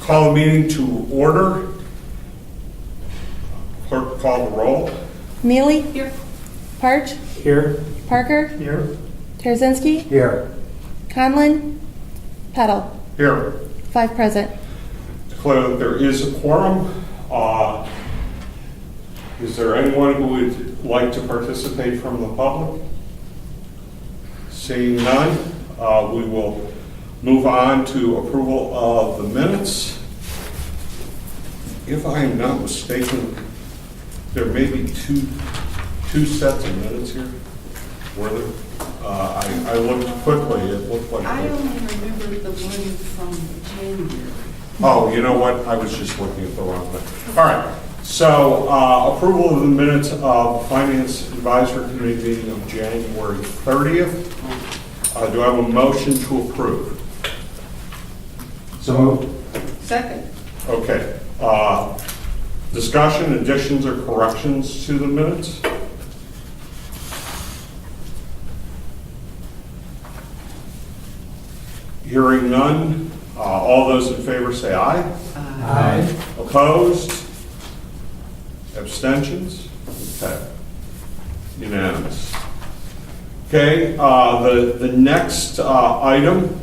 Call the meeting to order. Clerk, call the roll. Mealy? Here. Parch? Here. Parker? Here. Terzinski? Here. Conlon? Petal? Here. 5 present. Declare that there is a quorum. Is there anyone who would like to participate from the public? Seeing none, we will move on to approval of the minutes. If I am not mistaken, there may be two sets of minutes here. Were there? I looked quickly. It looked like. I only remember the one from January. Oh, you know what? I was just looking at the wrong thing. All right. So approval of the minutes of Finance Advisory Committee meeting of January 30th. Do I have a motion to approve? So moved. Second. Okay. Discussion, additions, or corrections to the minutes? Hearing none. All those in favor say aye. Aye. Opposed? Abstentions? Okay. Unanimous. Okay, the next item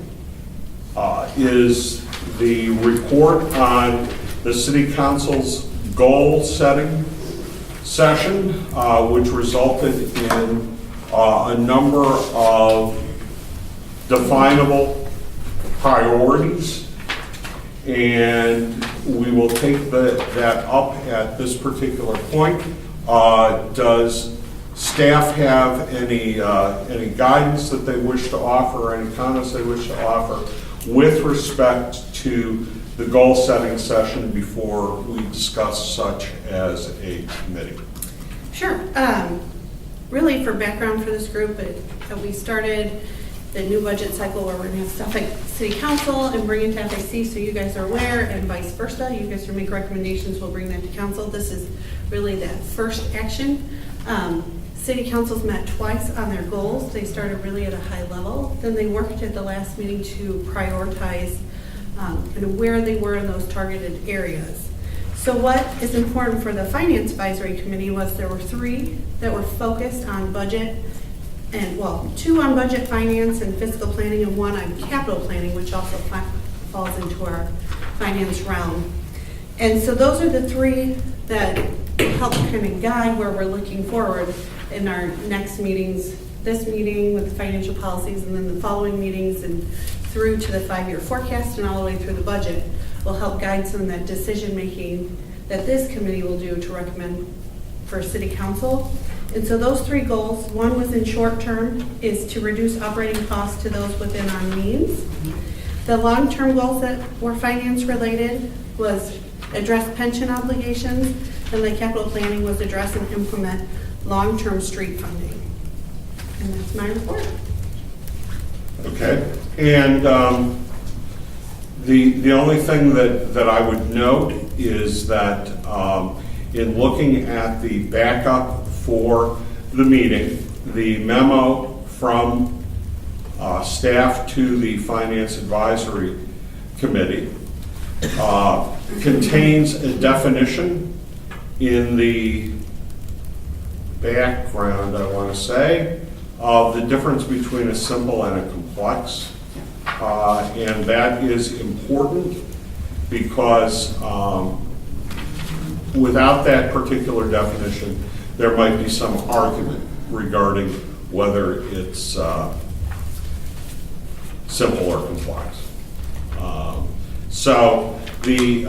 is the report on the City Council's goal-setting session, which resulted in a number of definable priorities. And we will take that up at this particular point. Does staff have any guidance that they wish to offer, any comments they wish to offer with respect to the goal-setting session before we discuss such as a committee? Sure. Really, for background for this group, we started the new budget cycle where we're going to have stuff at City Council and bring it to FAC so you guys are aware, and vice versa. You guys will make recommendations, we'll bring that to Council. This is really that first action. City Council's met twice on their goals. They started really at a high level. Then they worked at the last meeting to prioritize and where they were in those targeted areas. So what is important for the Finance Advisory Committee was there were 3 that were focused on budget, and well, 2 on budget finance and fiscal planning, and 1 on capital planning, which also falls into our finance realm. And so those are the 3 that help kind of guide where we're looking forward in our next meetings, this meeting with the financial policies, and then the following meetings and through to the 5-year forecast and all the way through the budget will help guide some of that decision making that this committee will do to recommend for City Council. And so those 3 goals, 1 was in short term, is to reduce operating costs to those within our means. The long-term goals that were finance related was address pension obligations, and the capital planning was address and implement long-term street funding. And that's my report. Okay. And the only thing that I would note is that in looking at the backup for the meeting, the memo from staff to the Finance Advisory Committee contains a definition in the background, I want to say, of the difference between a simple and a complex. And that is important because without that particular definition, there might be some argument regarding whether it's simple or complex. So the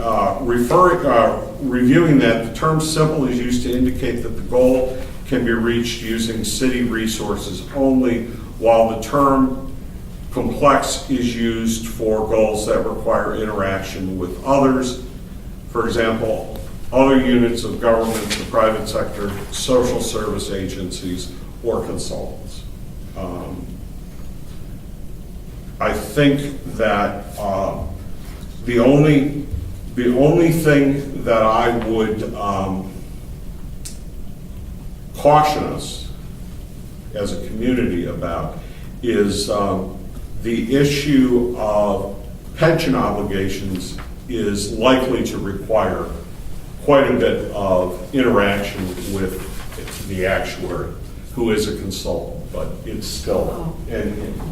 reviewing that, the term simple is used to indicate that the goal can be reached using city resources only, while the term complex is used for goals that require interaction with others. For example, other units of government, the private sector, social service agencies, or consultants. I think that the only thing that I would caution us as a community about is the issue of pension obligations is likely to require quite a bit of interaction with the actuary, who is a consultant, but it's still an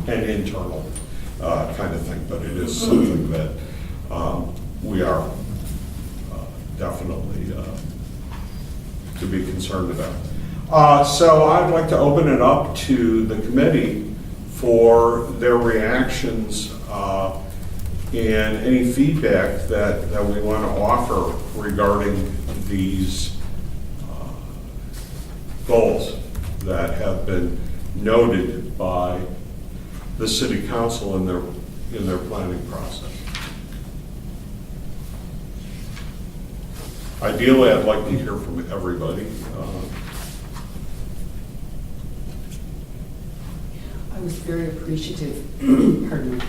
internal kind of thing, but it is something that we are definitely to be concerned about. So I'd like to open it up to the committee for their reactions and any feedback that we want to offer regarding these goals that have been noted by the city council in their planning process. Ideally, I'd like to hear from everybody. I was very appreciative, pardon me,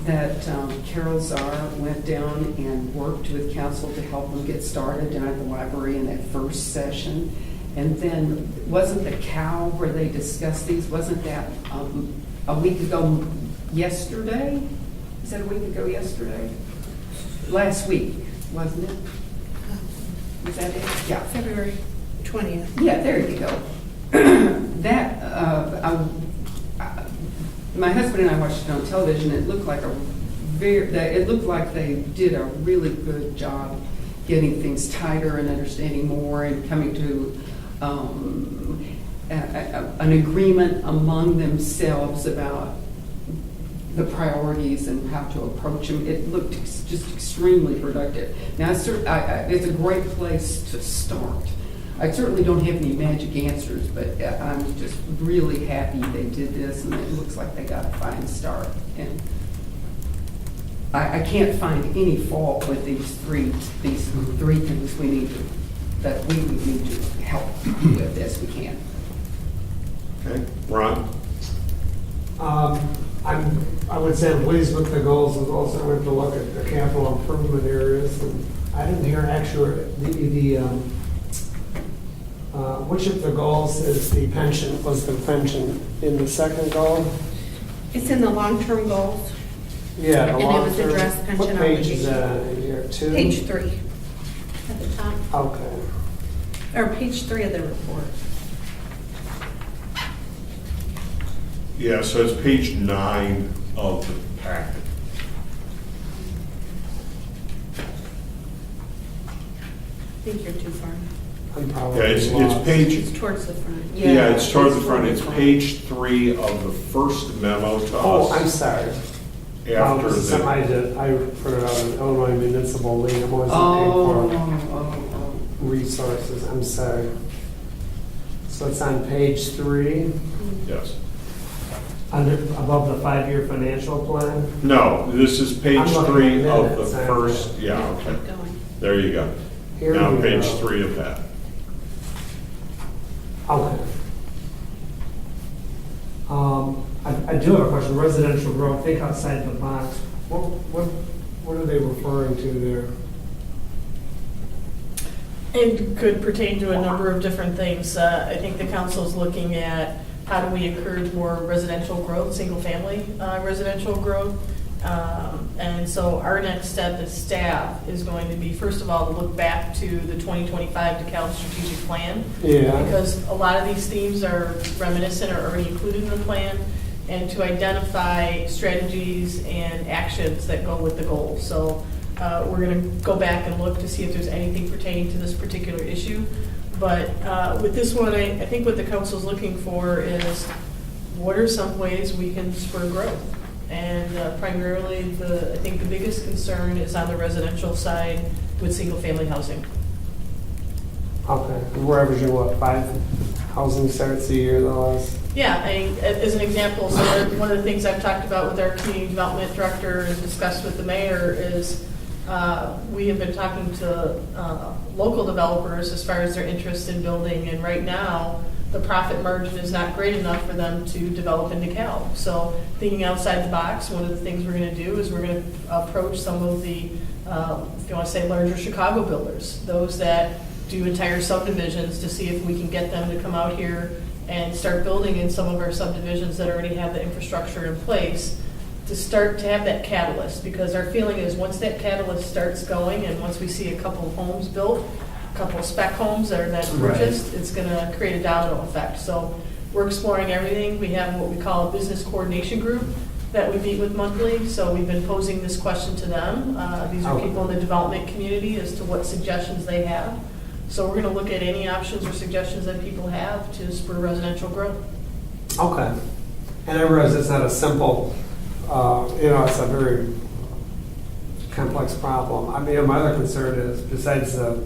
that Carol Czar went down and worked with council to help them get started down at the library in that first session. And then, wasn't the cow where they discussed these, wasn't that a week ago yesterday? Is that a week ago yesterday? Last week, wasn't it? Was that it? Yeah. February 20th. Yeah, there you go. My husband and I watched it on television. It looked like they did a really good job getting things tighter and understanding more and coming to an agreement among themselves about the priorities and how to approach them. It looked just extremely productive. Now, it's a great place to start. I certainly don't have any magic answers, but I'm just really happy they did this, and it looks like they got a fine start. And I can't find any fault with these three things that we would need to help with as we can. Okay, Ron? I would say I'm pleased with the goals, and also I went to look at the capital improvement areas, and I didn't hear actually which of the goals is the pension in the second goal? It's in the long-term goals, Yeah, the And it was long-term. addressed pension What page is obligation. that in here, 2? page 3 at the top, Okay. or page 3 of the report. Yeah, so it's page 9 of the packet. I think you're too far. I'm probably Yeah, it's lost. page, It's towards the front. yeah, it's towards the front. It's fine. page 3 of the first memo to Oh, I'm us sorry. after This is something I the, did. I printed out an Illinois Municipal League. I'm always Oh, looking for resources. I'm sorry. So it's on page 3, yes. above the 5-year financial plan. No, this is page I'm looking 3 at of the minutes, aren't first, I? yeah, okay. Keep going. There you go. Here Now we page go. 3 of that. Okay. I do have a question. Residential growth, think outside the box. What are they referring to there? It could pertain to a number of different things. I think the council's looking at how do we encourage more residential growth, single-family residential growth. And so our next step as staff is going to be, first of all, to look back to the 2025 DeKalb strategic plan. Yeah. Because a lot of these themes are reminiscent or already included in the plan, and to identify strategies and actions that go with the goals. So we're going to go back and look to see if there's anything pertaining to this particular issue. But with this one, I think what the council's looking for is what are some ways we can spur growth? And primarily, I think the biggest concern is on the residential side with single-family housing. Okay. We're averaging, what, 5 housing starts a year the last? Yeah, as an example, so one of the things I've talked about with our community development director and discussed with the mayor is we have been talking to local developers as far as their interest in building, and right now, the profit margin is not great enough for them to develop in DeKalb. So thinking outside the box, one of the things we're going to do is we're going to approach some of the, if you want to say, larger Chicago builders, those that do entire subdivisions, to see if we can get them to come out here and start building in some of our subdivisions that already have the infrastructure in place, to start to have that catalyst, because our feeling is once that catalyst starts going and once we see a couple of homes built, a couple of spec homes that are then purchased, it's gonna create a domino effect. So we're exploring everything. We have what we call a business coordination group that we meet with monthly. So we've been posing this question to them. These are people in the development community as to what suggestions they have. So we're gonna look at any options or suggestions that people have to spur residential growth. Okay. And I realize it's not a simple, it's a very complex problem. I mean, my other concern is, besides the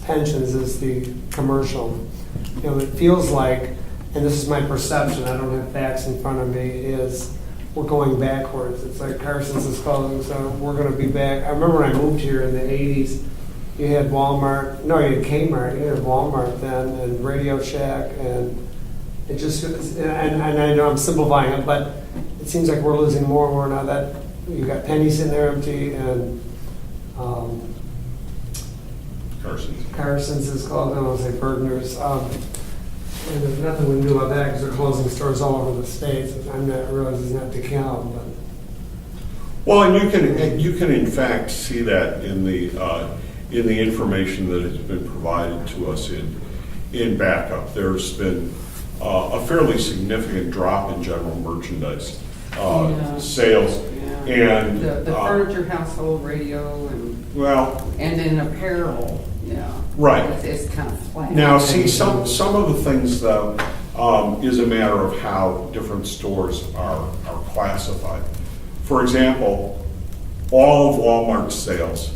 pensions, is the commercial. It feels like, and this is my perception, I don't have facts in front of me, is we're going backwards. It's like Carson's is closing, so we're going to be back. I remember when I moved here in the 80s, you had Walmart, no, you had Kmart, you had Walmart then, and Radio Shack, and it just, and I know I'm simplifying it, but it seems like we're losing more and more now that you got Penny's in there empty, and Carson's is called, I don't want to say Bergner's. And there's nothing we can do about that because they're closing stores all over the states. I'm not realizing it's not DeKalb, but. Well, and you can in fact see that in the information that has been provided to us in backup. There's been a fairly significant drop in general merchandise sales, and the furniture, household, radio, and then apparel. Yeah, right. It's kind of flat. Now, see, some of the things though is a matter of how different stores are classified. For example, all of Walmart's sales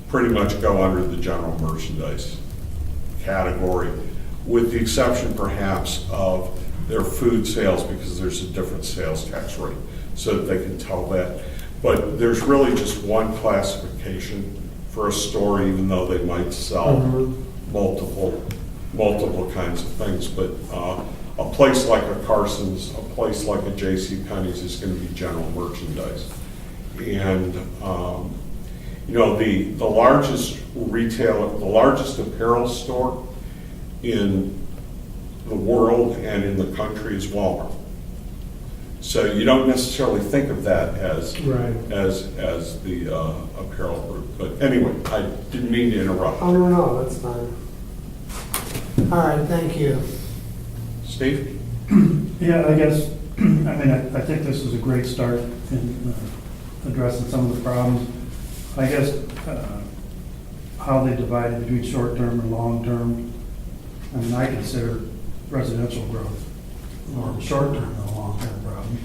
pretty much go under the general merchandise category, with the exception perhaps of their food sales, because there's a different sales tax rate, so that they can tell that. But there's really just one classification for a store, even though they might sell multiple kinds of things. But a place like a Carson's, a place like a JCPenney's is going to be general merchandise. And the largest the largest apparel store in the world and in the country is Walmart. So you don't necessarily think of that as the apparel group. But anyway, I didn't mean to interrupt. Oh, no, that's fine. All right, thank you. Steve? Yeah, I guess, I think this is a great start in addressing some of the problems. I guess how they divide it between short-term and long-term. I consider residential growth more short-term than a long-term problem.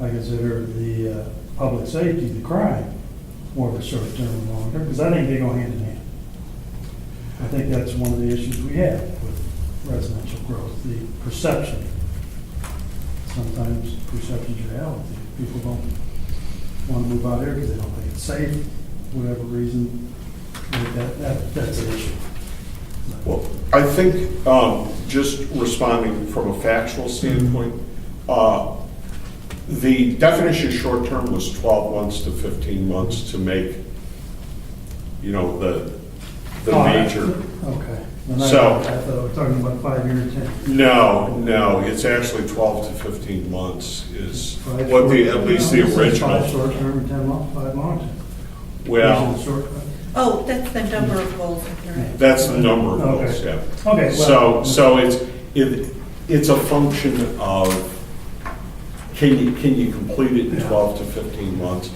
I consider the public safety, the crime, more of a short-term and long-term, because I think they go hand in hand. I think that's one of the issues we have with residential growth, the perception. Sometimes perception is reality. People don't want to move out here because they don't think it's safe, whatever reason. That's an issue. Well, I think just responding from a factual standpoint, the definition of short-term was 12 months to 15 months to make, the major. Okay. So I thought we were talking about 5 year and 10. No, it's actually 12 to 15 months is what at least the original. 5 short-term and 10 long, 5 long-term. Well, Oh, that's the number of goals. Right. that's the number of goals, Okay. yeah. Okay. Well, So it's a function of can you complete it in 12 to 15 months?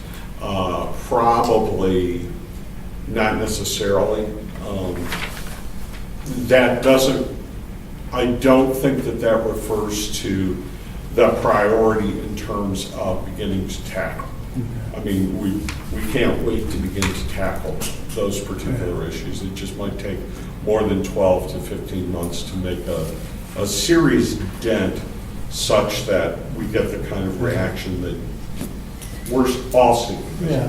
Probably not necessarily. That doesn't. I don't think that refers to the priority in terms of beginning to tackle. I mean, we can't wait to begin to tackle those particular issues. It just might take more than 12 to 15 months to make a serious dent such that we get the kind of reaction that we're all seeing. Yeah,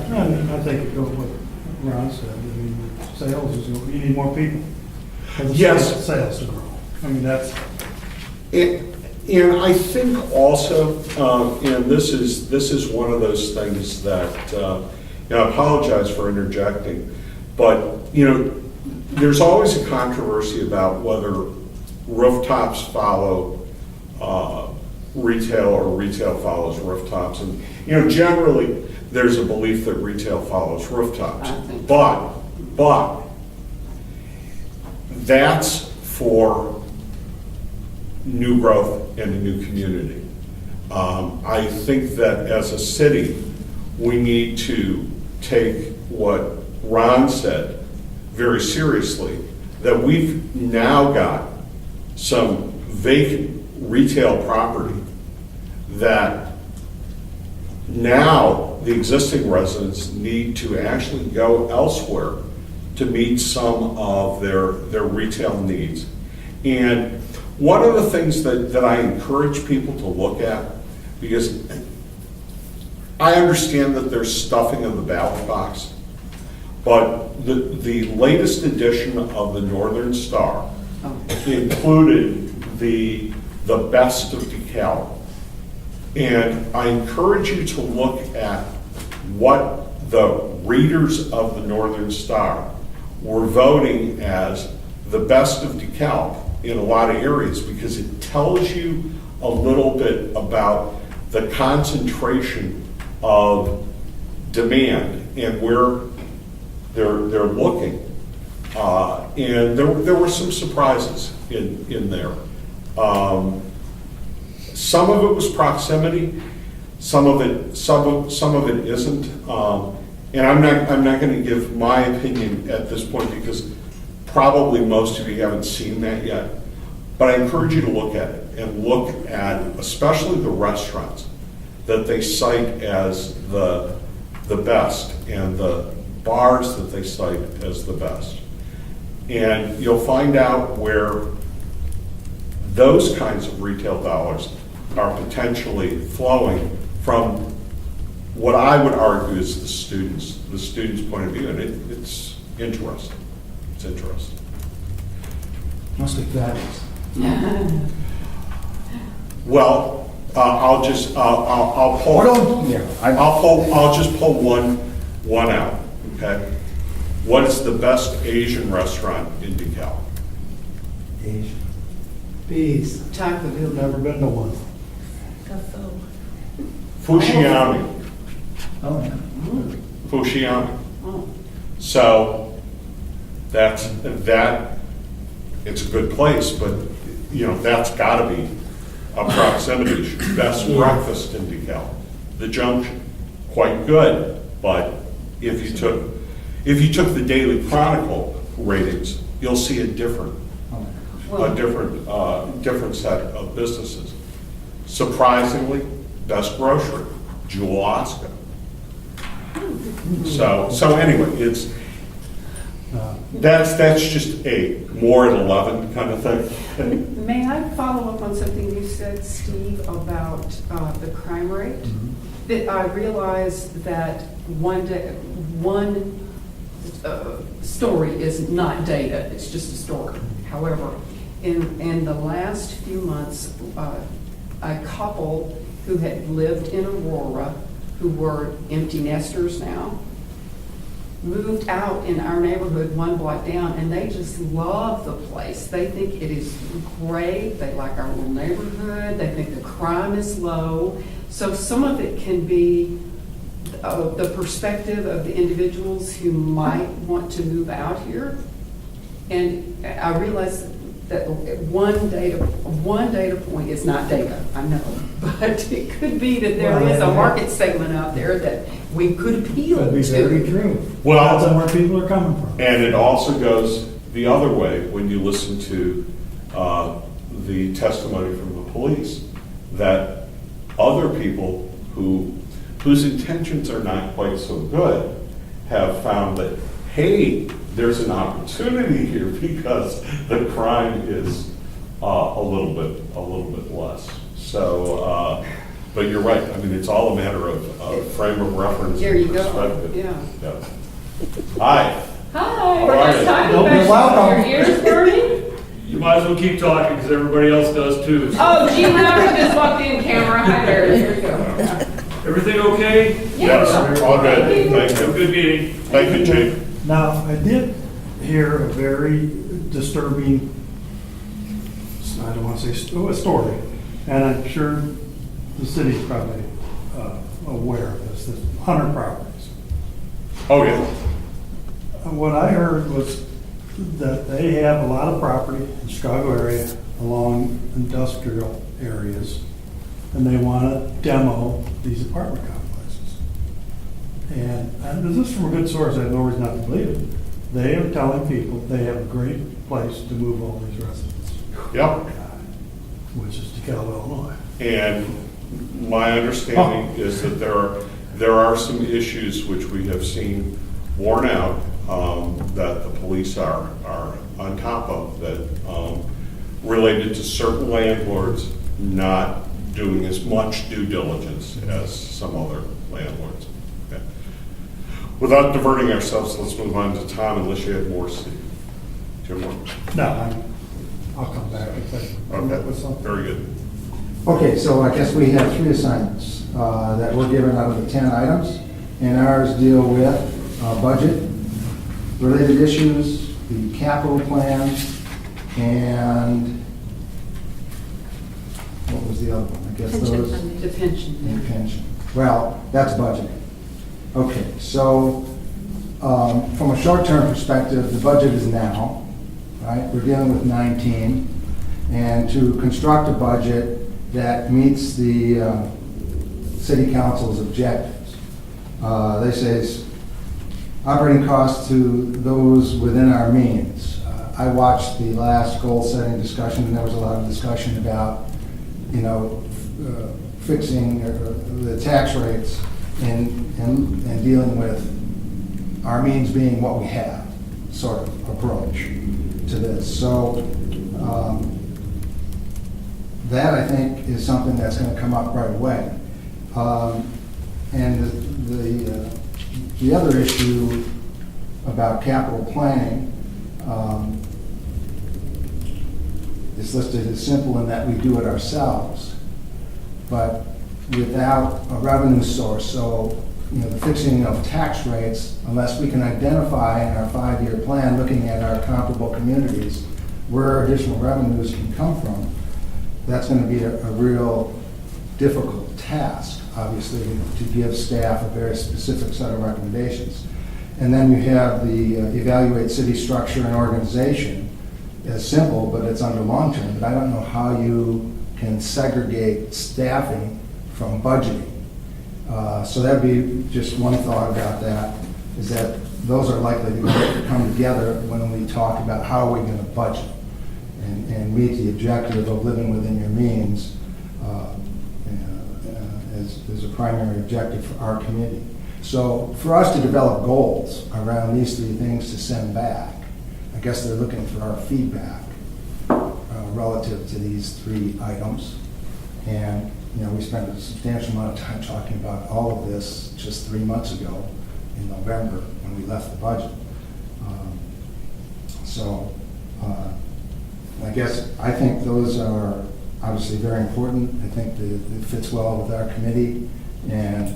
I think it goes with what Ron said. Sales is, you need more people. Yes. Sales to grow. That's. And I think also, and this is one of those things that, I apologize for interjecting, but, there's always a controversy about whether rooftops follow retail or retail follows rooftops. And, generally, there's a belief that retail follows rooftops. I think- But that's for new growth in a new community. I think that as a city, we need to take what Ron said very seriously, that we've now got some vacant retail property that now the existing residents need to actually go elsewhere to meet some of their retail needs. And one of the things that I encourage people to look at, because I understand that there's stuffing of the ballot box, but the latest edition of the Northern Star included the best of DeKalb. And I encourage you to look at what the readers of the Northern Star were voting as the best of DeKalb in a lot of areas, because it tells you a little bit about the concentration of demand and where they're looking. And there were some surprises in there. Some of it was proximity, some of it isn't. And I'm not going to give my opinion at this point, because probably most of you haven't seen that yet. But I encourage you to look at it, and look at especially the restaurants that they cite as the best, and the bars that they cite as the best. And you'll find out where those kinds of retail dollars are potentially flowing from what I would argue is the students' point of view, and it's interesting. It's interesting. Must be fabulous. Well, I'll pull. I'll just pull one out. Okay. What is the best Asian restaurant in DeKalb? Asian. Bees. Taco Never been to one. Fushiami. Oh, yeah. Fushiami. Oh. So that it's a good place, but that's got to be a proximity issue. Best breakfast in DeKalb, the Junction, quite good. But if you took the Daily Chronicle ratings, you'll see a different set of businesses. Surprisingly, best grocery, Jewel Oscar. So anyway, it's that's just a more at 11 kind of thing. May I follow up on something you said, Steve, about the crime rate? That I realized that one story is not data, it's just a story. However, in the last few months, a couple who had lived in Aurora, who were empty nesters now, moved out in our neighborhood one block down, and they just love the place. They think it is great. They like our little neighborhood. They think the crime is low. So some of it can be the perspective of the individuals who might want to move out here. And I realize that one data point is not data, I know, but it could be that there is a market segment out there that we could appeal to. Could be very true. Well, Depends on where people are coming from. and it also goes the other way when you listen to the testimony from the police, that other people whose intentions are not quite so good have found that, hey, there's an opportunity here because the crime is a little bit less. So, but you're right. I mean, it's all a matter of frame of reference. There you and go. perspective. Yeah. Hi. Hi, How are you? talking You're welcome. Your ears burning? You might as well keep talking because everybody else does too. Oh, gee, Howard just walked in camera. Hi there. Here you go. Everything okay? Yes, all good. Thank Have a you. good meeting. Thank you, Chief. Now, I did hear a very disturbing, I don't want to say a story, and I'm sure the city's probably aware of this, there's 100 properties. Oh, yeah. And what I heard was that they have a lot of property in the Chicago area along industrial areas, and they want to demo these apartment complexes. And this is from a good source, I have no reason not to believe it. They are telling people they have a great place to move all these residents, Yep. which is DeKalb, Illinois. And my understanding is that there are some issues which we have seen worn out, that the police are on top of, that related to certain landlords not doing as much due diligence as some other landlords. Okay. Without diverting ourselves, let's move on to Tom, unless you have more, Steve. Do you have more? No, I'll come back with something. Very good. Okay, so I guess we have 3 assignments that were given out of the 10 items, and ours deal with budget-related issues, the capital plan, and what was the other one? I guess Pension those. funding. The pension. And pension. Well, that's budgeting. Okay, so from a short-term perspective, the budget is now, right? We're dealing with 19, and to construct a budget that meets the city council's objectives. They say it's operating costs to those within our means. I watched the last goal-setting discussion, and there was a lot of discussion about, fixing the tax rates and dealing with our means being what we have, sort of approach to this. So that, I think, is something that's going to come up right away. And the other issue about capital planning is listed as simple in that we do it ourselves, but without a revenue source. So, the fixing of tax rates, unless we can identify in our 5-year plan, looking at our comparable communities, where additional revenues can come from, that's going to be a real difficult task, obviously, to give staff a very specific set of recommendations. And then you have the evaluate city structure and organization. It's simple, but it's under long-term. But I don't know how you can segregate staffing from budgeting. So that'd be just one thought about that, is that those are likely to come together when we talk about how are we going to budget and meet the objective of living within your means as a primary objective for our community. So for us to develop goals around these 3 things to send back, I guess they're looking for our feedback relative to these 3 items. And, we spent a substantial amount of time talking about all of this just 3 months ago in November when we left the budget. I think those are obviously very important. I think that it fits well with our committee, and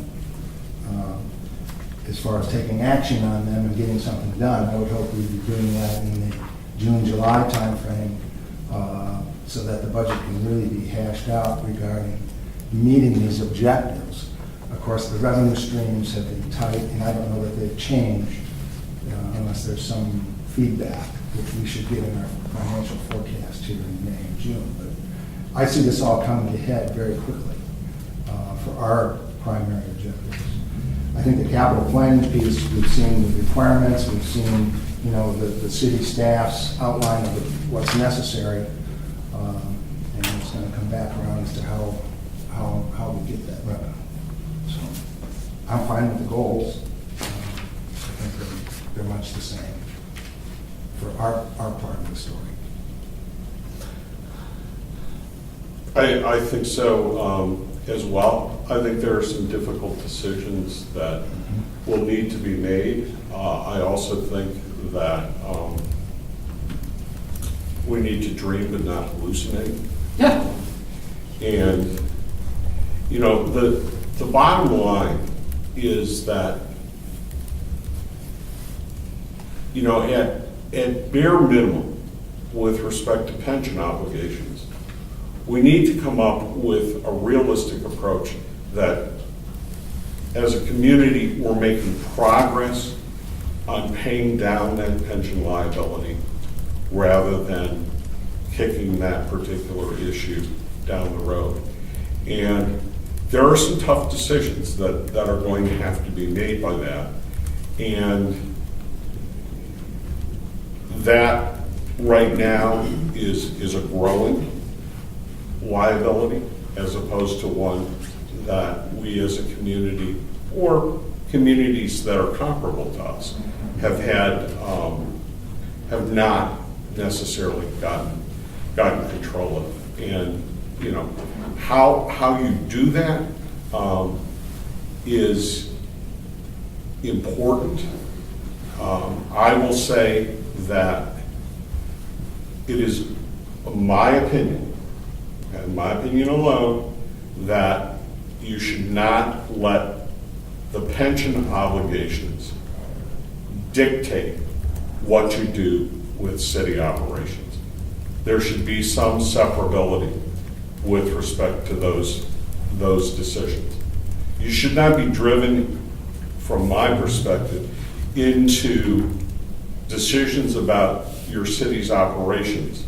as far as taking action on them and getting something done, I would hope we'd be doing that in the June-July timeframe, so that the budget can really be hashed out regarding meeting these objectives. Of course, the revenue streams have been tight, and I don't know that they've changed unless there's some feedback, which we should get in our financial forecast here in May and June. But I see this all coming ahead very quickly for our primary objectives. I think the capital planning piece, we've seen the requirements, we've seen, the city staff's outline of what's necessary, and it's going to come back around as to how we get that revenue. So I'm fine with the goals. I think they're much the same for our part of the story. I think so as well. I think there are some difficult decisions that will need to be made. I also think that we need to dream but not hallucinate. Yeah. And, the bottom line is that, at bare minimum, with respect to pension obligations, We need to come up with a realistic approach that, as a community, we're making progress on paying down that pension liability rather than kicking that particular issue down the road. And there are some tough decisions that are going to have to be made by that. And that right now is a growing liability as opposed to one that we as a community or communities that are comparable to us have had, have not necessarily gotten control of. And, you know, how you do that is important. I will say that it is my opinion, and my opinion alone, that you should not let the pension obligations dictate what you do with city operations. There should be some separability with respect to those decisions. You should not be driven, from my perspective, into decisions about your city's operations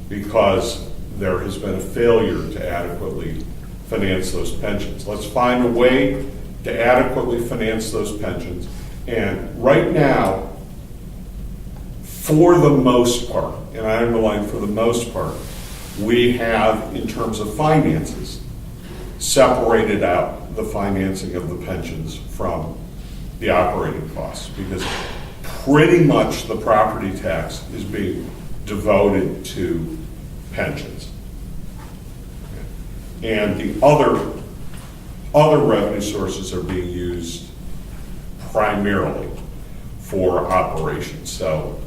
because there has been a failure to adequately finance those pensions. Let's find a way to adequately finance those pensions. And right now, for the most part, and I underline for the most part, we have, in terms of finances, separated out the financing of the pensions from the operating costs, because pretty much the property tax is being devoted to pensions. And the other revenue sources are being used primarily for operations. So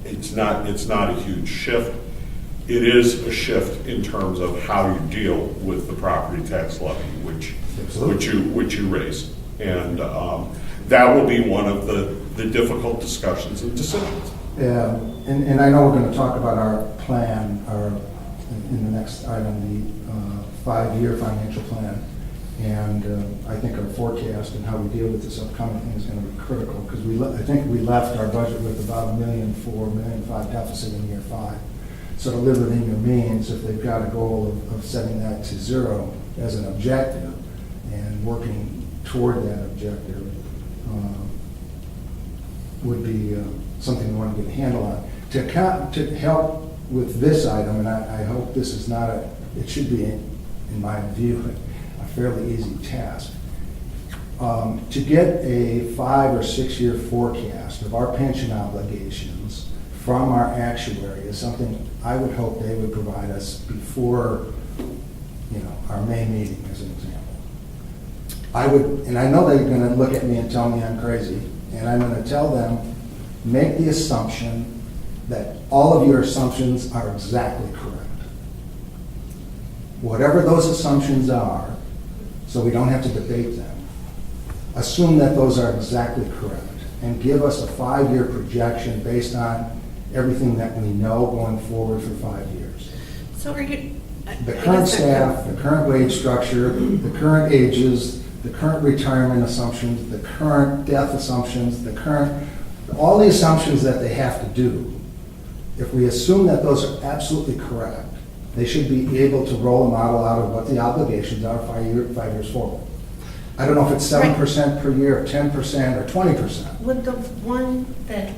it's not a huge shift. It is a shift in terms of how you deal with the property tax levy, which you raised. And that will be one of the difficult discussions and decisions. Yeah, and I know we're going to talk about our plan, in the next item, the 5-year financial plan. And I think our forecast and how we deal with this upcoming thing is going to be critical, because I think we left our budget with about $1.4 million, $1.5 million deficit in year 5. So to live within your means, if they've got a goal of setting that to 0 as an objective and working toward that objective would be something we want to get a handle on. To help with this item, and I hope this is not it should be, in my view, a fairly easy task. To get a 5 or 6 year forecast of our pension obligations from our actuary is something I would hope they would provide us before, our May meeting, as an example. I would, and I know they're going to look at me and tell me I'm crazy, and I'm going to tell them, make the assumption that all of your assumptions are exactly correct. Whatever those assumptions are, so we don't have to debate them, assume that those are exactly correct, and give us a 5-year projection based on everything that we know going forward for 5 years. So are you? The current staff, the current wage structure, the current ages, the current retirement assumptions, the current death assumptions, all the assumptions that they have to do. If we assume that those are absolutely correct, they should be able to roll a model out of what the obligations are 5 years forward. I don't know if it's 7% per year, or 10%, or 20%. Would the one that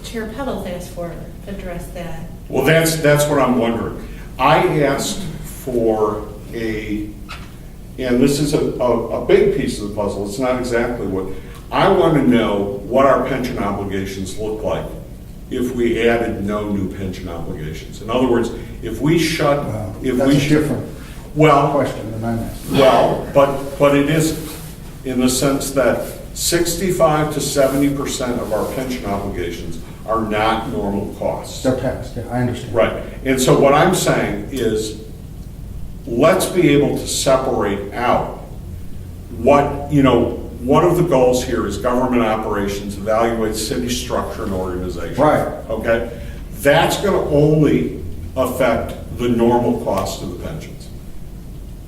Chair Pettles asked for address that? Well, that's what I'm wondering. I asked for and this is a big piece of the puzzle. It's not exactly what, I want to know what our pension obligations look like if we added no new pension obligations. In other words, if we shut, That's a different question than I'm asking. Well, but it is in the sense that 65 to 70% of our pension obligations are not normal costs. They're passed, yeah, I understand. Right. And so what I'm saying is, let's be able to separate out what, one of the goals here is government operations, evaluate city structure and organization. Right. Okay? That's going to only affect the normal cost of the pensions.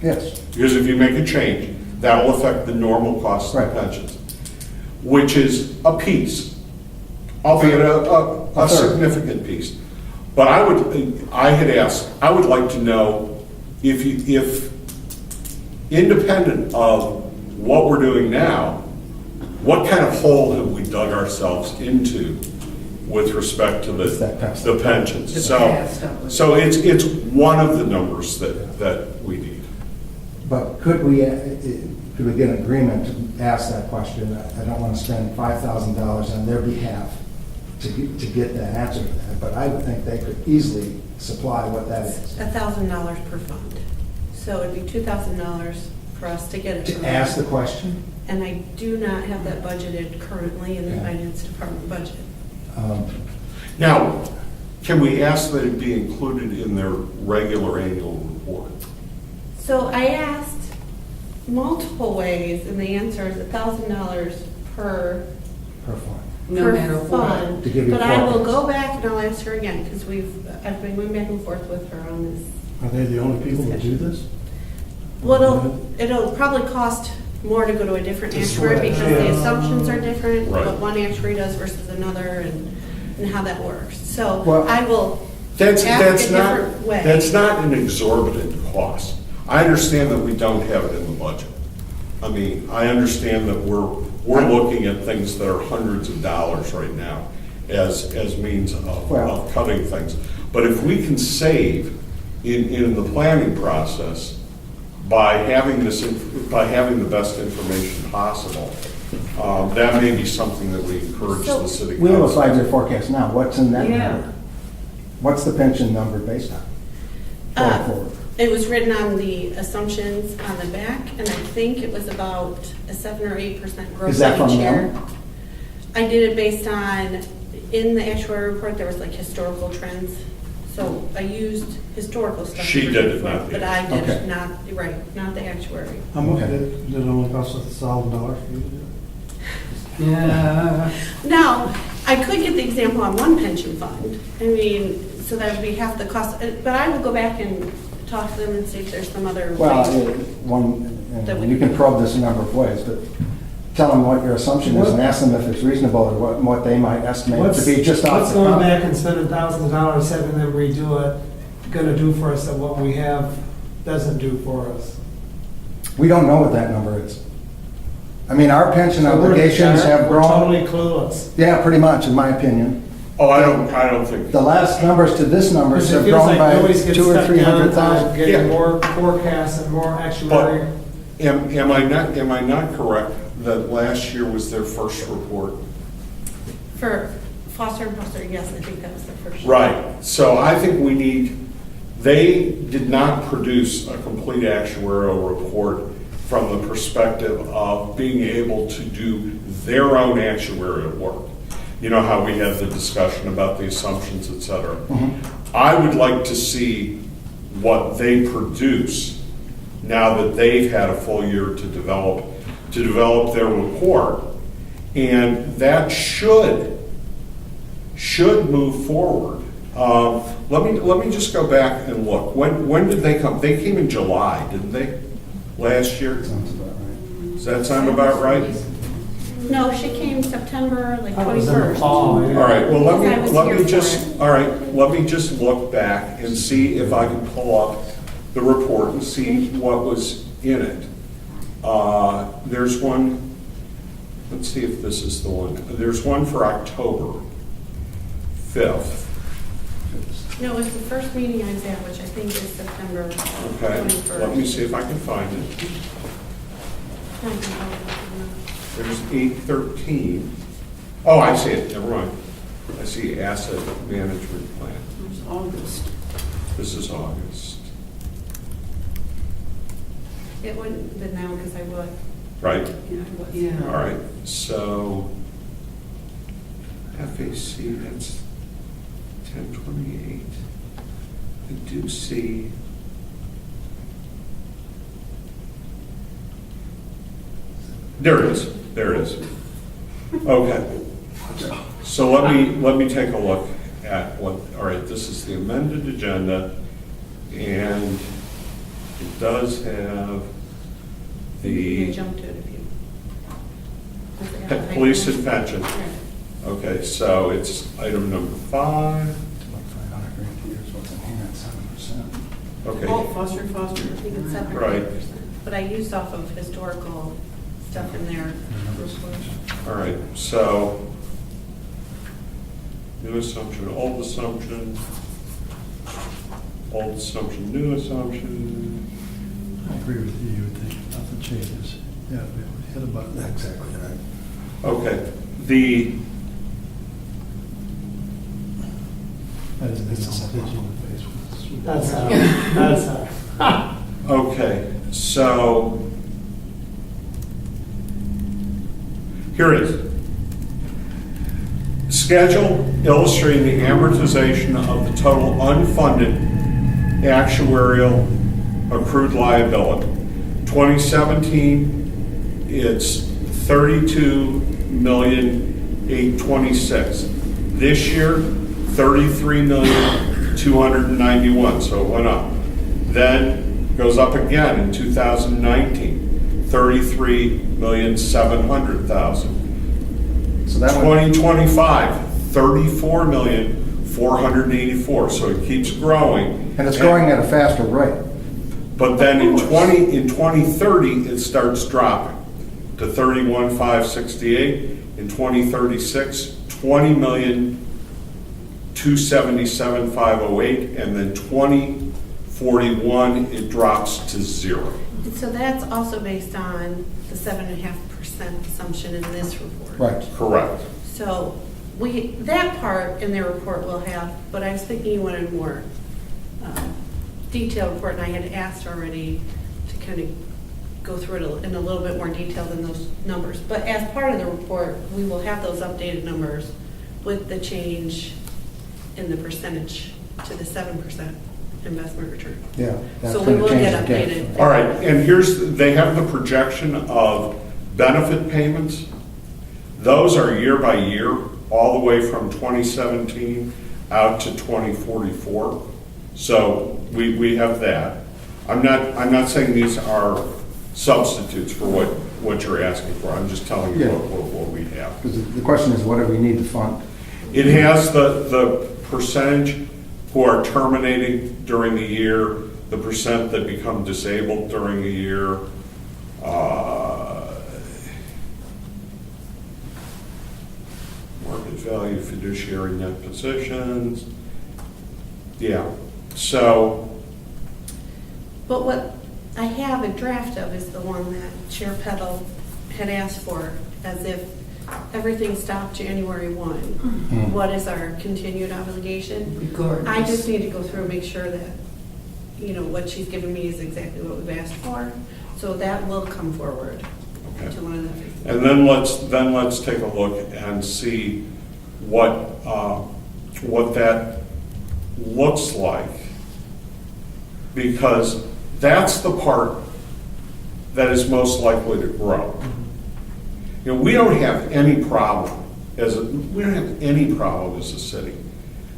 Yes, Because if you make a change, that'll affect the normal cost of the Right. pensions, which is a piece, albeit a A third. significant piece. But I had asked, I would like to know if independent of what we're doing now, what kind of hole have we dug ourselves into with respect to It's that past. the pensions? The So, past of it. so it's one of the numbers that we need. but could we get an agreement to ask that question? I don't want to spend $5,000 on their behalf to get that answer to that, but I would think they could easily supply what that is. $1,000 per fund. So it'd be $2,000 for us to get it. from To ask the them. question? And I do not have that budgeted currently in the Yeah. finance department budget. Now, can we ask that it be included in their regular annual report? So I asked multiple ways, and the answer is $1,000 per Per fund. No per matter what. fund. To give you But I will forecasts. go back and I'll ask her again, because I've been going back and forth with her on this. Are they the only people that do this? Well, it'll probably cost more to go to a different To actuary switch, because the yeah. assumptions are different, Right. what one actuary does versus another, and how that works. So Well, I will That's ask a not, different way. that's not an exorbitant cost. I understand that we don't have it in the budget. I mean, I understand that we're looking at things that are hundreds of dollars right now as means Well- of cutting things. But if we can save in the planning process by having the best information possible, that may be something that we encourage the city council. We have a 5-year forecast now. What's in that Yeah. number? What's the pension number based on? Going forward? It was written on the assumptions on the back, and I think it was about a 7 or 8% growth Is that each from year. them? I did it based on, in the actuary report, there was like historical trends. So I used historical stuff. She for did it, report, not the- But I Okay. did not, right, not the actuary. How much Okay. did it only cost us $1,000 for you to do it? Yeah. Now, I could get the example on one pension fund. I mean, so that would be half the cost, but I will go back and talk to them and see if there's some other Well, way. That we you can probe this a number of ways, but tell them what your assumption is and ask them if it's reasonable or what they might estimate to be just off What's the going cuff. back and spending $1,000, having them redo it, gonna do for us that what we have doesn't do for us? We don't know what that number is. I mean, our pension So we're obligations have We're grown. totally clueless. Yeah, pretty much, in my opinion. Oh, I don't think. The last numbers to this numbers Because it have feels grown like by nobody's getting 200,000 or stuck down 300,000. on getting Yeah. more forecasts and more actuary. Am I not correct that last year was their first report? For Foster and Foster, yes, I think that was the first. Right, so I think they did not produce a complete actuarial report from the perspective of being able to do their own actuarial work. You know how we had the discussion about the assumptions, et cetera. I would like to see what they produce now that they've had a full year to develop their report. And that should move forward. Let me just go back and look. When did they come? They came in July, didn't they? Last year? Sounds about right. Does that sound about right? No, she came September, like That was in the 21st. fall, yeah. All right, well, Because I was let here me for just, it. all right, let me just look back and see if I can pull up the report and see what was in it. There's one, let's see if this is the one. There's one for October 5th. No, it was the first meeting I was at, which I think is September Okay, 21st. let me see if I can find it. There's 813. Oh, I see it, never mind. I see asset management plan. There's August. This is August, It wouldn't have been now because I would. right? Yeah. All right, so FAC, that's 1028. I do see. There it is, there it is. Okay. So let me take a look at what, all right, this is the amended agenda. And it does have You can the jump to it if you. I forgot the police and height. pension. Right. Okay, so it's item number 5. Like 500 grand a year is what's in here at 7%. Okay. Oh, foster. I think it's 7 or Right. 8%. But I used off of historical stuff in there. All right, so new assumption, old assumption, new assumption. I agree with you, you would think nothing changes. Yeah, we hit a button. Exactly right. Okay, I didn't think I'll hit you in the face with this. That's how. okay, so here it is. Schedule illustrating the amortization of the total unfunded actuarial accrued liability. 2017, it's 32,826. This year, 33,291, so it went up. Then goes up again in 2019, 33,700,000. So that would, 2025, 34,484, so it keeps growing. and it's growing at a faster rate. But then in 2030, it starts dropping to 31,568. In 2036, 20,277,508, and then 2041, it drops to 0. So that's also based on the 7.5% assumption in this report. Right. Correct. So that part in their report will have, but I was thinking you wanted more detailed report, and I had asked already to kind of go through it in a little bit more detail than those numbers. But as part of the report, we will have those updated numbers with the change in the percentage to the 7% investment return. Yeah. that's So we gonna will change get the game. updated. All right, and they have the projection of benefit payments. Those are year by year, all the way from 2017 out to 2044. So we have that. I'm not saying these are substitutes for what you're asking for. I'm just telling you Yeah. what we have. Because the question is, what do we need to fund? It has the percentage who are terminating during the year, the percent that become disabled during the year. Market value fiduciary net positions. Yeah, so, But what I have a draft of is the one that Chair Petal had asked for, as if everything stopped January 1. What is our continued obligation? Regardless. I just need to go through and make sure that, what she's given me is exactly what we've asked for. So that will come forward okay. to one of the. And then let's take a look and see what that looks like, because that's the part that is most likely to grow. We don't have any problem as a city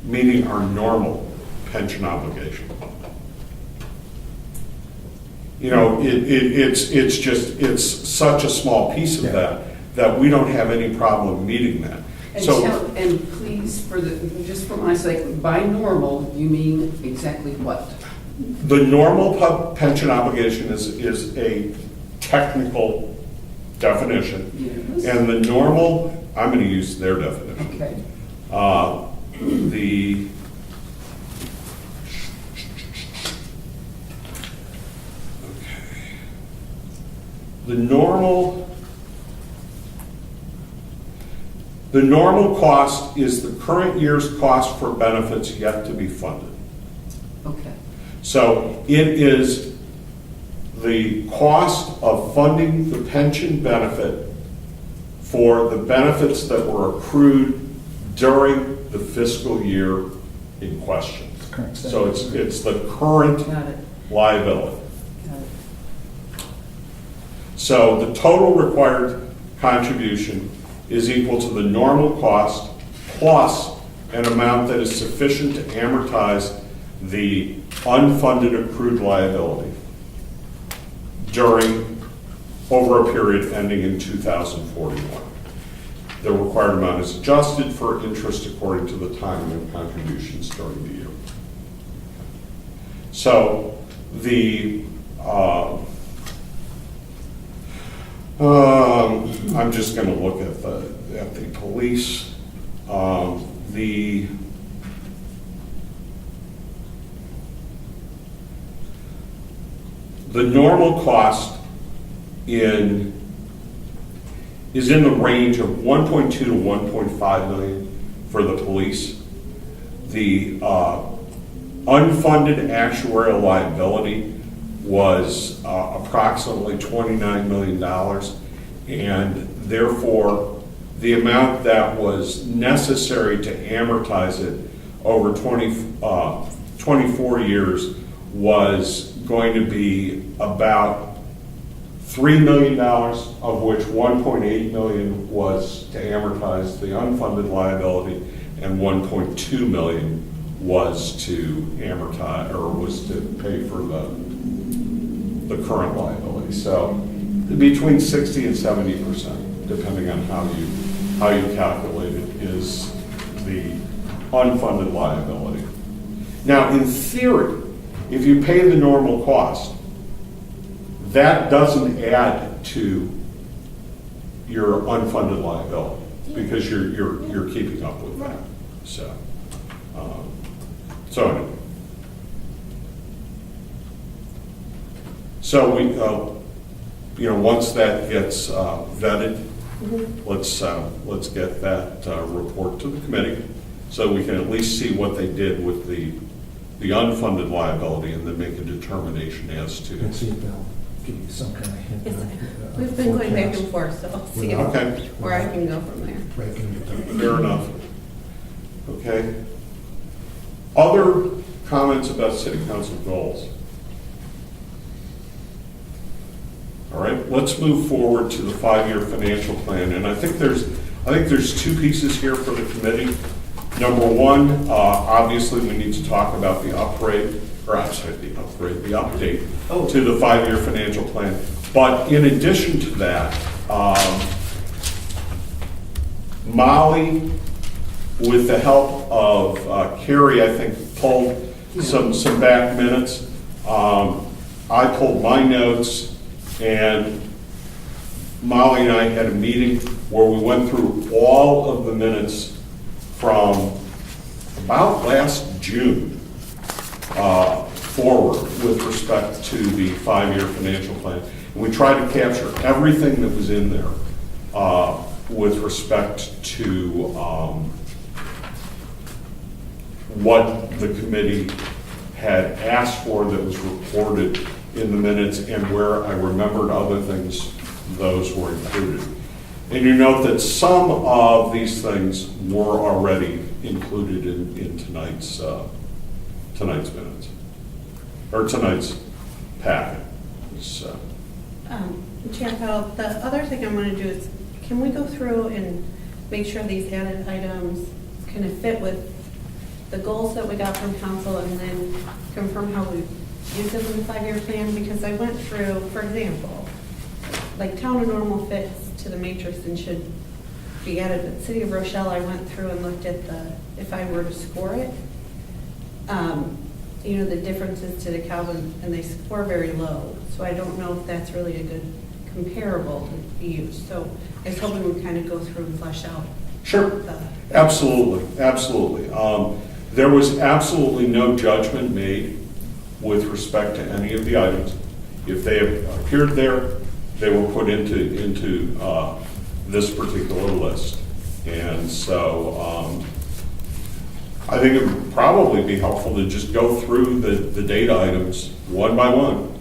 meeting our normal pension obligation. It's such a small piece of that we don't have any problem meeting that. And please, just for my sake, by normal, you mean exactly what? The normal pension obligation is a technical definition. Yes. And the normal, I'm going to use their definition. Okay. The normal cost is the current year's cost for benefits yet to be funded. Okay. So it is the cost of funding the pension benefit for the benefits that were accrued during the fiscal year in question. Current So it's the current Got it. liability. Got it. So the total required contribution is equal to the normal cost plus an amount that is sufficient to amortize the unfunded accrued liability over a period ending in 2041. The required amount is adjusted for interest according to the timing of contributions during the year. So I'm just going to look at the police. The normal cost is in the range of 1.2 to 1.5 million for the police. The unfunded actuarial liability was approximately $29 million, and therefore the amount that was necessary to amortize it over 24 years was going to be about $3 million, of which $1.8 million was to amortize the unfunded liability, and $1.2 million was to amortize, or was to pay for the current liability. So between 60 and 70%, depending on how you calculate it, is the unfunded liability. Now, in theory, if you pay the normal cost, that doesn't add to your unfunded liability because you're keeping up with that. So anyway. So we, once that gets vetted, let's get that report to the committee so we can at least see what they did with the unfunded liability and then make a determination as to. And see if they'll give you some kind of hint. We've been going back and forth, so I'll see Okay. where I can go from there. Breaking it down. Fair enough. Okay. Other comments about city council goals? All right, let's move forward to the 5-year financial plan. And I think there's two pieces here for the committee. Number one, obviously we need to talk about the update to the 5-year financial plan. But in addition to that, Molly, with the help of Carrie, I think pulled some back minutes. I pulled my notes, and Molly and I had a meeting where we went through all of the minutes from about last June forward with respect to the 5-year financial plan. And we tried to capture everything that was in there with respect to what the committee had asked for that was reported in the minutes, and where I remembered other things, those were included. And you note that some of these things were already included in tonight's minutes, or tonight's packet. So. Chair Powell, the other thing I want to do is, can we go through and make sure these added items kind of fit with the goals that we got from council, and then confirm how we use them in the 5-year plan? Because I went through, for example, like town of Normal fits to the matrix and should be added, but City of Rochelle, I went through and looked at if I were to score it, the differences to DeKalb, and they score very low. So I don't know if that's really a good comparable to use. So I was hoping we'd kind of go through and flesh out. Sure, absolutely. There was absolutely no judgment made with respect to any of the items. If they appeared there, they were put into this particular list. And so I think it would probably be helpful to just go through the data items one by one,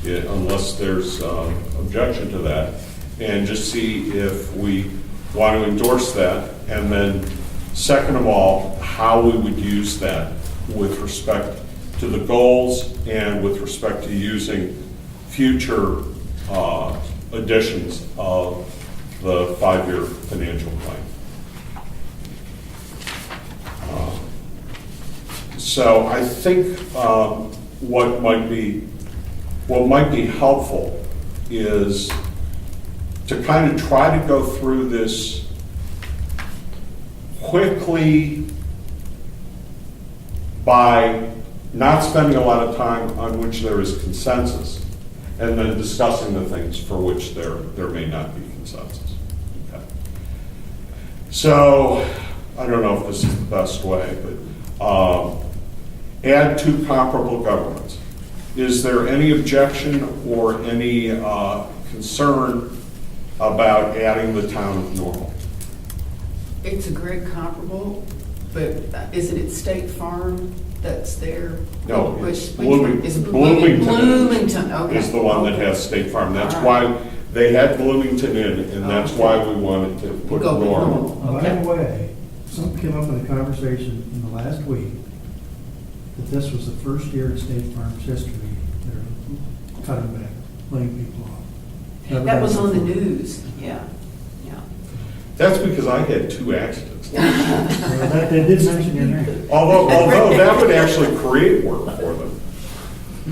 unless there's objection to that, and just see if we want to endorse that. And then second of all, how we would use that with respect to the goals and with respect to using future editions of the 5-year financial plan. So I think what might be helpful is to kind of try to go through this quickly by not spending a lot of time on which there is consensus, and then discussing the things for which there may not be consensus. Okay. So, I don't know if this is the best way, but add two comparable governments. Is there any objection or any concern about adding the town of Normal? It's a great comparable, but isn't it State Farm that's there? No, Which- Bloomington. is it Bloomington Bloomington, okay. is the one that has State Farm. That's All right. why they had Bloomington in, and that's Okay. why we wanted to put Go with Normal. Normal. By the way, something came up in a conversation in the last week, that this was the first year in State Farm's history they're cutting back, laying people off. Never That done was it on the before. news, yeah, yeah. That's because I had 2 accidents. Well, that- They did mention your name. Although that would actually create work for them.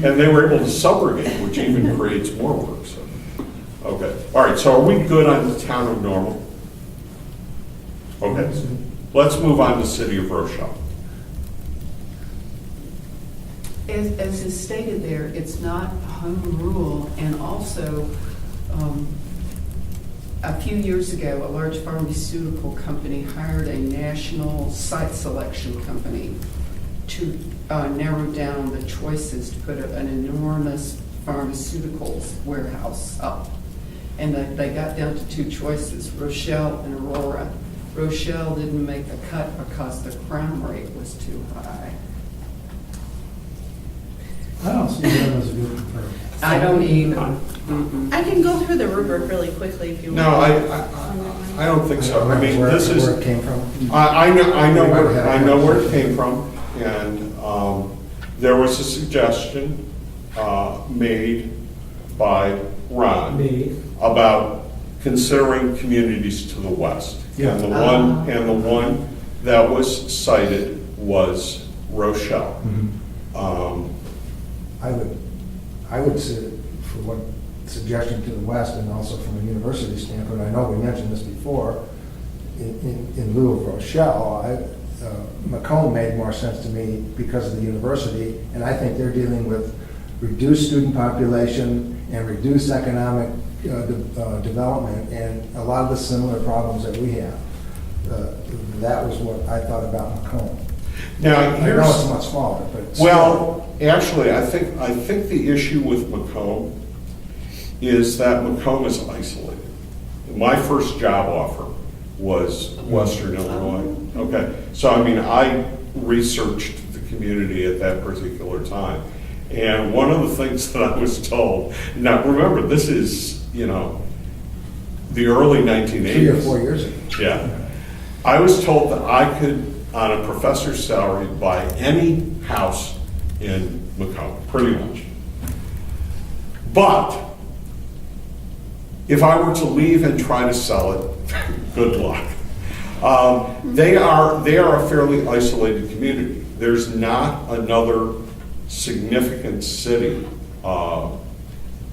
And they were able to subrogate, which even creates more work, so. Okay, all right, so are we good on the town of Normal? Okay, let's move on to City of Rochelle. As is stated there, it's not home rule, and also, a few years ago, a large pharmaceutical company hired a national site selection company to narrow down the choices to put an enormous pharmaceuticals warehouse up. And they got down to 2 choices, Rochelle and Aurora. Rochelle didn't make the cut because the crime rate was too high. I don't see them as a good comparison. I don't either. Mm-mm. I can go through the rubric really quickly if you want. No, I don't think so. I mean, this is. Where it came from? I know where it came from, and there was a suggestion made by Ron Me. about considering communities to the west. Yeah. And the one that was cited was Rochelle. I would say, for what suggestion to the west, and also from a university standpoint, I know we mentioned this before, in lieu of Rochelle, Macomb made more sense to me because of the university, and I think they're dealing with reduced student population and reduced economic development, and a lot of the similar problems that we have. That was what I thought about Macomb. Now, I know it's much smaller, but still. well, actually, I think the issue with Macomb is that Macomb is isolated. My first job offer was Western Illinois. Okay, so I mean, I researched the community at that particular time. And one of the things that I was told, now remember, this is, the early 1980s. 3 or 4 years ago. Yeah. I was told that I could, on a professor's salary, buy any house in Macomb, pretty much. But if I were to leave and try to sell it, good luck. They are a fairly isolated community. There's not another significant city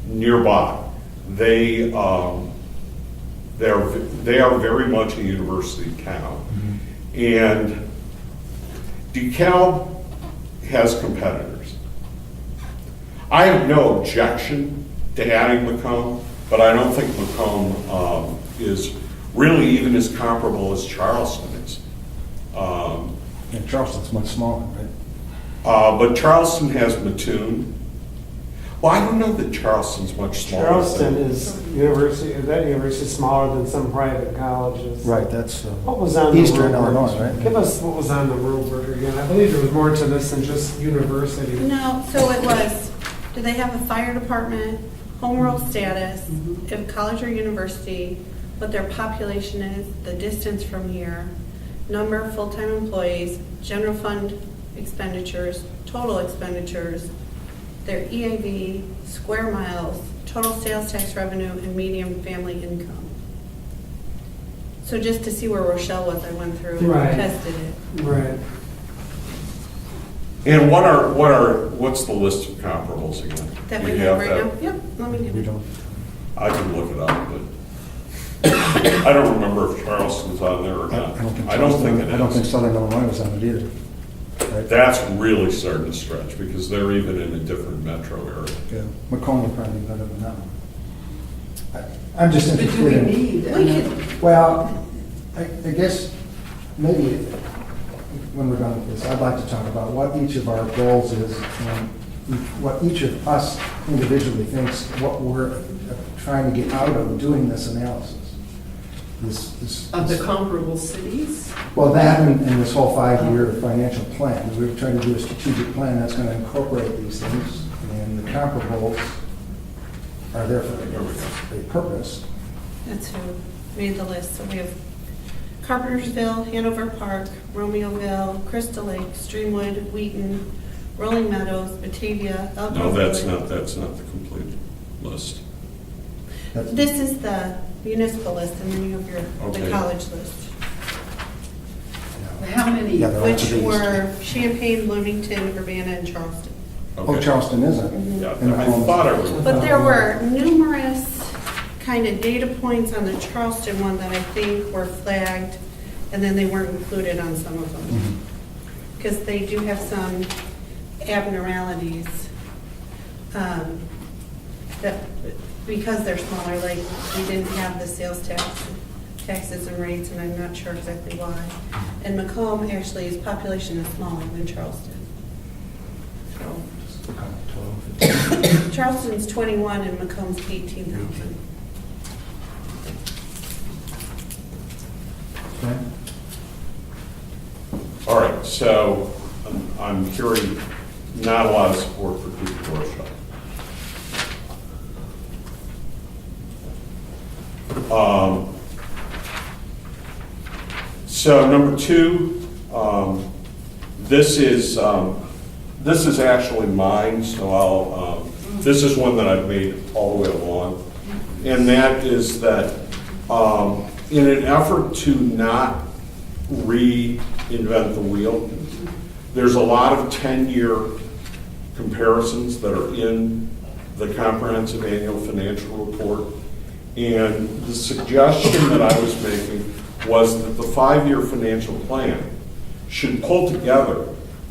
nearby. They are very much a university town. And DeKalb has competitors. I have no objection to adding Macomb, but I don't think Macomb is really even as comparable as Charleston is. And Charleston's much smaller, right? But Charleston has Mattoon. Well, I don't know that Charleston's much smaller. Charleston than- is that university is smaller than some private colleges. Right, that's What was on the Eastern rubric? Illinois, right? Give us what was on the rubric again. I believe there was more to this than just university. No, so it was, do they have a fire department, home rule status, if college or university, what their population is, the distance from here, number of full-time employees, general fund expenditures, total expenditures, their EAV, square miles, total sales tax revenue, and median family income. So just to see where Rochelle was, I went through and Right. tested it. Right. And what's the list of comparables again? That Do we you have right that? now? Yep, let me get We it. don't, I can look it up, but I don't remember if Charleston's on there or I not. don't think. I don't think it is. I don't think Southern Illinois was on it either. Right? That's really starting to stretch because they're even in a different metro area. Yeah. Macomb would probably be better than that one. I'm just But interested do we in. need? We could, Well, I guess maybe when we're done with this, I'd like to talk about what each of our goals is and what each of us individually thinks, what we're trying to get out of doing this analysis. Of the comparable cities? Well, that and this whole 5-year financial plan. We're trying to do a strategic plan that's going to incorporate these things, and the comparables are there for a purpose. that's who made the list. So we have Carpentersville, Hanover Park, Romeoville, Crystal Lake, Streamwood, Wheaton, Rolling Meadows, Batavia, Elk No, Grove that's Village. not the complete list. That's- This is the municipal list, and then you have the Okay. college list, How many? Yeah, they're all which to these. were Champaign, Bloomington, Urbana, and Charleston. Oh, Okay. Charleston isn't. Yeah, And I Macomb. thought I was. But there were numerous kind of data points on the Charleston one that I think were flagged, and then they weren't included on some of them. Mhm. Because they do have some abnormalities, that, because they're smaller, like, we didn't have the sales taxes and rates, and I'm not sure exactly why. And Macomb actually, his population is smaller than Charleston. So, 12. Charleston's 21 and Macomb's 18,000. Okay. All right, so I'm hearing not a lot of support for people who are shut. So number two, this is actually mine, so this is one that I've made all the way along. And that is that in an effort to not reinvent the wheel, there's a lot of 10-year comparisons that are in the comprehensive annual financial report. And the suggestion that I was making was that the 5-year financial plan should pull together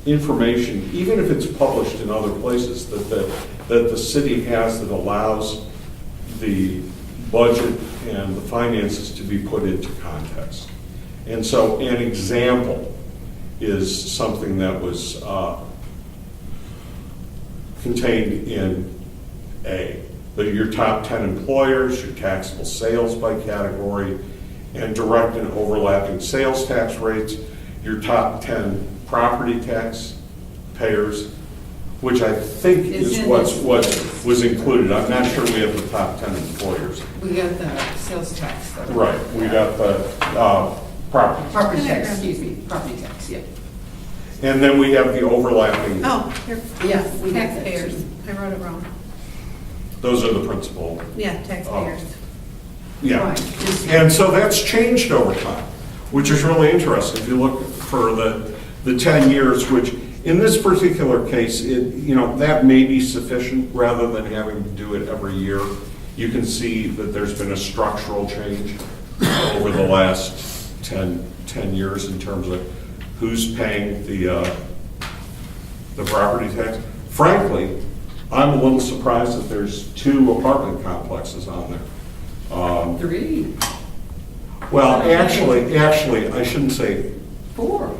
information, even if it's published in other places, that the city has that allows the budget and the finances to be put into context. And so an example is something that was contained in A, your top 10 employers, your taxable sales by category, and direct and overlapping sales tax rates, your top 10 property tax payers, which I think Is is in what this. was included. I'm not sure we have the top 10 employers. We got the sales tax. though. Right, we got the property. Property tax, excuse me, property tax, yeah. And then we have the overlapping, Oh, here, Yeah, we have that taxpayers. too. I wrote it wrong. those are the principal. Yeah, taxpayers. Yeah. Right. And so that's changed over time, which is really interesting. If you look for the 10 years, which in this particular case, that may be sufficient rather than having to do it every year. You can see that there's been a structural change over the last 10 years in terms of who's paying the property tax. Frankly, I'm a little surprised that there's 2 apartment complexes on there. 3, Well, actually, I shouldn't say 4.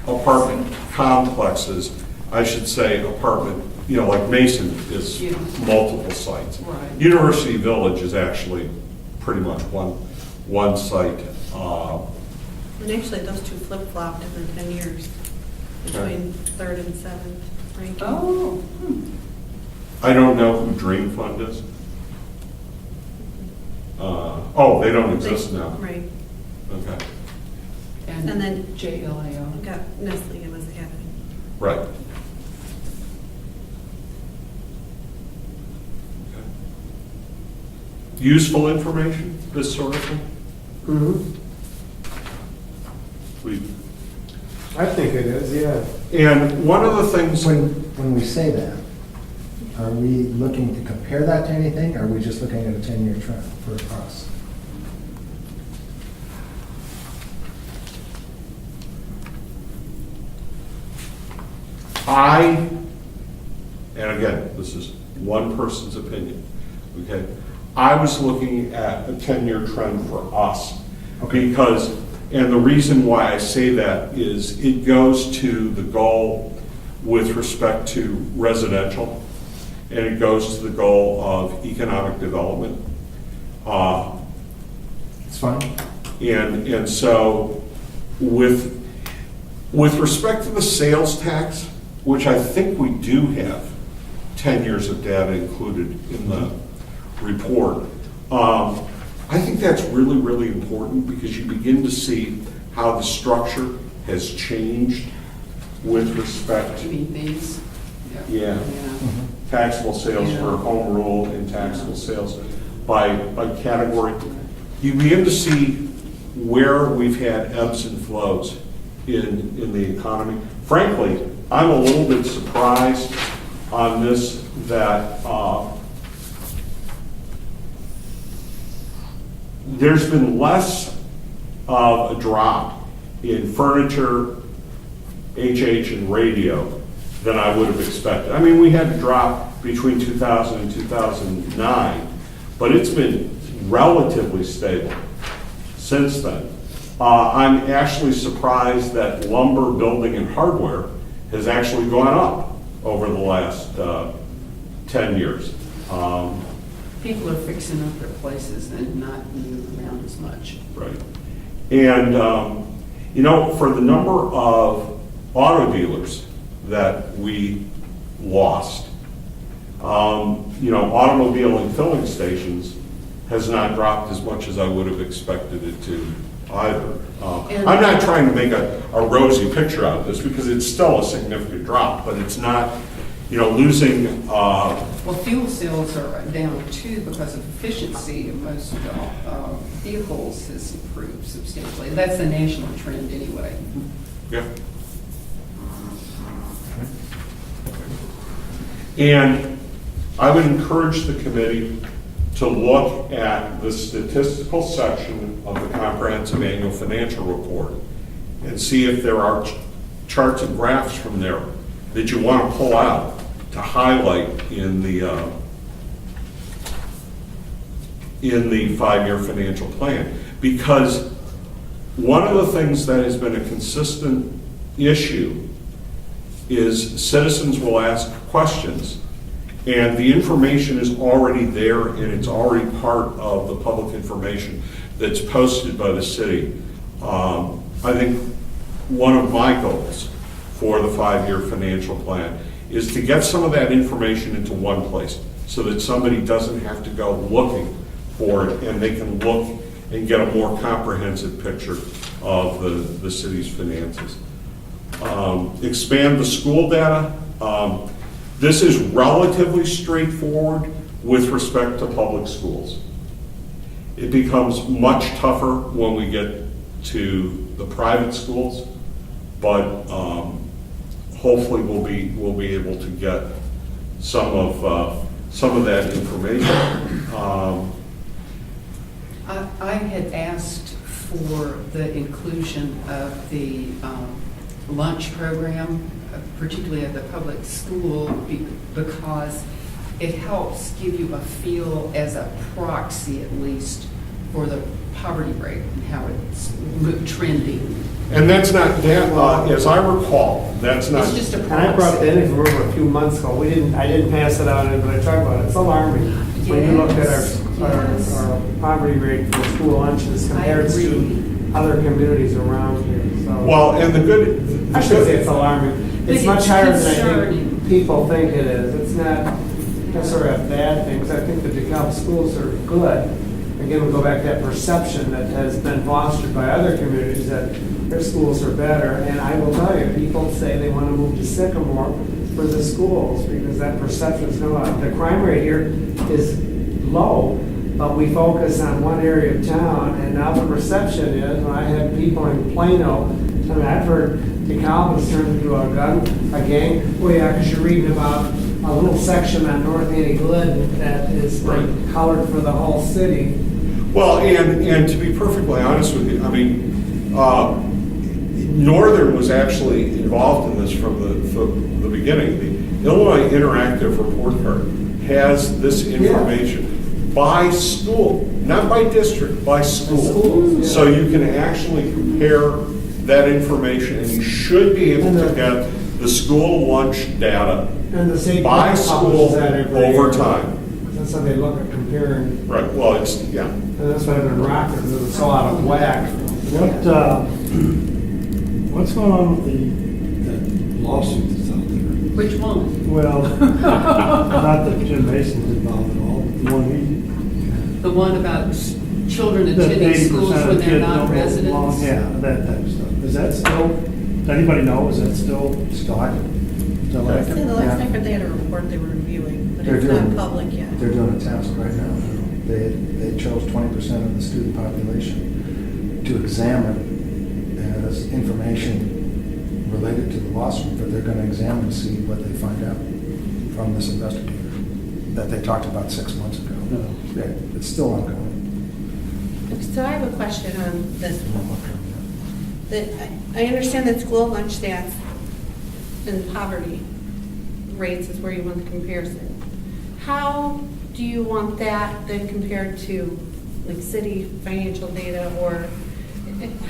Apartment complexes. I should say apartment, like Mason is Yeah. multiple sites. Right. University Village is actually pretty much one site. And actually, those two flip-flopped in the 10 years, between third and seventh ranking. Oh, I don't know who Dream Fund is. Oh, they don't exist now. Right. Okay, And then- JLIO. We got Nestle was added. right. Okay. Useful information, this sort of thing? Mhm. We, I think it is, yeah. And one of the things, When we say that, are we looking to compare that to anything, or are we just looking at a 10-year trend for us? and again, this is one person's opinion, okay? I was looking at a 10-year trend for us. Because, and the reason why I say that is it goes to the goal with respect to residential, and it goes to the goal of economic development. It's fine. And so with respect to the sales tax, which I think we do have 10 years of data included in the report, I think that's really, really important because you begin to see how the structure has changed with respect You to mean these? Yeah. taxable sales for home rule and taxable sales by category. You begin to see where we've had ebbs and flows in the economy. Frankly, I'm a little bit surprised on this that there's been less of a drop in furniture, HH, and radio than I would have expected. I mean, we had a drop between 2000 and 2009, but it's been relatively stable since then. I'm actually surprised that lumber, building, and hardware has actually gone up over the last 10 years. People are fixing up their places and not moving around as much. Right. And, for the number of auto dealers that we lost, automobile and filling stations has not dropped as much as I would have expected it to either. I'm not trying to make a rosy picture out of this because it's still a significant drop, but it's not, losing. Well, fuel sales are down too because of efficiency of most vehicles has improved substantially. That's the national trend anyway. Yeah. And I would encourage the committee to look at the statistical section of the comprehensive annual financial report and see if there are charts and graphs from there that you want to pull out to highlight in the 5-year financial plan. Because one of the things that has been a consistent issue is citizens will ask questions, and the information is already there and it's already part of the public information that's posted by the city. I think one of my goals for the 5-year financial plan is to get some of that information into one place so that somebody doesn't have to go looking for it and they can look and get a more comprehensive picture of the city's finances. Expand the school data. This is relatively straightforward with respect to public schools. It becomes much tougher when we get to the private schools, but hopefully we'll be able to get some of that information. I had asked for the inclusion of the lunch program, particularly at the public school, because it helps give you a feel as a proxy, at least, for the poverty rate and how it's trending. And that's not, as I recall, that's not. It's just a And I brought proxy. that in, if you remember, a few months ago. I didn't pass it out, but I talked about it. It's alarming when you look at Yes. our poverty rate for school lunches compared agree. to other communities around here. So Well, and the good. I should say it's alarming. But It's much it's higher than I concerning. think people think it is. It's not necessarily a bad thing, because I think the DeKalb schools are good. Again, we go back to that perception that has been fostered by other communities that their schools are better. And I will tell you, people say they want to move to Sycamore for the schools because that perception is going. The crime rate here is low, but we focus on one area of town, and now the perception is, when I had people in Plano I mean, I've heard DeKalb has turned into a gang. Well, yeah, because you're reading about a little section on North Annie Glen that is like colored for the whole city. Well, and to be perfectly honest with you, I mean, Northern was actually involved in this from the beginning. The Illinois Interactive Report Card has this information by school, not by district, by school. Schools, yeah. So you can actually compare that information, and you should be able to get the school lunch data And the state by publishes school that every over year. time. That's how they look at comparing. Right, well, it's, yeah. And that's why I've been rocking, because it was so out of whack. What's going on with the lawsuit that's out there? Which one? Well, not that Jim Mason's involved at all, but the one The one about children that attending 80% schools of when they're kids not don't belong. residents? Yeah, that type of stuff. Is that still, does anybody know, is that still active? Still I active? said the last Yeah. I heard they had a report they were reviewing, but They're it's not doing- public yet. They're doing a test right now. They chose 20% of the student population to examine as information related to the lawsuit, but they're going to examine and see what they find out from this investigator that they talked about 6 months ago. No. Yeah, it's still ongoing. So I have a question on this. I understand that school lunch stats and poverty rates is where you want the comparison. How do you want that then compared to like city financial data, or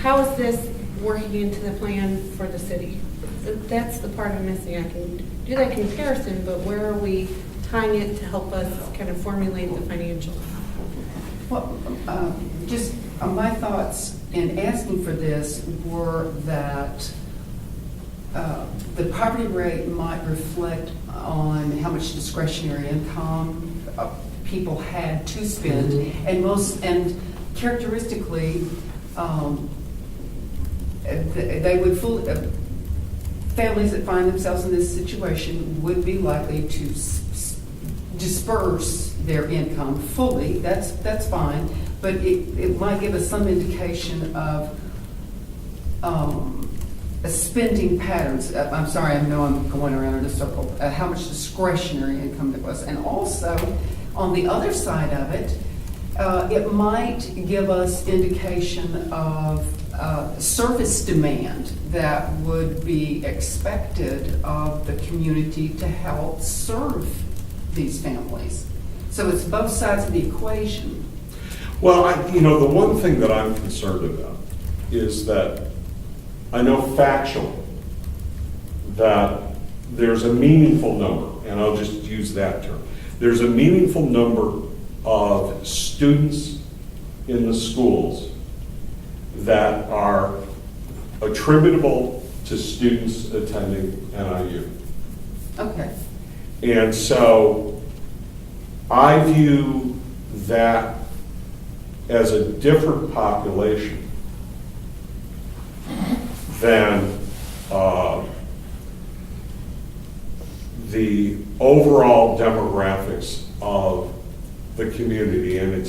how is this working into the plan for the city? So that's the part I'm missing. I can do that comparison, but where are we tying it to help us kind of formulate the financials? Well, just my thoughts in asking for this were that the poverty rate might reflect on how much discretionary income people had to spend, and characteristically, they would families that find themselves in this situation would be likely to disperse their income fully. That's fine, but it might give us some indication of spending patterns. I'm sorry, I know I'm going around in a circle. How much discretionary income there was, and also on the other side of it, it might give us indication of service demand that would be expected of the community to help serve these families. So it's both sides of the equation. Well, the one thing that I'm concerned about is that I know factually that there's a meaningful number, and I'll just use that term. There's a meaningful number of students in the schools that are attributable to students attending NIU. Okay. And so I view that as a different population than the overall demographics of the community. And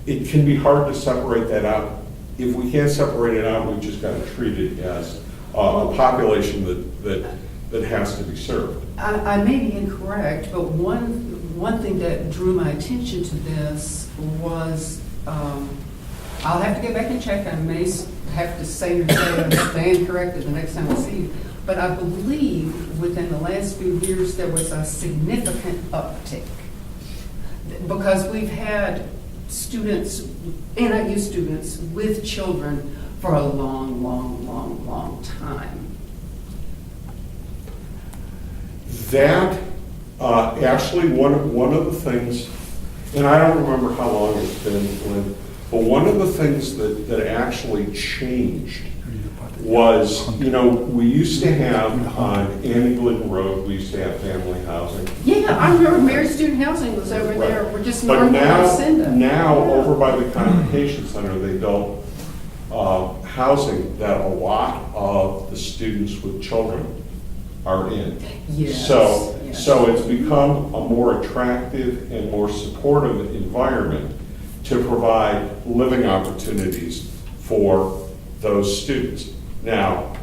it can be hard to separate that out. If we can't separate it out, we've just got to treat it as a population that has to be served. I may be incorrect, but one thing that drew my attention to this was, I'll have to go back and check. I may have to say or stand corrected the next time I see you. But I believe within the last few years there was a significant uptick, because we've had students, NIU students with children for a long, long, long, long time. That, actually, one of the things, and I don't remember how long it's been, Lynn, but one of the things that actually changed was, we used to have on Annie Glidden Road, we used to have family housing. Yeah, I remember Mary Student Housing was over there. We're just But north of Lucinda. now over by the Convocation Center, they built housing that a lot of the students with children are in. Yes, So yes. it's become a more attractive and more supportive environment to provide living opportunities for those students. Now,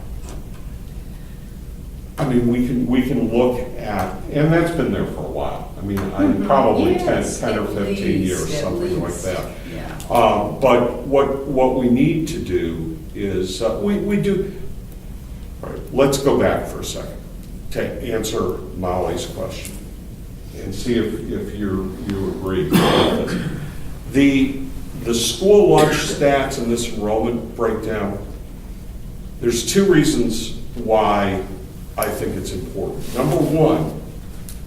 I mean, we can look at, and that's been there for a while. I mean, probably Yes, 10 or at 15 years, least, at something like least. that. Yeah. But what we need to do is, we do, all right, let's go back for a second to answer Molly's question and see if you agree with this. The school lunch stats and this enrollment breakdown, there's two reasons why I think it's important. Number one,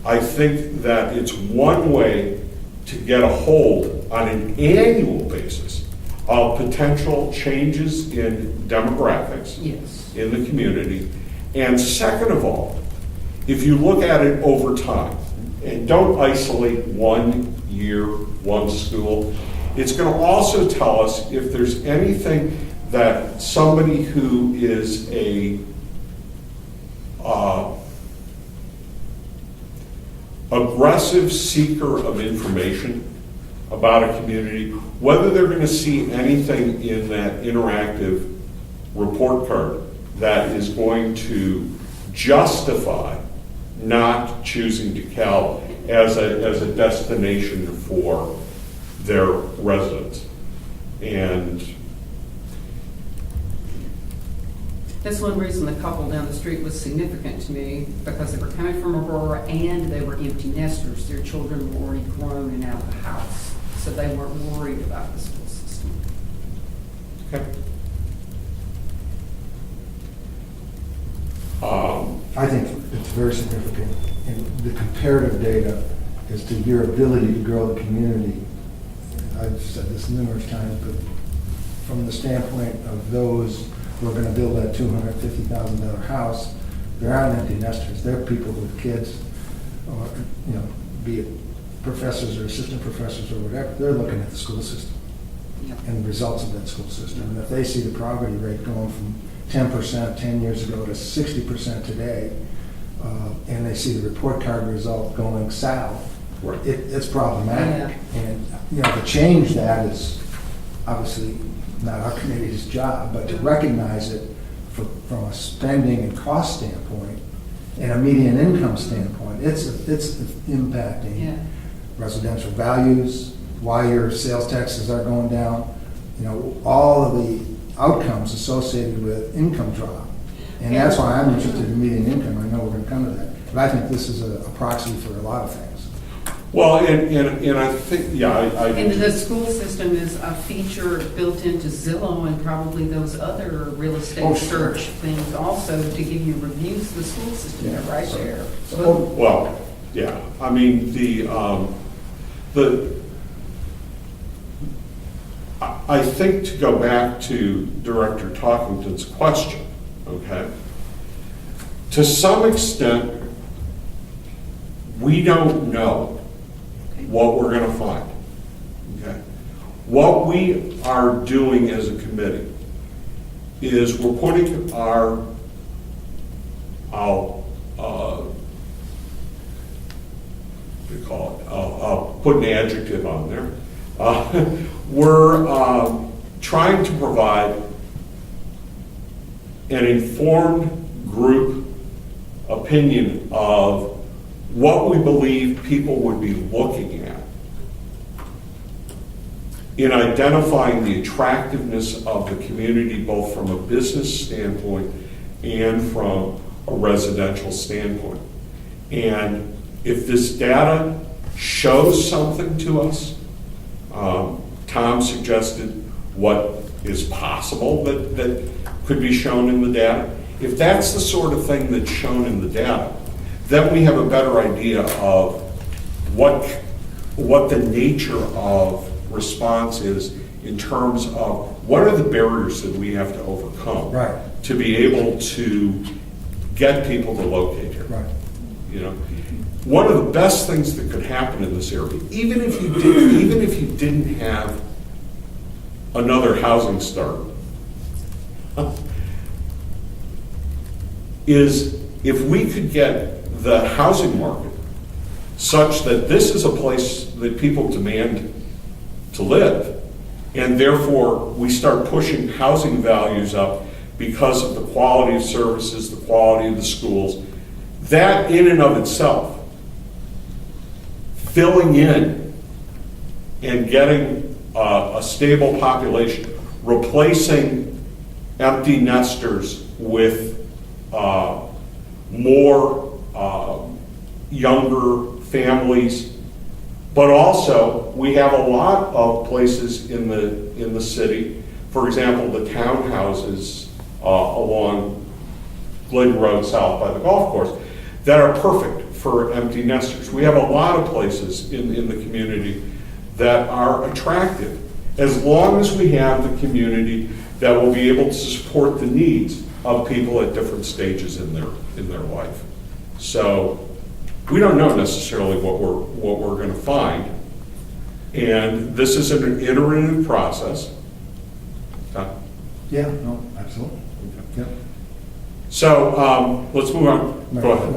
I think that it's one way to get a hold on an annual basis of potential changes in demographics Yes. in the community. And second of all, if you look at it over time, and don't isolate 1 year, one school, it's going to also tell us if there's anything that somebody who is a aggressive seeker of information about a community, whether they're going to see anything in that interactive report card that is going to justify not choosing DeKalb as a destination for their residents. And That's one reason the couple down the street was significant to me, because they were coming from Aurora and they were empty nesters. Their children were already grown and out of the house, so they weren't worried about the school system. okay. I think it's very significant, and the comparative data is to your ability to grow the community. I've said this numerous times, but from the standpoint of those who are going to build that $250,000 house, they're not empty nesters. They're people with kids, or, you know, be it professors or assistant professors or whatever. They're looking at the school system Yep. and the results of that school system. And if they see the poverty rate going from 10% 10 years ago to 60% today, and they see the report card result going south, Right. it's problematic. And, you know, to change that is obviously not our committee's job, but to recognize it from a spending and cost standpoint and a median income standpoint, it's impacting Yeah. residential values, why your sales taxes are going down, you know, all of the outcomes associated with income drop. And that's why I'm interested in median income. I know we're going to come to that. But I think this is a proxy for a lot of things. Well, and I think, yeah, I And the school system is a feature built into Zillow and probably those other real estate Oh, sure. search things also to give you reviews of the school system. They're right there. well, yeah, I mean, I think to go back to Director Talkington's question, okay, to some extent, we don't know what we're going to find, okay? What we are doing as a committee is we're putting our, what do you call it? I'll put an adjective on there. We're trying to provide an informed group opinion of what we believe people would be looking at in identifying the attractiveness of the community, both from a business standpoint and from a residential standpoint. And if this data shows something to us, Tom suggested what is possible that could be shown in the data. If that's the sort of thing that's shown in the data, then we have a better idea of what the nature of response is in terms of what are the barriers that we have to overcome Right. to be able to get people to locate here. Right. You know, one of the best things that could happen in this area, even if you didn't have another housing start, is if we could get the housing market such that this is a place that people demand to live, and therefore we start pushing housing values up because of the quality of services, the quality of the schools. That in and of itself, filling in and getting a stable population, replacing empty nesters with more younger families. But also, we have a lot of places in the city, for example, the townhouses along Glidden Road South by the golf course, that are perfect for empty nesters. We have a lot of places in the community that are attractive, as long as we have the community that will be able to support the needs of people at different stages in their life. So we don't know necessarily what we're going to find, and this is an iterative process. Yeah, no, absolutely. Yep. So let's move on. Go ahead.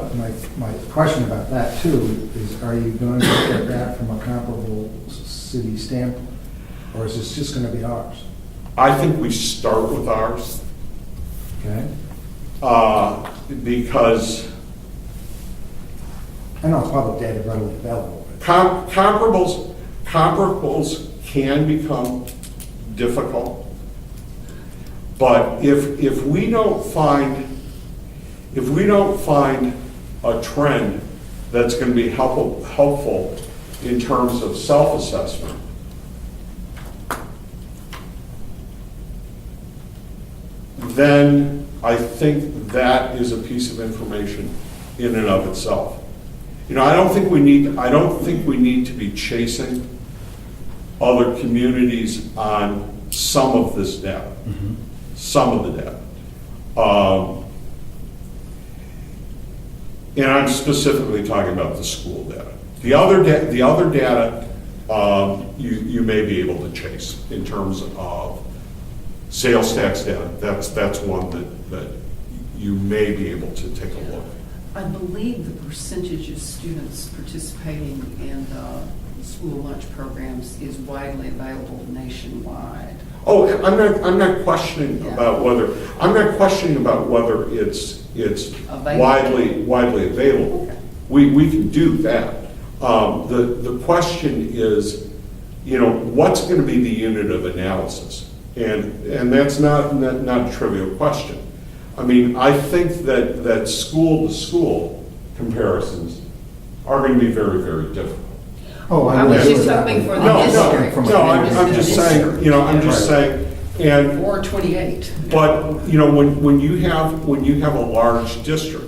My question about that too is, are you going to look at that from a comparable city standpoint? Or is this just going to be ours? I think we start with ours Okay? because I know it's public data readily available. comparables can become difficult. But if we don't find a trend that's going to be helpful in terms of self-assessment, then I think that is a piece of information in and of itself. I don't think we need to be chasing other communities on some of this data. Mm-hmm. Some of the data. And I'm specifically talking about the school data. The other data you may be able to chase in terms of sales tax data. That's one that you may be able to take a look. I believe the percentage of students participating in school lunch programs is widely available nationwide. Oh, I'm not questioning about whether it's Available. widely available. Okay. We can do that. The question is, what's going to be the unit of analysis? And that's not a trivial question. I mean, I think that school to school comparisons are going to be very, very difficult. Oh, I was agree just with that hoping one. for the district. I'm just saying, I'm just saying, and Or 28. but when you have a large district,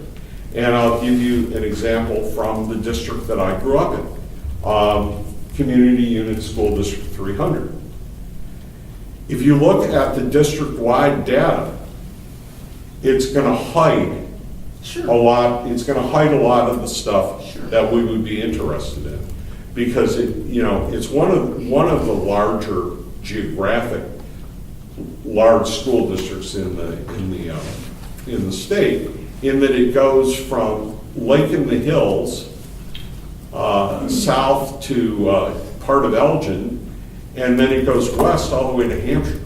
and I'll give you an example from the district that I grew up in, Community Unit School District 300. If you look at the district-wide data, it's going to hide a lot. It's going to hide a lot of the stuff that we would be interested in, because it's one of the larger geographic large school districts in the state, in that it goes from Lake in the Hills south to part of Elgin, and then it goes west all the way to Hampshire,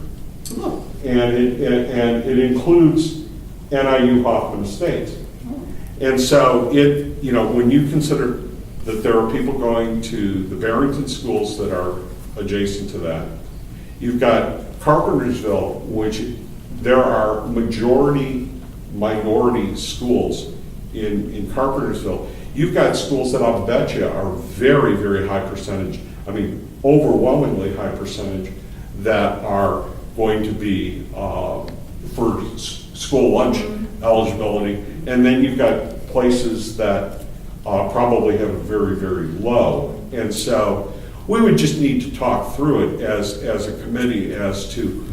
and it includes NIU Hoffman Estates. And so when you consider that there are people going to the Barrington schools that are adjacent to that, you've got Carpentersville, which there are minority schools in Carpentersville. You've got schools that I'll bet you are very, very high percentage, overwhelmingly high percentage, that are going to be for school lunch eligibility. And then you've got places that probably have a very, very low. And so we would just need to talk through it as a committee as to,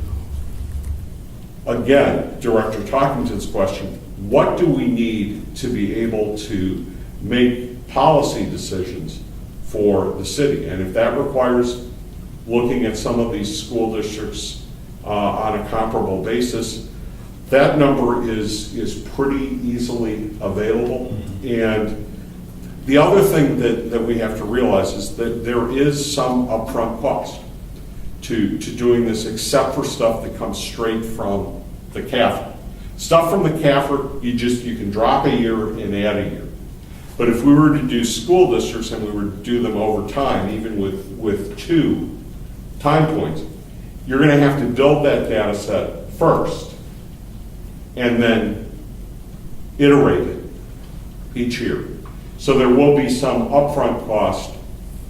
again, Director Talkington's question, what do we need to be able to make policy decisions for the city? And if that requires looking at some of these school districts on a comparable basis, that number is pretty easily available. And the other thing that we have to realize is that there is some upfront cost to doing this, except for stuff that comes straight from the CAF. Stuff from the CAFR, you can drop a year and add a year. But if we were to do school districts and we were to do them over time, even with 2 time points, you're going to have to build that data set first and then iterate it each year. So there will be some upfront cost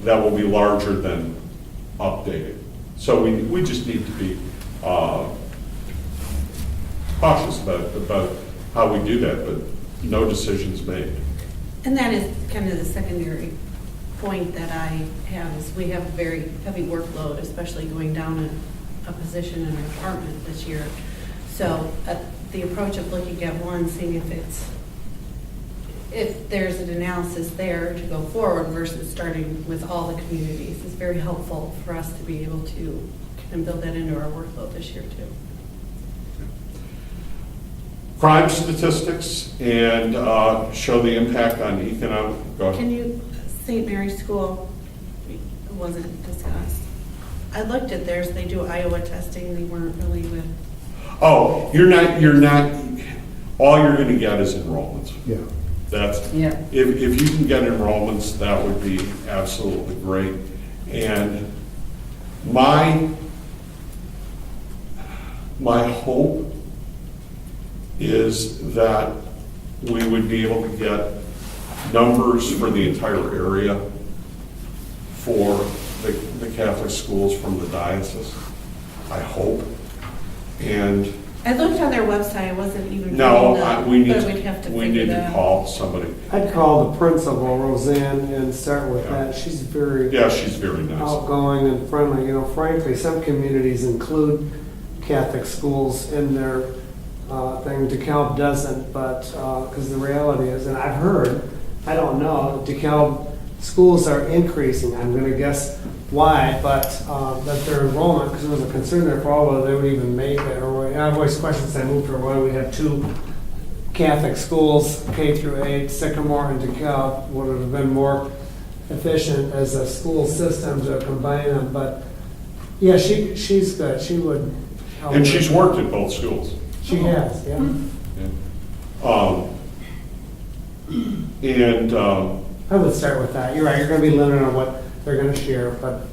that will be larger than updated. So we just need to be cautious about how we do that, but no decisions made. And that is kind of the secondary point that I have, is we have a very heavy workload, especially going down a position in our department this year. So the approach of looking at one, seeing if there's an analysis there to go forward versus starting with all the communities is very helpful for us to be able to kind of build that into our workload this year too. crime statistics and show the impact on economic, go ahead. Can you, St. Mary's School wasn't discussed. I looked at theirs, they do Iowa testing, they weren't really with. Oh, you're not, all you're gonna get is enrollments. Yeah. That's, Yeah. if you can get enrollments, that would be absolutely great. And my hope is that we would be able to get numbers for the entire area for the Catholic schools from the diocese. I hope. And I looked on their website, I wasn't even. no, finding that, but we'd have to we figure need that to out. call somebody. I'd call the principal, Roseanne, and start with Yeah. that. She's very Yeah, she's very nice. outgoing and friendly. You know, frankly, some communities include Catholic schools in their thing. DeKalb doesn't, but because the reality is, and I've heard, I don't know, DeKalb schools are increasing. I'm going to guess why, but that their enrollment, because there was a concern there for all whether they would even make it. Or I've always questioned since I moved here why we have two Catholic schools, K through 8, Sycamore and DeKalb. Would it have been more efficient as a school system to combine them? But yeah, she's good. She would help. And she's worked at both schools. She has, yeah. And I would start with that. You're right, you're going to be limited on what they're going to share, but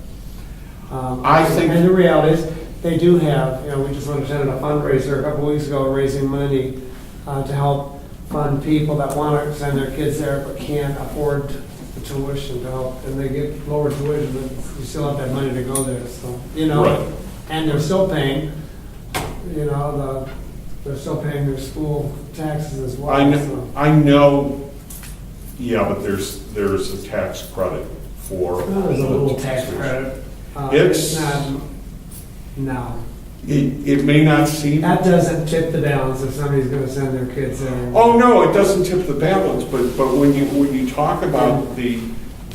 I think- and the reality is, they do have, you know, we just attended a fundraiser a couple weeks ago raising money to help fund people that want to send their kids there but can't afford the tuition to help, and they get lower tuition, but you still have that money to go there, so, you know. Right. And they're still paying, you know, they're still paying their school taxes as well. so. I know, yeah, but there's a tax credit for. There's a little tax credit. It's- not, no. It may not seem. That doesn't tip the balance if somebody's gonna send their kids there. Oh, no, it doesn't tip the balance, but when you talk about the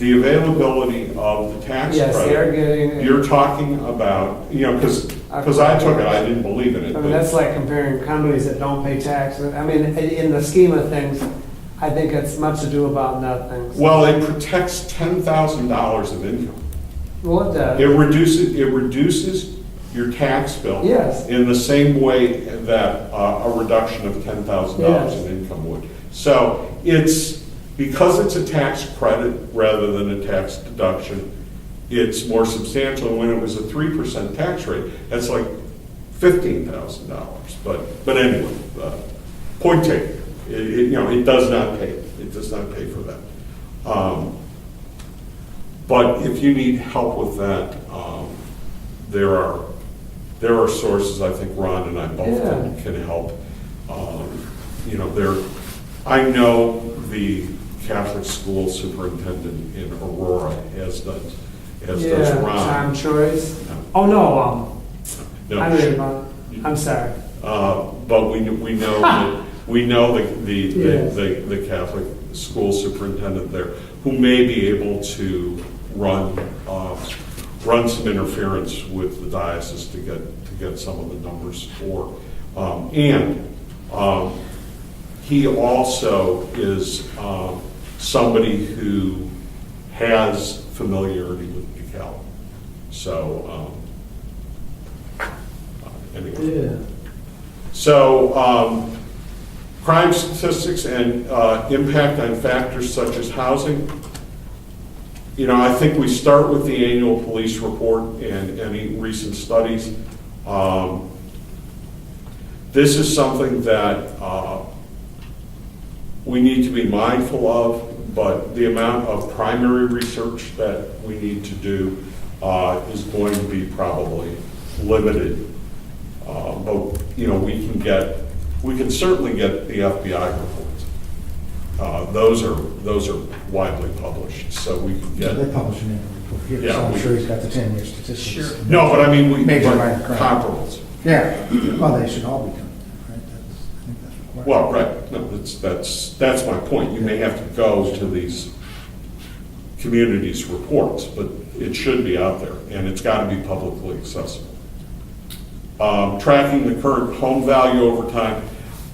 availability of the tax Yes, they are credit, getting. you're talking about, you know, because I took it, I didn't believe in it. I mean, but- that's like comparing companies that don't pay tax. I mean, in the scheme of things, I think it's much ado about nothing. Well, it protects $10,000 of income. Well, it does. It reduces your tax bill. Yes. In the same way that a reduction of $10,000 Yes. in income would. So because it's a tax credit rather than a tax deduction, it's more substantial. And when it was a 3% tax rate, that's like $15,000. But anyway, point taken. It does not pay. It does not pay for that. But if you need help with that, there are sources. I think Ron and I both can help. I know the Catholic school superintendent in Aurora, as does Ron. Tom Choice. No. Oh, no, No, I'm sorry. but we know that Yes. the Catholic school superintendent there, who may be able to run some interference with the diocese to get some of the numbers for, he also is somebody who has familiarity with DeKalb. So anyway. Yeah. So Crime statistics and impact on factors such as housing. You know, I think we start with the annual police report and any recent studies. This is something that we need to be mindful of, but the amount of primary research that we need to do is going to be probably limited. But, you know, we can certainly get the FBI reports. Those are widely published, so we can Yeah, get. they publish an annual report here, Yeah, so I'm we- sure he's got the 10-year statistics. Sure. No, but I mean, Major but minor crime. comparables. Yeah, well, they should all be coming, right? I think that's required. Well, right, no, that's my point. You may have to go to these communities' reports, but it should be out there, and it's got to be publicly accessible. Tracking the current home value over time.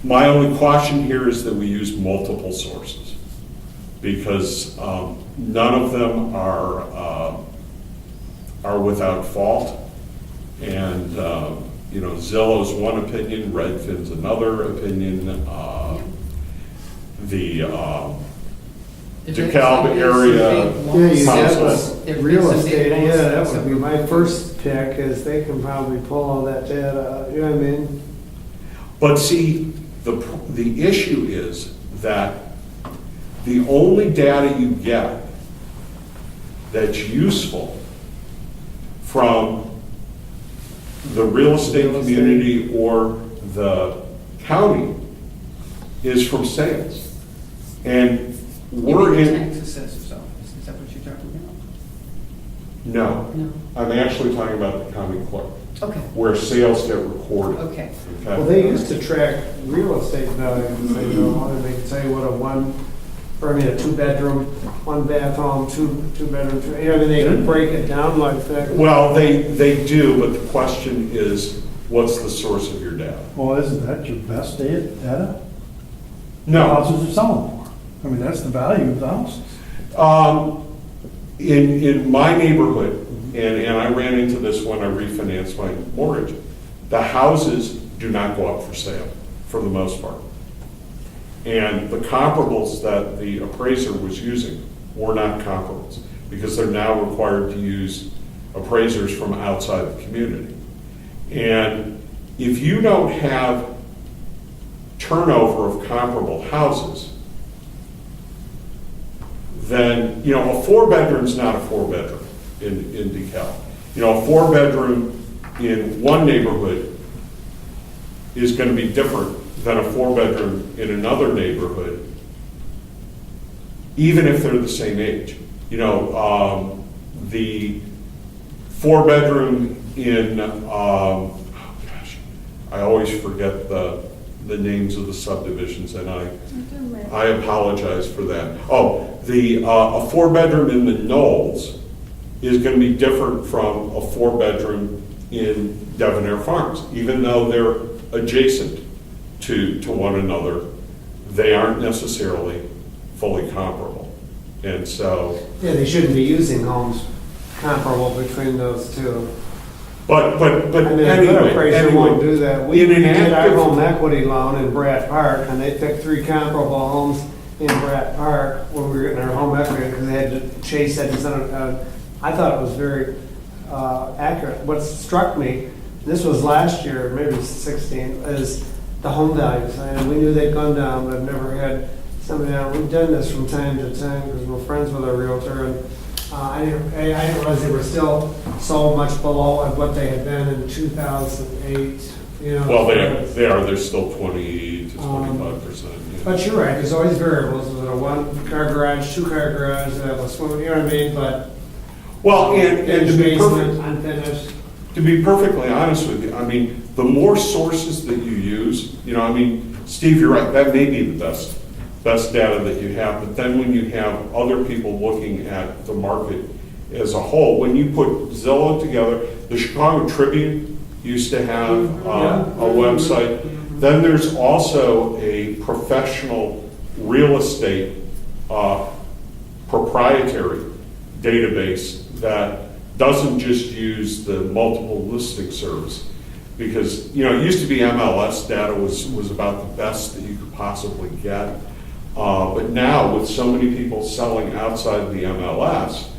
My only caution here is that we use multiple sources, because none of them are without fault. And, you know, Zillow's one opinion, Redfin's another opinion. The DeKalb area Yeah, you council. get real estate, yeah, that would be my first pick, is they can probably pull all that data, you know what I mean? But see, the issue is that the only data you get that's useful from the real estate community or the county is from sales. And we're in, Assessor's office, is that what you're talking about? no, No. I'm actually talking about the county clerk, Okay, where sales get recorded. okay. Well, they used to track real estate values, they know, and they could tell you what a two-bedroom, one-bath home, two-bedroom, you know, I mean, they could break it down like that. Well, they do, but the question is, what's the source of your data? Well, isn't that your best data? No. Houses are selling for. I mean, that's the value of the houses. In my neighborhood, and I ran into this when I refinanced my mortgage, the houses do not go up for sale, for the most part. And the comparables that the appraiser was using were not comparables, because they're now required to use appraisers from outside the community. And if you don't have turnover of comparable houses, then, you know, a four-bedroom's not a four-bedroom in DeKalb. You know, a four-bedroom in one neighborhood is going to be different than a four-bedroom in another neighborhood, even if they're the same age. You know, the four-bedroom in, oh gosh, I always forget the names of the subdivisions, and I apologize for that. Oh, a four-bedroom in the Knolls is going to be different from a four-bedroom in Devonair Farms, even though they're adjacent to one another. They aren't necessarily fully comparable, and so. Yeah, they shouldn't be using homes comparable between those two. But I mean, a good appraiser won't do that. We in an did our active- home equity loan in Brat Park, and they picked 3 comparable homes in Brat Park when we were getting our home equity, because they had to chase that. I thought it was very accurate. What struck me, this was last year, maybe 16, is the home values. And we knew they'd gone down, but I've never had somebody down. We've done this from time to time because we're friends with our realtor, and I didn't realize they were still so much below what they had been in 2008. You know, Well, they are. They're still 20 to 25%. But you're right. There's always variables. Is it a 1-car garage, 2-car garage, they have a swim, you know what I mean? But Well, and to be basement, perfect, unfinished. to be perfectly honest with you, I mean, the more sources that you use, you know, I mean, Steve, you're right. That may be the best data that you have. But then when you have other people looking at the market as a whole, when you put Zillow together, the Chicago Tribune used to have a website. Then there's also a professional real estate proprietary database that doesn't just use the multiple listing service. Because, you know, it used to be MLS data was about the best that you could possibly get. But now, with so many people selling outside the MLS,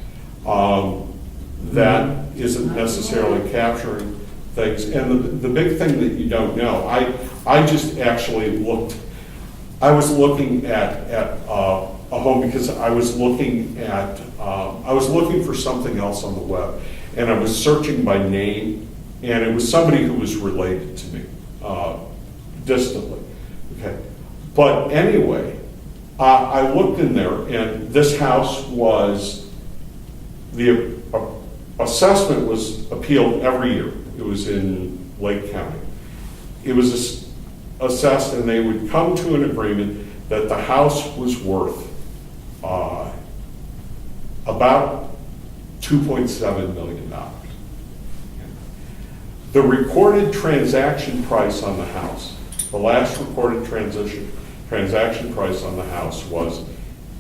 that isn't necessarily capturing things. And the big thing that you don't know, I just actually I was looking at a home because I was looking for something else on the web, and I was searching by name, and it was somebody who was related to me, distantly, okay? But anyway, I looked in there, and this house the assessment was appealed every year. It was in Lake County. It was assessed, and they would come to an agreement that the house was worth about $2.7 million. The recorded transaction price on the house, the last recorded transaction price on the house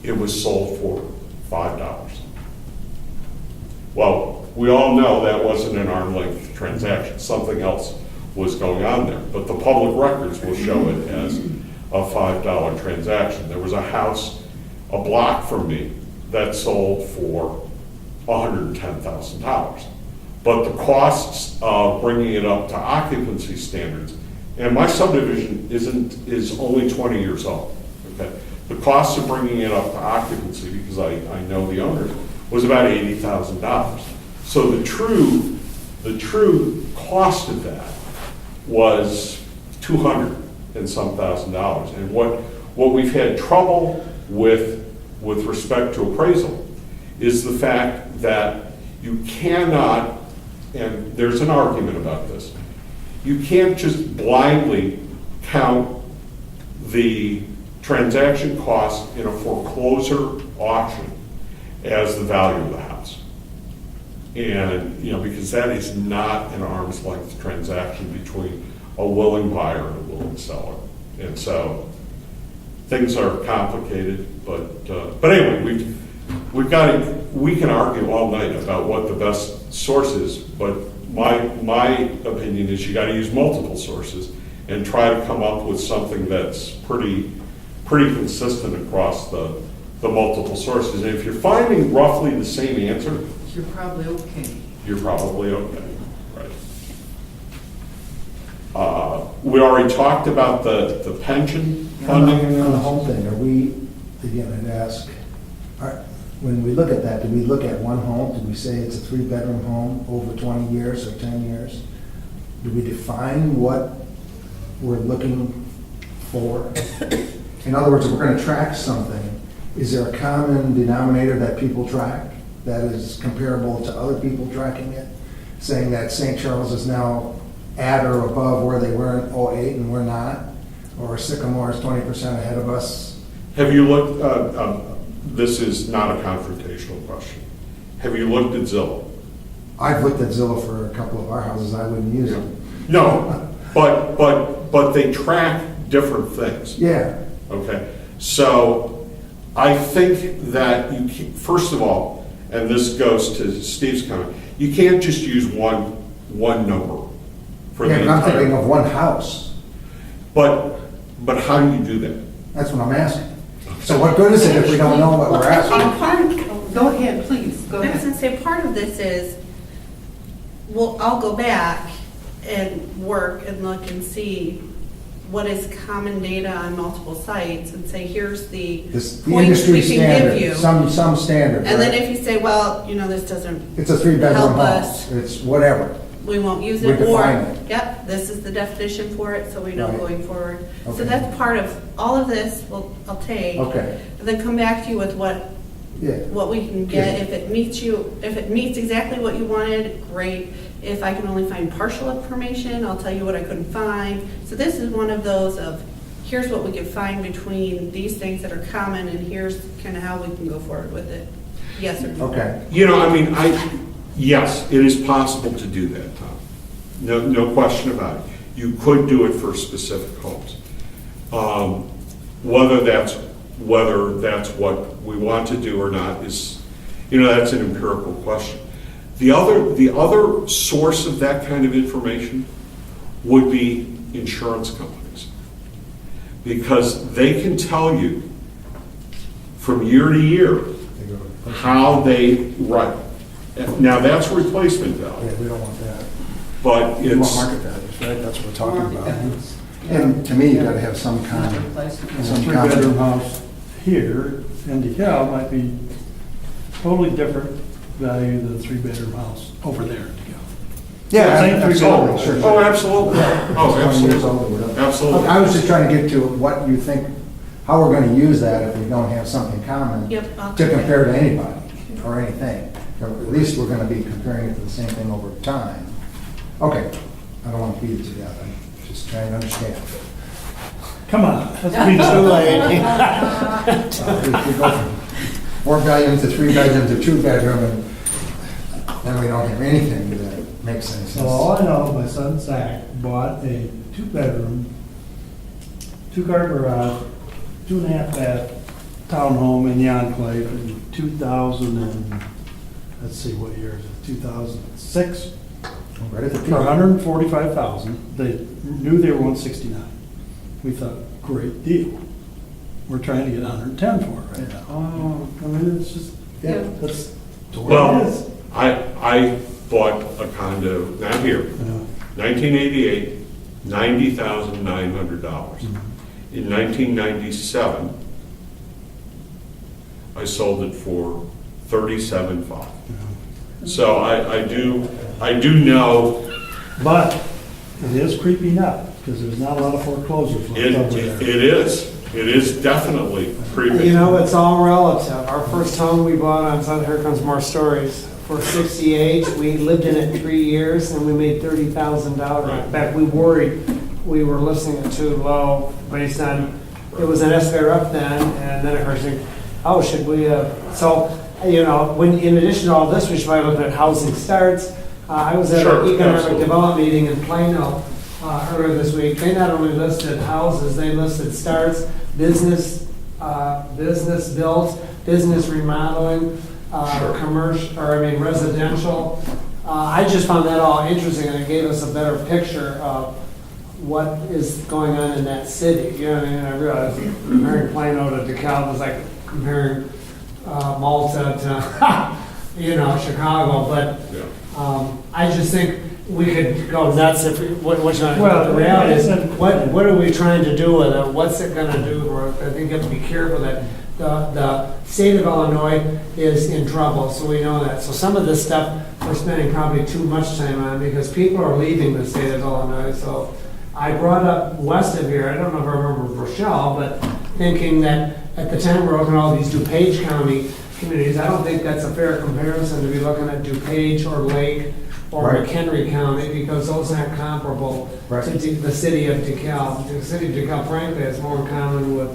it was sold for $5. Well, we all know that wasn't an arm's length transaction. Something else was going on there. But the public records will show it as a $5 transaction. There was a house a block from me that sold for $110,000. But the costs of bringing it up to occupancy standards, and my subdivision is only 20 years old, okay? The cost of bringing it up to occupancy, because I know the owners, was about $80,000. So the true cost of that was $200 and some $1,000. And what we've had trouble with respect to appraisal is the fact that you cannot, and there's an argument about this, you can't just blindly count the transaction cost in a foreclosure auction as the value of the house. And, because that is not an arm's length transaction between a willing buyer and a willing seller. And so things are complicated, but anyway, we can argue all night about what the best source is, but my opinion is you got to use multiple sources and try to come up with something that's pretty consistent across the multiple sources. And if you're finding roughly the same answer, You're probably okay. you're probably okay, right? We already talked about the pension funding. On the home thing, are we, again, I'd ask, when we look at that, do we look at one home? Do we say it's a 3-bedroom home over 20 years or 10 years? Do we define what we're looking for? In other words, if we're going to track something, is there a common denominator that people track that is comparable to other people tracking it? Saying that St. Charles is now at or above where they were in '08 and we're not? Or Sycamore is 20% ahead of us? Have you looked, this is not a confrontational question. Have you looked at Zillow? I've looked at Zillow for a couple of our houses. I wouldn't use it. No, but they track different things. Yeah. Okay, so I think that first of all, and this goes to Steve's comment, you can't just use one number for the Yeah, but I'm thinking entire. of one house. But how do you do that? That's what I'm asking. So what good is it if we don't know what we're I think asking? Go ahead, please, go I was ahead. gonna say, part of this is, I'll go back and work and look and see what is common data on multiple sites and say, here's the The points industry we can give you. standard, some standard. And then right? if you say, well, this doesn't It's a 3-bedroom help home. us, It's whatever. we won't use We it, or, define it. yep, this is the definition for it, so we know Right. going forward. So Okay. that's part of, all of this, I'll take. Okay. And then come back to you with what Yeah. we can get. Yeah. If it meets exactly what you wanted, great. If I can only find partial information, I'll tell you what I couldn't find. So this is one of those of, here's what we can find between these things that are common, and here's kind of how we can go forward with it. Yes or no? Okay. Yes, it is possible to do that, Tom. No question about it. You could do it for specific homes. Whether that's what we want to do or not is, that's an empirical question. The other source of that kind of information would be insurance companies. because they can tell you from year to year how they, right. Now, that's replacement value, Yeah, we don't want that. but We want it's, market values, right? That's what we're talking Market about. values. And to me, you gotta have some Not kind of, replacement. And a Some three-bedroom kind house here in DeKalb might be totally different value than a three-bedroom house over there in DeKalb. yeah, Same absolutely, three-bedroom. sure. oh, absolutely, oh, 20 years old or absolutely, whatever. absolutely. I was just trying to get to what you think, how we're gonna use that if we don't have something common Yep, I'll to compare. compare to anybody or anything. Or at least we're gonna be comparing it to the same thing over time. Okay, I don't want to beat it to death, I'm just trying to understand. Come on, let's be too late. If we go from 4 bedroom to 3 bedroom to 2 bedroom, and then we don't have anything that makes any So all sense. I know, my son Zach bought a two-bedroom, two-car garage, 2.5 bath townhome in the Enclave in 2000 and, let's see, what year is it, 2006? Right at the For peak. $145,000. They knew they were 169. We thought, great deal. We're trying to get 110 for it right now. Oh. I mean, it's just, Yeah. that's the way it Well, is. I bought a condo, not here, Yeah. 1988, $90,900. In 1997, I sold it for $37,500. So I do know But it is creeping up because there's not a lot of foreclosures left over it there. is definitely creeping. You know, it's all relative. Our first home we bought on South, here comes more stories. For 68, we lived in it 3 years and we made $30,000. Right. In fact, we worried we were listing it too low based on, it was an escalator up then, and then of course, oh, should we, so, you know, when, in addition to all this, we should probably look at housing starts. I was at Sure, an economic absolutely. development meeting in Plano earlier this week. They not only listed houses, they listed starts, business built, business remodeling, commercial, or I mean residential. I just found that all interesting, and it gave us a better picture of what is going on in that city. You know what I mean? I realized comparing Plano to DeKalb was like comparing Malta to, you know, Chicago, but Yeah. I just think we could go nuts if, what's not, Well, the reality is, it's a- what are we trying to do with it? What's it gonna do for us? I think you have to be careful that the state of Illinois is in trouble, so we know that. So some of this stuff, we're spending probably too much time on because people are leaving the state of Illinois. So I brought up west of here, I don't know if I remember Rochelle, but thinking that at the time we're looking at all these DuPage County communities, I don't think that's a fair comparison to be looking at DuPage or Lake or Right. McHenry County, because those aren't comparable Right. to the city of DeKalb. The city of DeKalb, frankly, has more in common with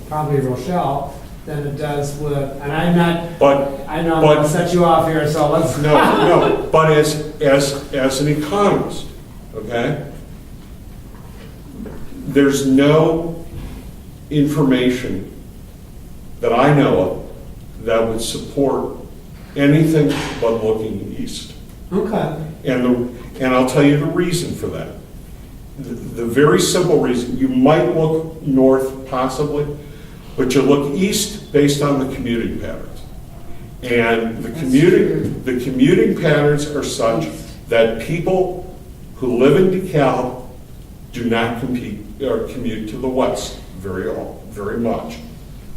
probably Rochelle than it does with, and I'm not, But, I know I'm gonna but, set you off here, so let's. no, but as an economist, okay? There's no information that I know of that would support anything but looking east. Okay. And I'll tell you the reason for that. The very simple reason, you might look north possibly, but you look east based on the commuting patterns. And the commuting patterns are such that people who live in DeKalb do not commute to the west very much.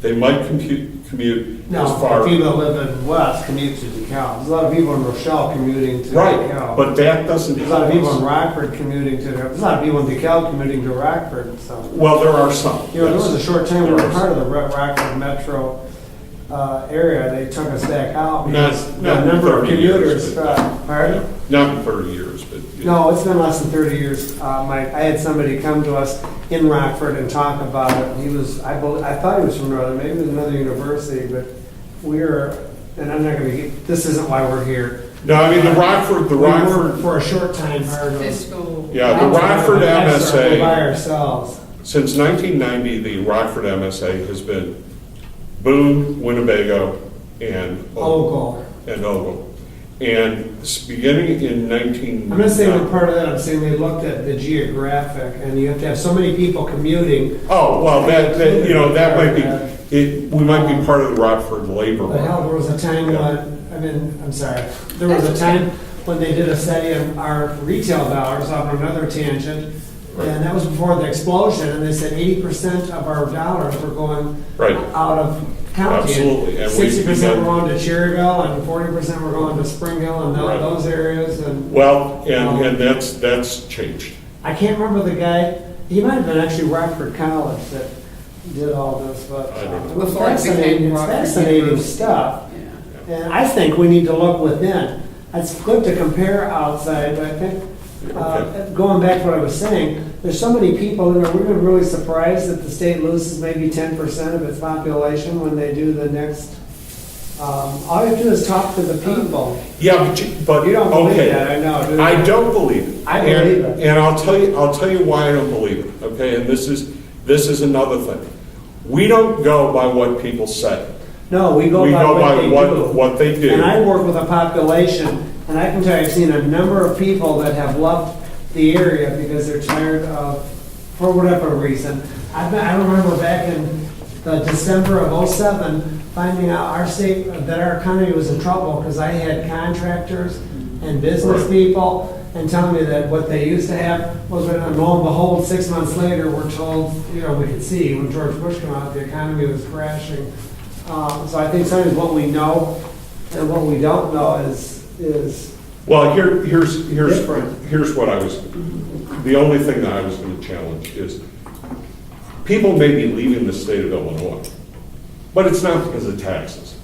They might commute No, as far. people that live in West commute to DeKalb. There's a lot of people in Rochelle commuting to Right, DeKalb. but that doesn't There's a lot of help people in us. Rockford commuting to, there's a lot of people in DeKalb commuting to Rockford, so. Well, there are some. You know, there was a yes. short time we There were are part of the Rockford metro area. They took us back out because Not the number of 30 years, commuters. but- Pardon? Not in 30 years, but. No, it's been less than 30 years. I had somebody come to us in Rockford and talk about it. He was, I thought he was from Northern, maybe it was another university, but and I'm not going to get, this isn't why we're here. No, I mean, the Rockford, We were for a short time part of. Fiscal. yeah, the Rockford By MSA, ourselves. since 1990, the Rockford MSA has been Boone, Winnebago, and Ogle. And Ogle. And beginning in 19... I'm not saying they're part of that, I'm saying they looked at the geographic, and you have to have so many people commuting. Oh, well, that might be, we might be part of the Rockford labor But hell, market. there was a time I'm sorry, there was a time when they did a study of our retail dollars off another tangent, and that was before the explosion, and they said 80% of our dollars were going Right. out of county. Absolutely, and we've 60% begun- were going to Cherryville, and 40% were going to Spring Hill and Right. those areas, and Well, and that's changed. I can't remember the guy, he might have been actually Rockford College that did all this, but I don't know. it was Before it became fascinating, it's Rockford fascinating University. stuff. Yeah. And I think we need to look within. It's good to compare outside, but I think, going back to what I was saying, there's so many people, we're gonna be really surprised that the state loses maybe 10% of its population when they do the next, all you have to do is talk to the people. Yeah, but You don't believe okay. that, I know. do you? I don't believe it. I believe it. And I'll tell you why I don't believe it, okay? And this is another thing. We don't go by what people say. No, we go We by go what by they do. what they do. And I work with a population, and I can tell you, I've seen a number of people that have left the area because they're tired of, for whatever reason. I remember back in the December of '07, finding out our state, that our economy was in trouble because I had contractors and business Right. people and telling me that what they used to have was, lo and behold, 6 months later, we're told, we could see when George Bush came out, the economy was crashing. So I think sometimes what we know and what we don't know is Well, here's different. what I was, the only thing that I was going to challenge is, people may be leaving the state of Illinois, but it's not because of taxes.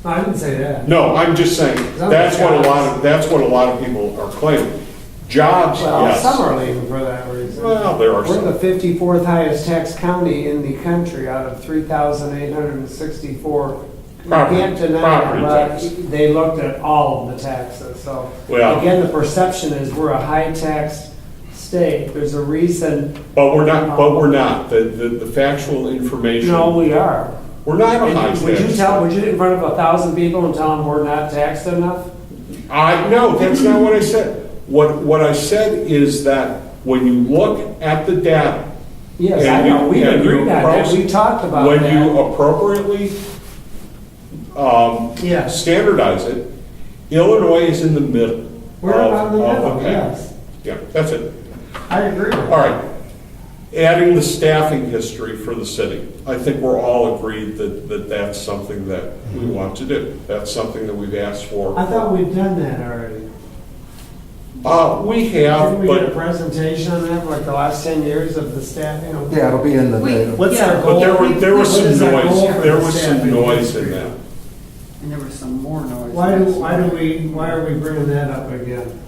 I didn't say that. No, I'm just saying, Some that's what jobs. a lot of people are claiming. Jobs, Well, yes. some are leaving for that reason. Well, there are We're the some. 54th highest tax county in the country out of 3,864. You Property- can't deny property it, but tax. they looked at all of the taxes, so. Well- Again, the perception is we're a high-taxed state. There's a reason, But we're not. The factual information. no, we are. We're not a high And would you tax. would you get in front of 1,000 people and tell them we're not taxed enough? No, that's not what I said. What I said is that when you look at the data. Yes, and I know, you- we and you agreed on that, approach- we talked about When that. you appropriately Yes. standardize it, Illinois is in the middle. We're about in the of middle, pack. yes. Yeah, that's it. I agree. All right. Adding the staffing history for the city. I think we're all agreed that that's something that we want to do. That's something that we've asked for. I thought we'd done that already. We have, Didn't we get a but presentation on that, for like the last 10 years of the staff, Yeah, it'll be in the data. What's our goal? there was What some is our goal noise, for there the was some staffing noise history? in that. And there was some more noise. Why are we bringing that up again?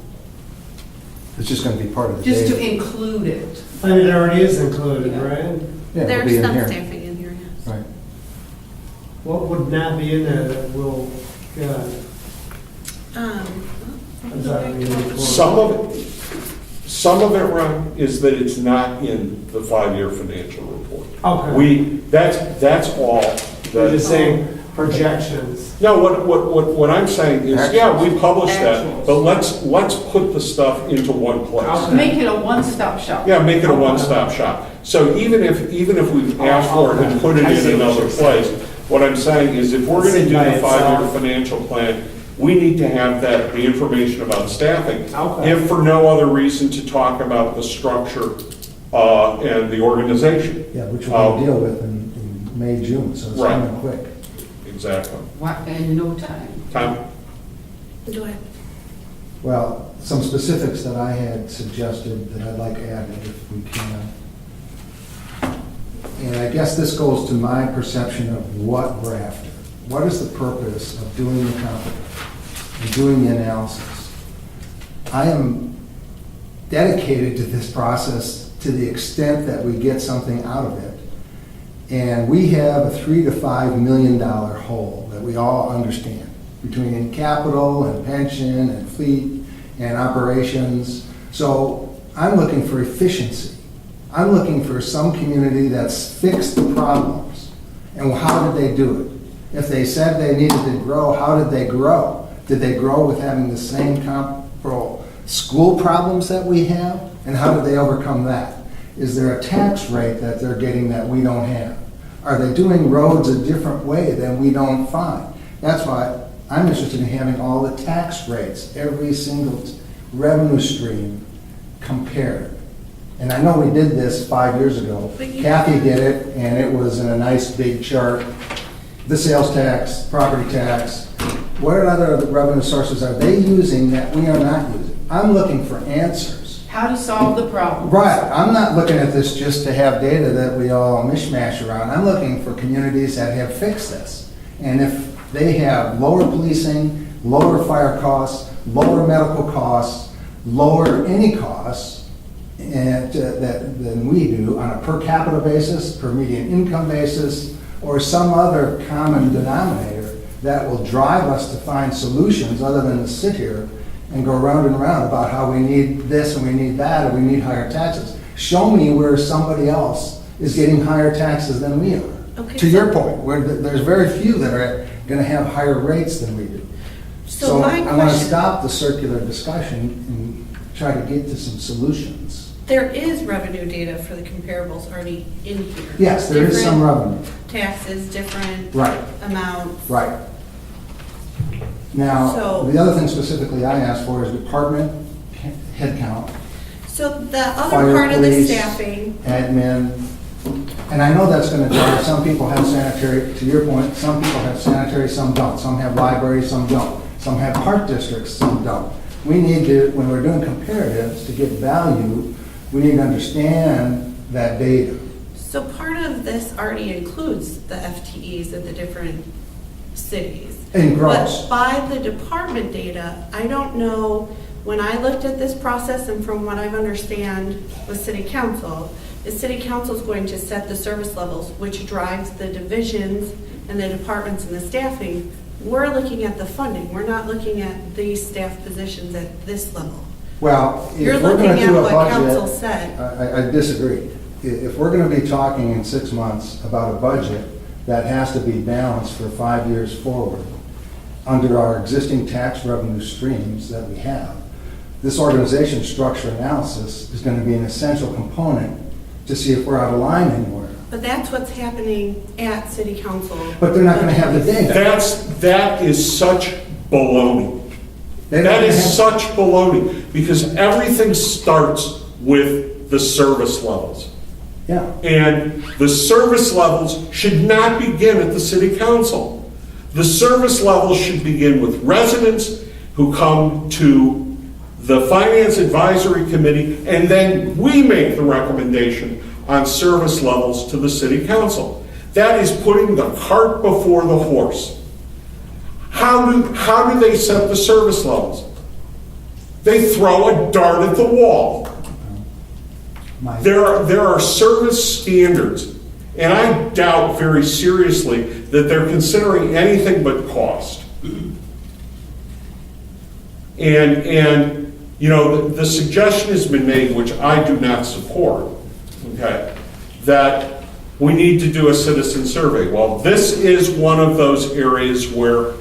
It's just going to be part of the Just to data. include it. I mean, it already is included, right? Yeah, it'll There's be in some here. staffing in here, yes. Right. What would not be in there that will, Um, Some of it, Ron, is that it's not in the 5-year financial report. Okay. That's all. You're just saying projections. No, what I'm saying is, yeah, we publish that, Actuals. but let's put the stuff into one place. Okay. Make it a one-stop shop. Yeah, make it a one-stop shop. So even if we've asked for it and put it I see in what another you're saying. place, what I'm saying is if we're gonna Sit do by the 5-year itself. financial plan, we need to have the information about staffing. Okay. If for no other reason to talk about the structure, and the organization. Yeah, which we'll deal with in May, June, so it's Right. coming quick. Exactly. In no time. Tom? Go ahead. Well, some specifics that I had suggested that I'd like added if we can. And I guess this goes to my perception of what we're after. What is the purpose of doing the comparative and doing the analysis? I am dedicated to this process to the extent that we get something out of it. And we have a $3 to $5 million hole that we all understand between capital and pension and fleet and operations. So I'm looking for efficiency. I'm looking for some community that's fixed the problems. And how did they do it? If they said they needed to grow, how did they grow? If Did they grow with having the same comparable school problems that we have? And how did they overcome that? Is there a tax rate that they're getting that we don't have? Are they doing roads a different way than we don't find? That's why I'm interested in having all the tax rates, every single revenue stream compared. And I know we did this 5 years ago. Kathy did it, and it was in a nice big chart. The sales tax, property tax, what other revenue sources are they using that we are not using? I'm looking for answers. How to solve the problem. Right, I'm not looking at this just to have data that we all mishmash around. I'm looking for communities that have fixed this. And if they have lower policing, lower fire costs, lower medical costs, lower any costs than we do on a per capita basis, per median income basis, or some other common denominator that will drive us to find solutions other than to sit here and go round and round about how we need this and we need that and we need higher taxes. Show me where somebody else is getting higher taxes than we are. Okay, To your point, where there's very few that are going to have higher rates than we do. So my I want to question- stop the circular discussion and try to get to some solutions. There is revenue data for the comparables already in here. Yes, there is some Different revenue. taxes, different Right. amounts. Right. Now, So- the other thing specifically I asked for is department headcount, So the other Fire, part of the police. staffing, admin, and I know that's going to drive, some people have sanitary, to your point, some people have sanitary, some don't. Some have libraries, some don't. Some have park districts, some don't. We need to, when we're doing comparatives, to get value, we need to understand that data. so part of this already includes the FTEs of the different cities. And gross. But by the department data, I don't know, when I looked at this process and from what I've understand with city council, the city council is going to set the service levels, which drives the divisions and the departments and the staffing. We're looking at the funding. We're not looking at these staff positions at this level. Well, You're if we're going looking to do at a what council budget, said. I disagree. If we're going to be talking in 6 months about a budget that has to be balanced for 5 years forward, under our existing tax revenue streams that we have, this organization structure analysis is going to be an essential component to see if we're out of line anywhere. But that's what's happening at city council. But they're not going to have the data. That is such baloney. They don't That is have- such baloney, because everything starts with the service levels. Yeah. And the service levels should not begin at the city council. The service levels should begin with residents who come to the Finance Advisory Committee, and then we make the recommendation on service levels to the city council. That is putting the cart before the horse. How do they set the service levels? They throw a dart at the wall. There are service standards, and I doubt very seriously that they're considering anything but cost. And you know, the suggestion has been made, which I do not support, okay, that we need to do a citizen survey. Well, this is one of those areas where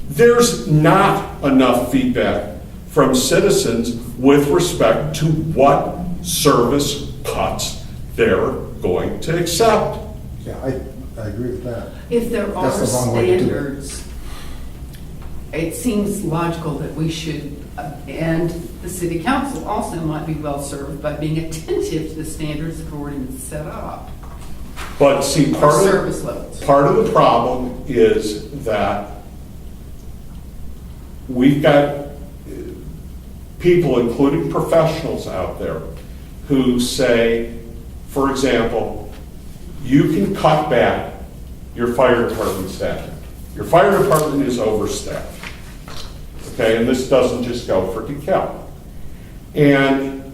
there's not enough feedback from citizens with respect to what service cuts they're going to accept. Yeah, I agree with that. If there are That's the wrong way to do it. standards, it seems logical that we should, and the city council also might be well served by being attentive to the standards that have already been set up. But see, Or service levels. part of the problem is that we've got people, including professionals out there, who say, for example, you can cut back your fire department staff. Your fire department is overstaffed. Okay, and this doesn't just go for DeKalb. And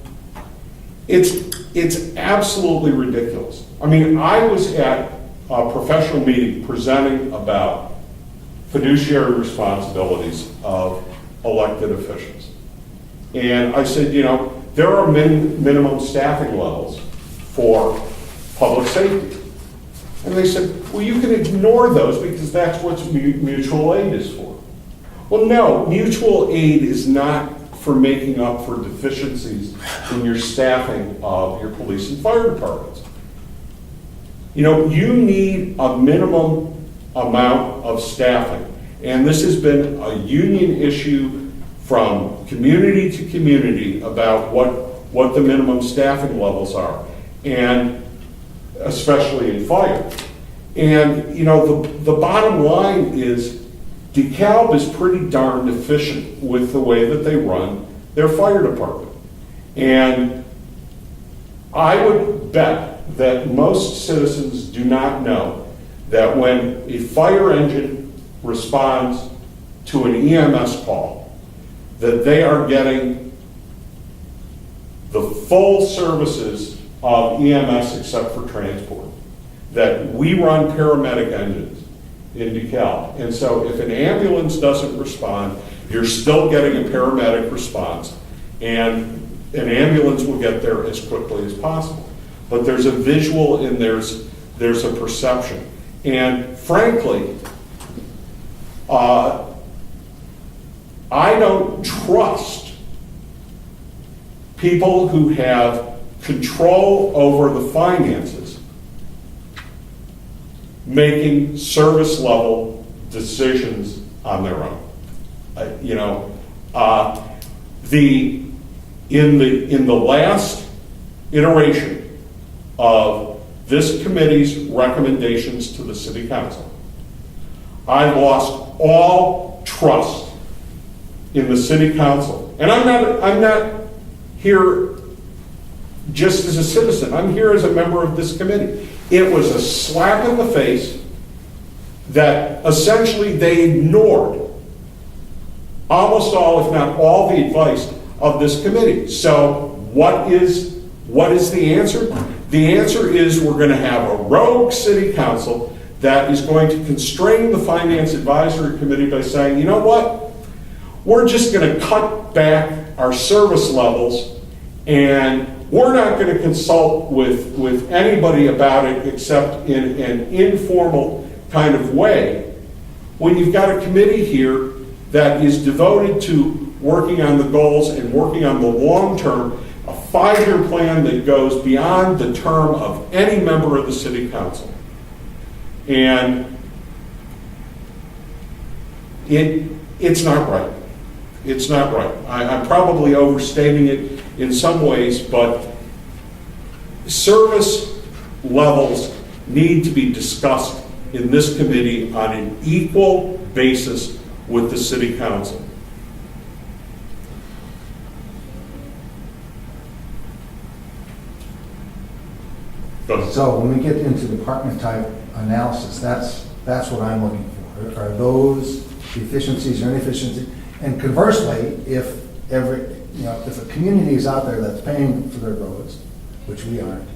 it's absolutely ridiculous. I mean, I was at a professional meeting presenting about fiduciary responsibilities of elected officials. And I said, you know, there are minimum staffing levels for public safety. And they said, well, you can ignore those because that's what mutual aid is for. Well, no, mutual aid is not for making up for deficiencies in your staffing of your police and fire departments. You know, you need a minimum amount of staffing. And this has been a union issue from community to community about what the minimum staffing levels are, and especially in fire. And, you know, the bottom line is DeKalb is pretty darn efficient with the way that they run their fire department. And I would bet that most citizens do not know that when a fire engine responds to an EMS call, that they are getting the full services of EMS except for transport. That we run paramedic engines in DeKalb. And so if an ambulance doesn't respond, you're still getting a paramedic response, and an ambulance will get there as quickly as possible. But there's a visual and there's a perception. And frankly, I don't trust people who have control over the finances making service level decisions on their own. In the last iteration of this committee's recommendations to the city council, I lost all trust in the city council. And I'm not here just as a citizen. I'm here as a member of this committee. It was a slap in the face that essentially they ignored almost all, if not all, the advice of this committee. So what is the answer? The answer is we're going to have a rogue city council that is going to constrain the Finance Advisory Committee by saying, you know what? We're just going to cut back our service levels, and we're not going to consult with anybody about it except in an informal kind of way. When you've got a committee here that is devoted to working on the goals and working on the long term, a 5-year plan that goes beyond the term of any member of the city council. And it's not right. It's not right. I'm probably overstating it in some ways, but service levels need to be discussed in this committee on an equal basis with the city council. So when we get into department type analysis, that's what I'm looking for. Are those efficiencies or inefficiencies? And conversely, if a community is out there that's paying for their roads, which we aren't,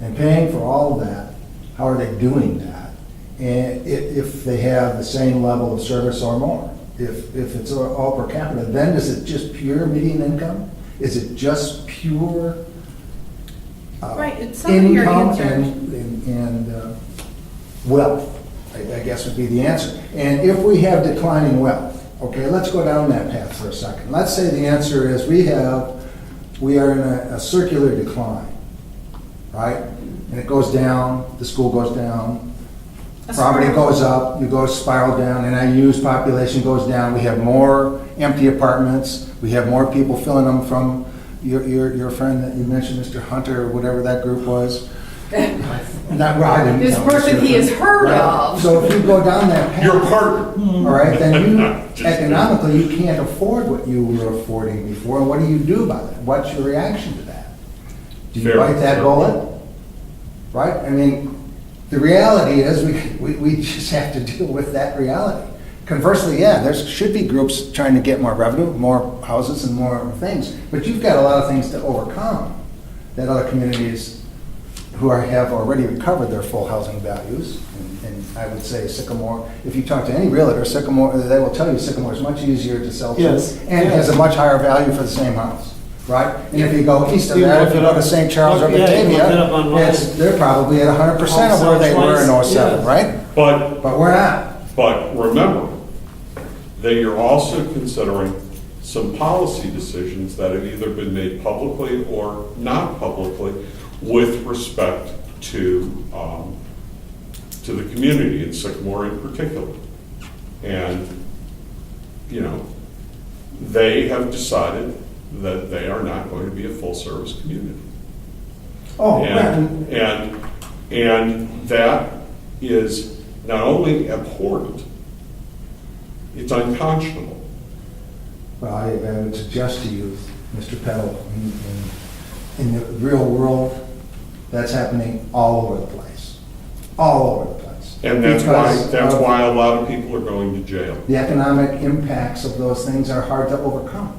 and paying for all of that, how are they doing that? And if they have the same level of service or more, if it's all per capita, then is it just pure median income? Is it just pure Right, it's some of your income answers. and wealth, I guess would be the answer. And if we have declining wealth, okay, let's go down that path for a second. Let's say the answer is we are in a circular decline, right? And it goes down, the school goes down, property goes up, you go spiral down, NIU's population goes down, we have more empty apartments, we have more people filling them from your friend that you mentioned, Mr. Hunter, or whatever that group was. Not right. I didn't This know, person Mr. he has heard Right. of. So if you go down that path. Your partner. All right, then you, Just economically, you can't afford what you were affording before. What do you do about it? What's your reaction to that? Do you Fair, bite that fair. bullet? Right? I mean, the reality is we just have to deal with that reality. Conversely, yeah, there should be groups trying to get more revenue, more houses and more things, but you've got a lot of things to overcome that other communities who have already recovered their full housing values. And I would say Sycamore, if you talk to any realtor, Sycamore, they will tell you Sycamore is much easier to sell to. Yes. And it has a much higher value for the same house, right? And if you go east of that, if you go to St. Charles or Yeah, you look it up Batavia, online. they're probably at 100% of where they were in '07, Yeah. right? But But we're not. But remember, that you're also considering some policy decisions that have either been made publicly or not publicly with respect to the community, in Sycamore in particular. And, you know, they have decided that they are not going to be a full-service community. Oh, And that is not only abhorrent, it's unconscionable. well, I would suggest to you, Mr. Peddle, in the real world, that's happening all over the place. All over the place. And Because that's of why a lot of people are going to jail. the economic impacts of those things are hard to overcome.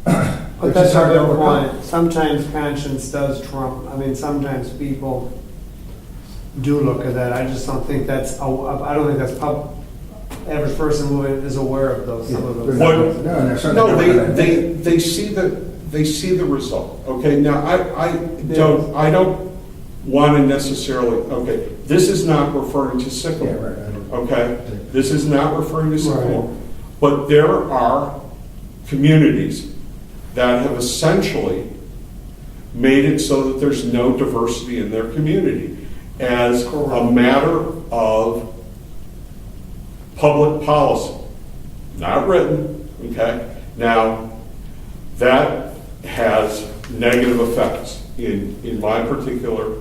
But that's a good point. Sometimes conscience does trump, I mean, sometimes people do look at that. I just don't think that's, I don't think that's average person who is aware of those, some of those. What- No, they're certainly No, not gonna- they see the result. Okay, now I don't want to necessarily, okay, this is not referring to Yeah, Sycamore. right. Okay, this is not referring to Sycamore. Right. But there are communities that have essentially made it so that there's no diversity in their community as a matter of public policy, not written, okay? Now, that has negative effects in my particular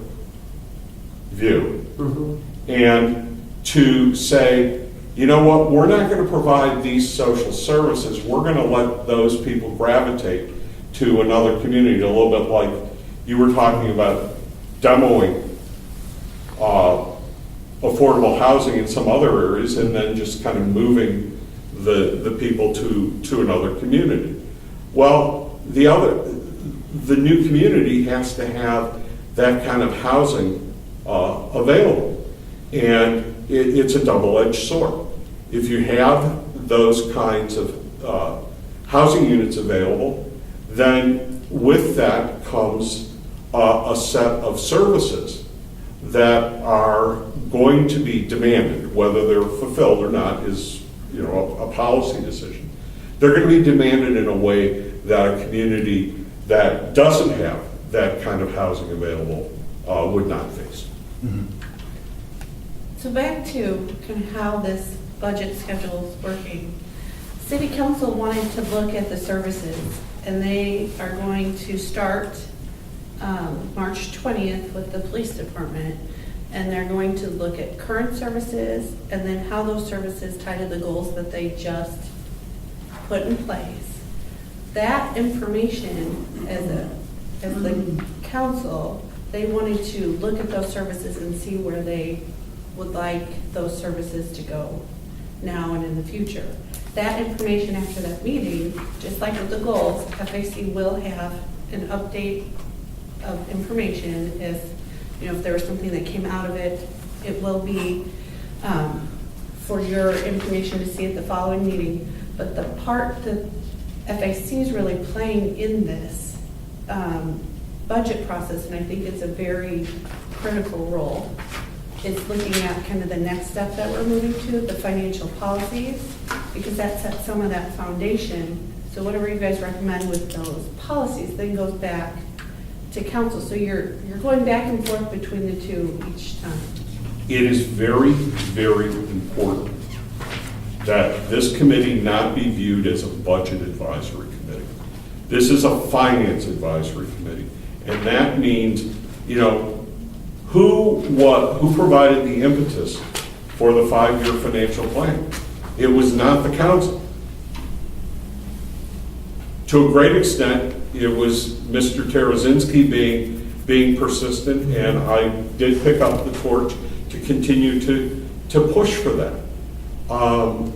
view. Mhm. And to say, you know what, we're not going to provide these social services, we're going to let those people gravitate to another community, a little bit like you were talking about demoing affordable housing in some other areas and then just kind of moving the people to another community. Well, the new community has to have that kind of housing available. And it's a double-edged sword. If you have those kinds of housing units available, then with that comes a set of services that are going to be demanded. Whether they're fulfilled or not is, you know, a policy decision. They're going to be demanded in a way that a community that doesn't have that kind of housing available would not face. So back to kind of how this budget schedule is working. City Council wanted to look at the services, and they are going to start March 20th with the police department, and they're going to look at current services and then how those services tie to the goals that they just put in place. That information, as the council, they wanted to look at those services and see where they would like those services to go now and in the future. That information after that meeting, just like with the goals, FAC will have an update of information. If there was something that came out of it, it will be for your information to see at the following meeting. But the part that FAC is really playing in this budget process, and I think it's a very critical role, is looking at kind of the next step that we're moving to, the financial policies, because that sets some of that foundation. So whatever you guys recommend with those policies then goes back to council. So you're going back and forth between the two each time. It is very, very important that this committee not be viewed as a budget advisory committee. This is a finance advisory committee. And that means, who provided the impetus for the 5-year financial plan? It was not the council. To a great extent, it was Mr. Tarazinski being persistent, and I did pick up the torch to continue to push for that.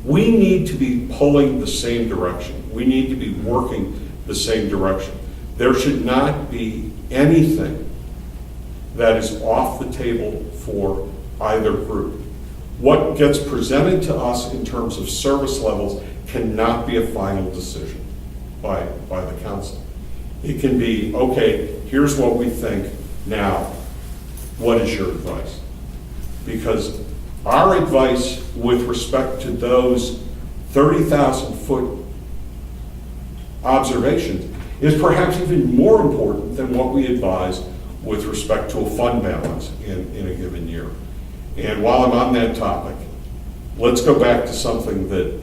We need to be pulling the same direction. We need to be working the same direction. There should not be anything that is off the table for either group. What gets presented to us in terms of service levels cannot be a final decision by the council. It can be, okay, here's what we think now. What is your advice? Because our advice with respect to those 30,000-foot observations is perhaps even more important than what we advise with respect to a fund balance in a given year. And while I'm on that topic, let's go back to something that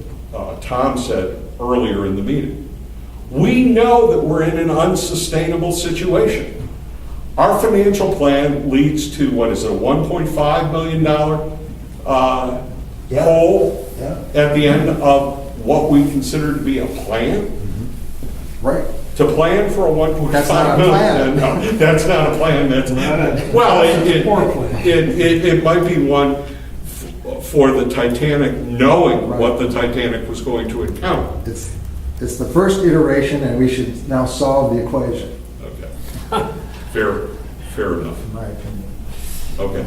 Tom said earlier in the meeting. We know that we're in an unsustainable situation. Our financial plan leads to, what is it, a $1.5 million hole at the end of what we consider to be a plan? Right. To plan for a That's not $1.5 a plan. million, no, that's not a plan, that's, well, it might be one for the Titanic, knowing what the Titanic was going to encounter. It's the first iteration, and we should now solve the equation, Okay. Fair enough. in my opinion. Okay.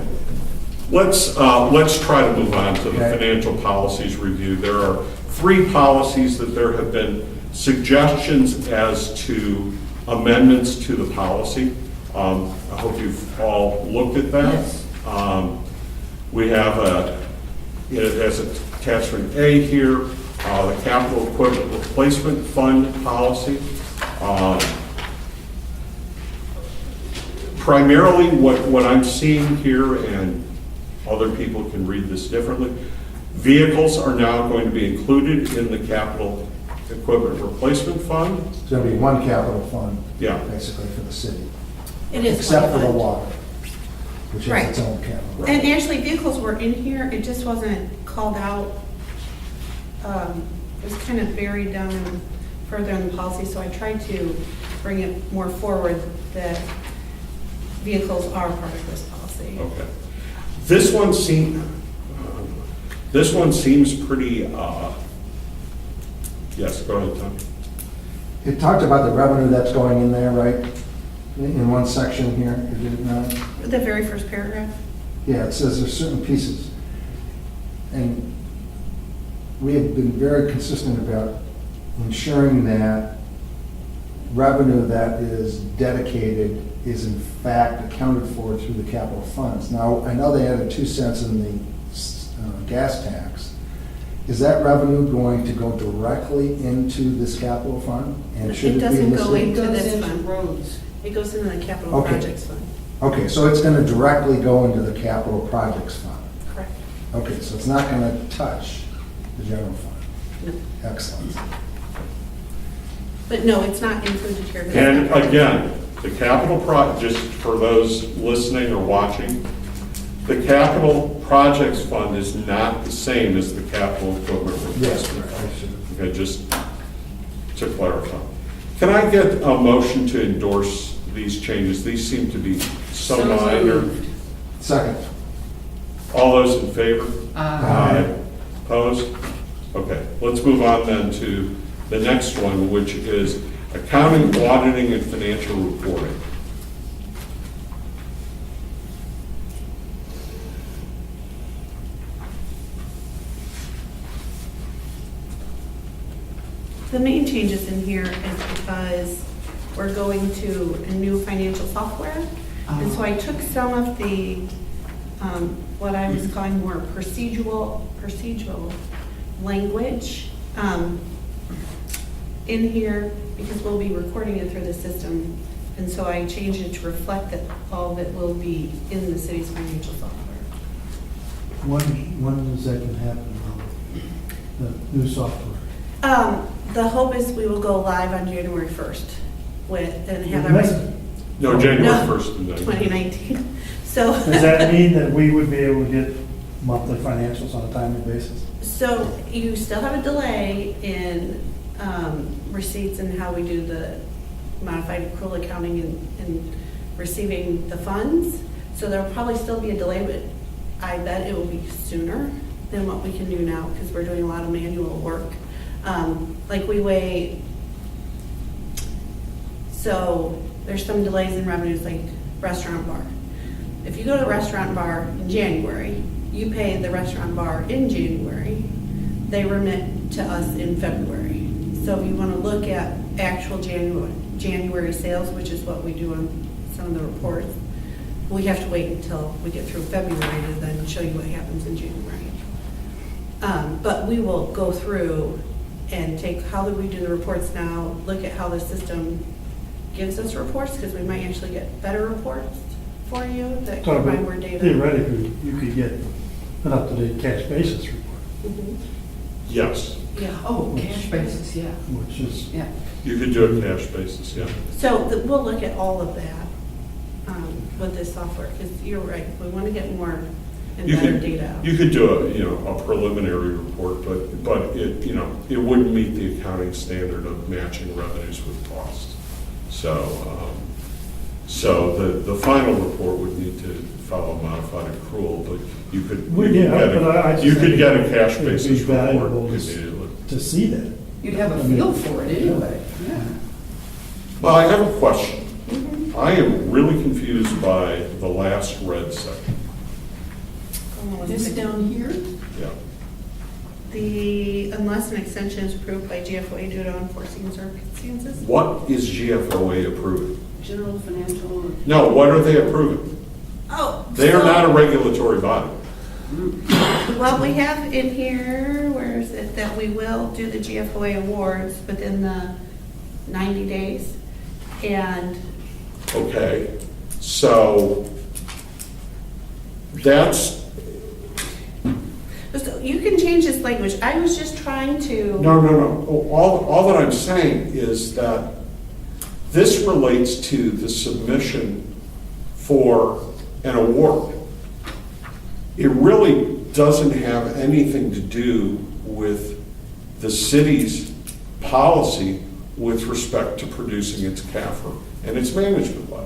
Let's try to move on to the Okay. financial policies review. There are 3 policies that there have been suggestions as to amendments to the policy. I hope you've all looked at that. Yes. We have as attachment A here, the capital equipment replacement fund policy. Primarily what I'm seeing here, and other people can read this differently, vehicles are now going to be included in the capital equipment replacement fund. It's going to be one capital fund, Yeah. basically, for the city. It is Except for the one fund. water, which has Right. its own capital. And actually, vehicles were in here, it just wasn't called out. It was kind of buried down further in the policy, so I tried to bring it more forward that vehicles are part of this policy. Okay. This one seems pretty, yes, go ahead, Tom. It talked about the revenue that's going in there, right? In one section here, did it not? The very first paragraph. Yeah, it says there's certain pieces. And we have been very consistent about ensuring that revenue that is dedicated is in fact accounted for through the capital funds. Now, I know they added 2 cents in the gas tax. Is that revenue going to go directly into this capital fund? And should It it be doesn't go listed? into It goes this into fund. roads. It goes into the capital Okay. projects fund. Okay, so it's going to directly go into the capital projects fund. Correct. Okay, so it's not going to touch the general fund. No. Excellent. But no, it's not included here. And again, the capital just for those listening or watching, the capital projects fund is not the same as the capital equipment Yes, replacement fund. I should. Okay, just to clarify. Can I get a motion to endorse these changes? These seem to be so So minor. moved. Second. All those in favor? Aye. Opposed? Okay, let's move on then to the next one, which is accounting, auditing, and financial reporting. The main changes in here is because we're going to a new financial software. And so I took some of the, what I was calling more procedural language in here because we'll be recording it through the system. And so I changed it to reflect that all of it will be in the city's financial software. When is that going to happen, the new software? The hope is we will go live on January 1st with, and have Next- our. No, January No, 1st. and then- 2019. So. Does that mean that we would be able to get monthly financials on a timely basis? So you still have a delay in receipts and how we do the modified accrual accounting and receiving the funds. So there'll probably still be a delay, but I bet it will be sooner than what we can do now because we're doing a lot of manual work. Like we weigh, so there's some delays in revenues like restaurant bar. If you go to a restaurant bar in January, you pay the restaurant bar in January, they remit to us in February. So if you want to look at actual January sales, which is what we do on some of the reports, we have to wait until we get through February to then show you what happens in January. But we will go through and take, how do we do the reports now, look at how the system gives us reports, because we might actually get better reports for you that So, combine but more data. theoretically, you could get an up-to-date cash basis report, Mhm. Yes, Yeah. Oh, cash basis, yeah, which is, yeah. you could do a cash basis, yeah. So we'll look at all of that with this software, because you're right, we want to get more and You better could, data. you could do a preliminary report, but it, it wouldn't meet the accounting standard of matching revenues with costs. So the final report would need to follow modified accrual, but you could, Well, yeah, but I just think get a cash it'd be basis report valuable immediately. to see that. You'd have a feel for it anyway, yeah. Well, I have a question. Mhm. I am really confused by the last red section. Hold on one This second. down here, Yeah. Unless an extension is approved by GFOA due to unforeseen circumstances. What is GFOA approving? general financial, No, what are they approving? Oh. They are so- not a regulatory body. Well, we have in here, where is it, that we will do the GFOA awards within the 90 days. And Okay, so that's, so you can change this language. I was just trying to. no. All that I'm saying is that this relates to the submission for an award. It really doesn't have anything to do with the city's policy with respect to producing its CAFR and its management letter.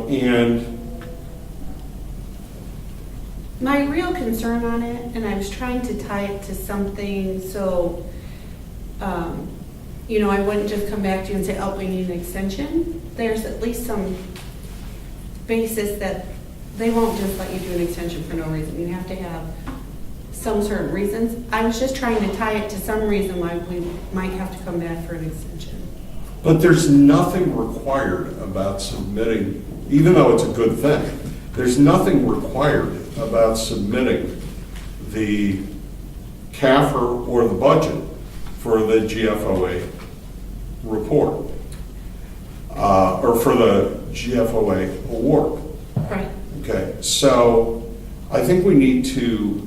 And My real concern on it, and I was trying to tie it to something, so, I wouldn't just come back to you and say, oh, we need an extension. There's at least some basis that they won't just let you do an extension for no reason. You have to have some certain reasons. I was just trying to tie it to some reason why we might have to come back for an extension. But there's nothing required about submitting, even though it's a good thing, there's nothing required about submitting the CAFR or the budget for the GFOA report, or for the GFOA award. Right. Okay, so I think we need to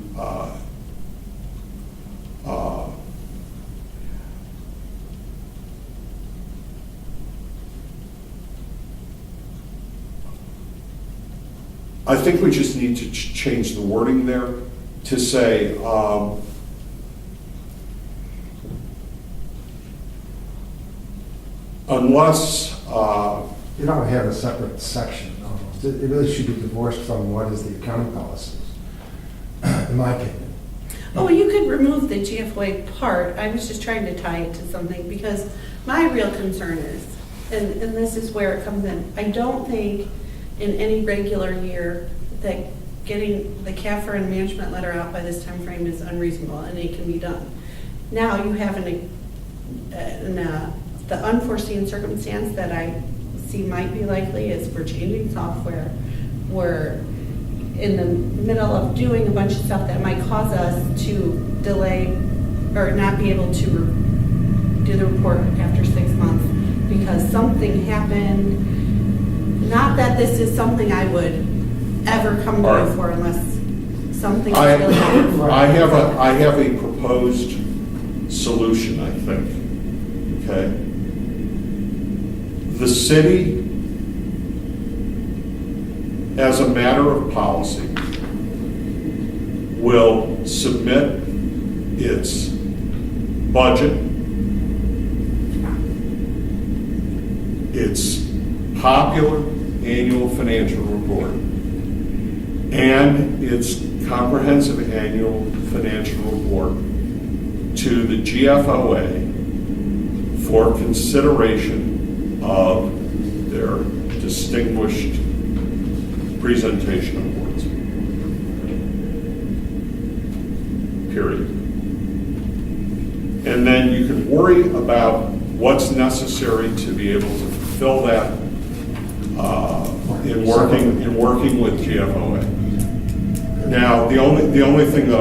I think we just need to change the wording there to say, unless, You don't have a separate section, almost. It really should be divorced from what is the accounting policies, in my opinion. Oh, you could remove the GFOA part. I was just trying to tie it to something because my real concern is, and this is where it comes in, I don't think in any regular year that getting the CAFR and management letter out by this time frame is unreasonable and it can be done. Now you have the unforeseen circumstance that I see might be likely is we're changing software. We're in the middle of doing a bunch of stuff that might cause us to delay or not be able to do the report after 6 months because something happened. Not that this is something I would ever come to you for unless something I really happened. have a proposed solution, I think. Okay? The city, as a matter of policy, will submit its budget, its popular annual financial report, and its comprehensive annual financial report to the GFOA for consideration of their distinguished presentation awards. Period. And then you can worry about what's necessary to be able to fulfill that in working with GFOA. Now, the only thing that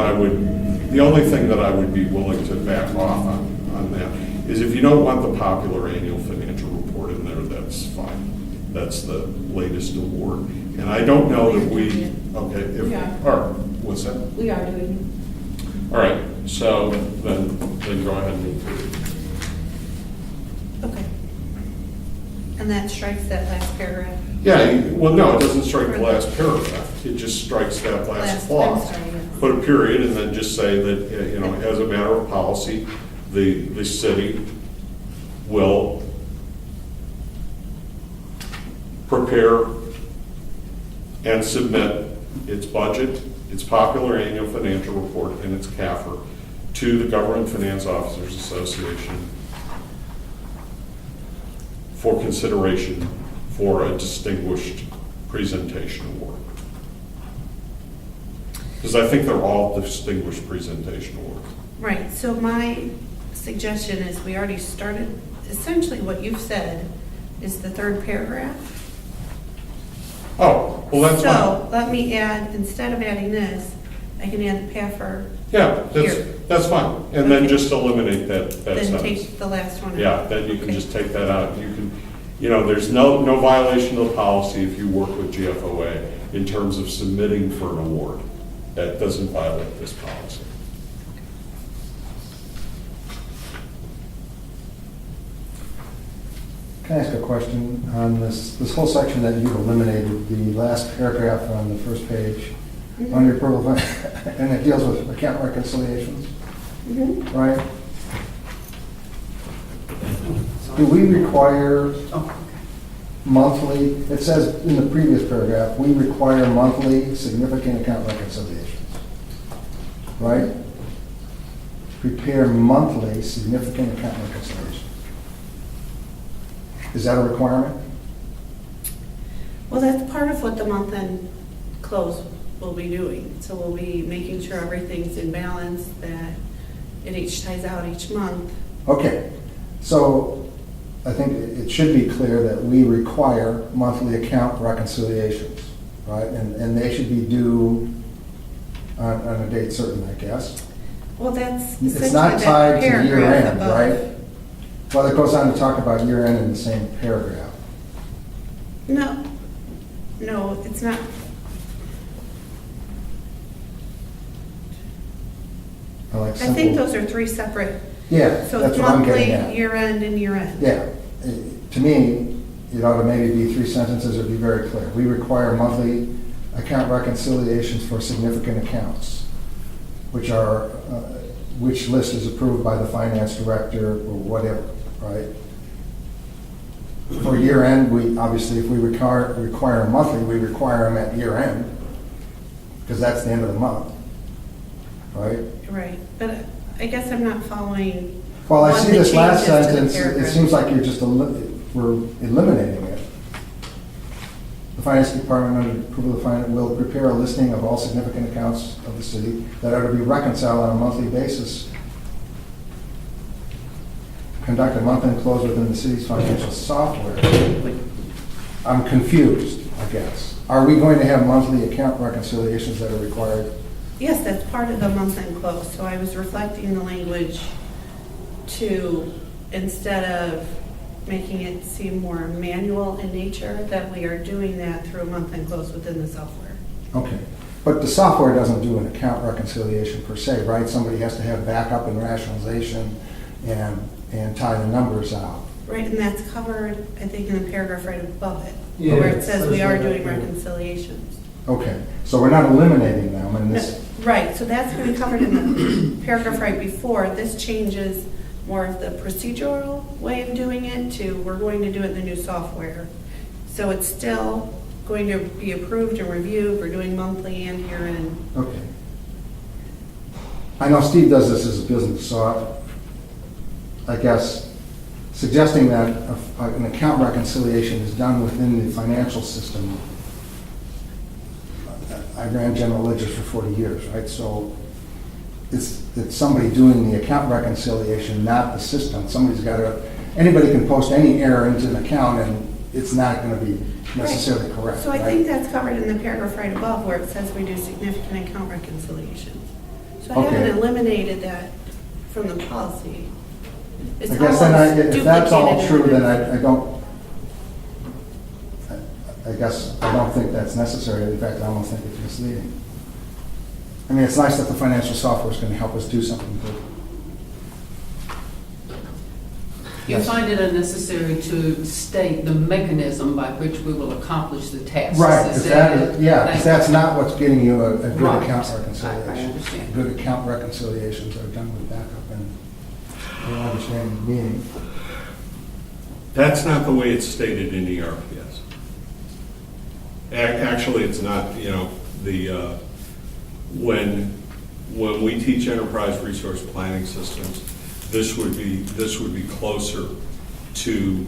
I would be willing to back off on that is if you don't want the popular annual financial report in there, that's fine. That's the latest award. And I don't know that we, okay, if, Yeah. all right, what's that? We are doing. All right, so then go ahead and move forward. Okay. And that strikes that last paragraph. Yeah, well, no, it doesn't strike the last paragraph. It just strikes that last I'm clause. sorry, yes. Put a period and then just say that, as a matter of policy, the city will prepare and submit its budget, its popular annual financial report, and its CAFR to the Government Finance Officers Association for consideration for a distinguished presentation award. Because I think they're all distinguished presentation awards. Right, so my suggestion is we already started, essentially what you've said is the third paragraph. Oh, well, that's fine. So let me add, instead of adding this, I can add the PAFR, Yeah, Here. that's fine. And then Okay. just eliminate that then sentence. take the last one out. Yeah, then you can Okay. just take that out. You can, there's no violation of the policy if you work with GFOA in terms of submitting for an award. That doesn't violate this policy. Can I ask a question on this whole section that you've eliminated, the last paragraph on the first page, on your approval, and it deals with account reconciliations, right? Do we require monthly, it says in the previous paragraph, we require monthly significant account reconciliations, right? Prepare monthly significant account reconciliations. Is that a requirement? Well, that's part of what the month-end close will be doing. So we'll be making sure everything's in balance, that it each ties out each month. Okay, so I think it should be clear that we require monthly account reconciliations, right? And they should be due on a date certain, I guess. Well, that's It's essentially not that tied to year paragraph end, above. right? Well, it goes on to talk about year end in the same paragraph. No, it's not. I I think those are three separate. Yeah, So that's it's what I'm monthly, getting at. year-end, and year-end. Yeah, to me, it ought to maybe be three sentences or be very clear. We require monthly account reconciliations for significant accounts, which list is approved by the finance director or whatever, right? For year end, obviously, if we require monthly, we require them at year end, because that's the end of the month, right? Right, but I guess I'm not following. Well, I what see the this last changes to the sentence, it paragraph. seems like you're just, we're eliminating it. The finance department, under approval of the finance, will prepare a listing of all significant accounts of the city that are to be reconciled on a monthly basis. Conduct a month-end close within the city's financial software. I'm confused, I guess. Are we going to have monthly account reconciliations that are required? Yes, that's part of the month-end close, so I was reflecting the language to, instead of making it seem more manual in nature, that we are doing that through a month-end close within the software. Okay, but the software doesn't do an account reconciliation per se, right? Somebody has to have backup and rationalization and tie the numbers out. Right, and that's covered, I think, in the paragraph right above it, Yeah, where it says we are that's right doing up there. reconciliations. Okay, so we're not eliminating them in this, Right, so that's going to be covered in the paragraph right before. This changes more of the procedural way of doing it to, we're going to do it in the new software. So it's still going to be approved and reviewed. We're doing monthly and year-end. okay. I know Steve does this as a business, so I guess suggesting that an account reconciliation is done within the financial system. I ran general ledgers for 40 years, right? So it's somebody doing the account reconciliation, not the system. Somebody's got to, anybody can post any error into an account it's not going to be necessarily correct. So I right? think that's covered in the paragraph right above where it says we do significant account reconciliations. So I Okay. haven't eliminated that from the policy. It's I guess then, almost if that's all duplicated true, in then it. I don't, I guess I don't think that's necessary. In fact, I almost think it's misleading. I mean, it's nice that the financial software is going to help us do something, but. You Yes. find it unnecessary to state the mechanism by which we will accomplish the tasks. Right, Is because that it? is, yeah, because that's not what's getting you a good Right. account I reconciliation. understand. Good account reconciliations are done with backup and understanding the meaning. That's not the way it's stated in the RPS. Actually, it's not, when we teach enterprise resource planning systems, this would be closer to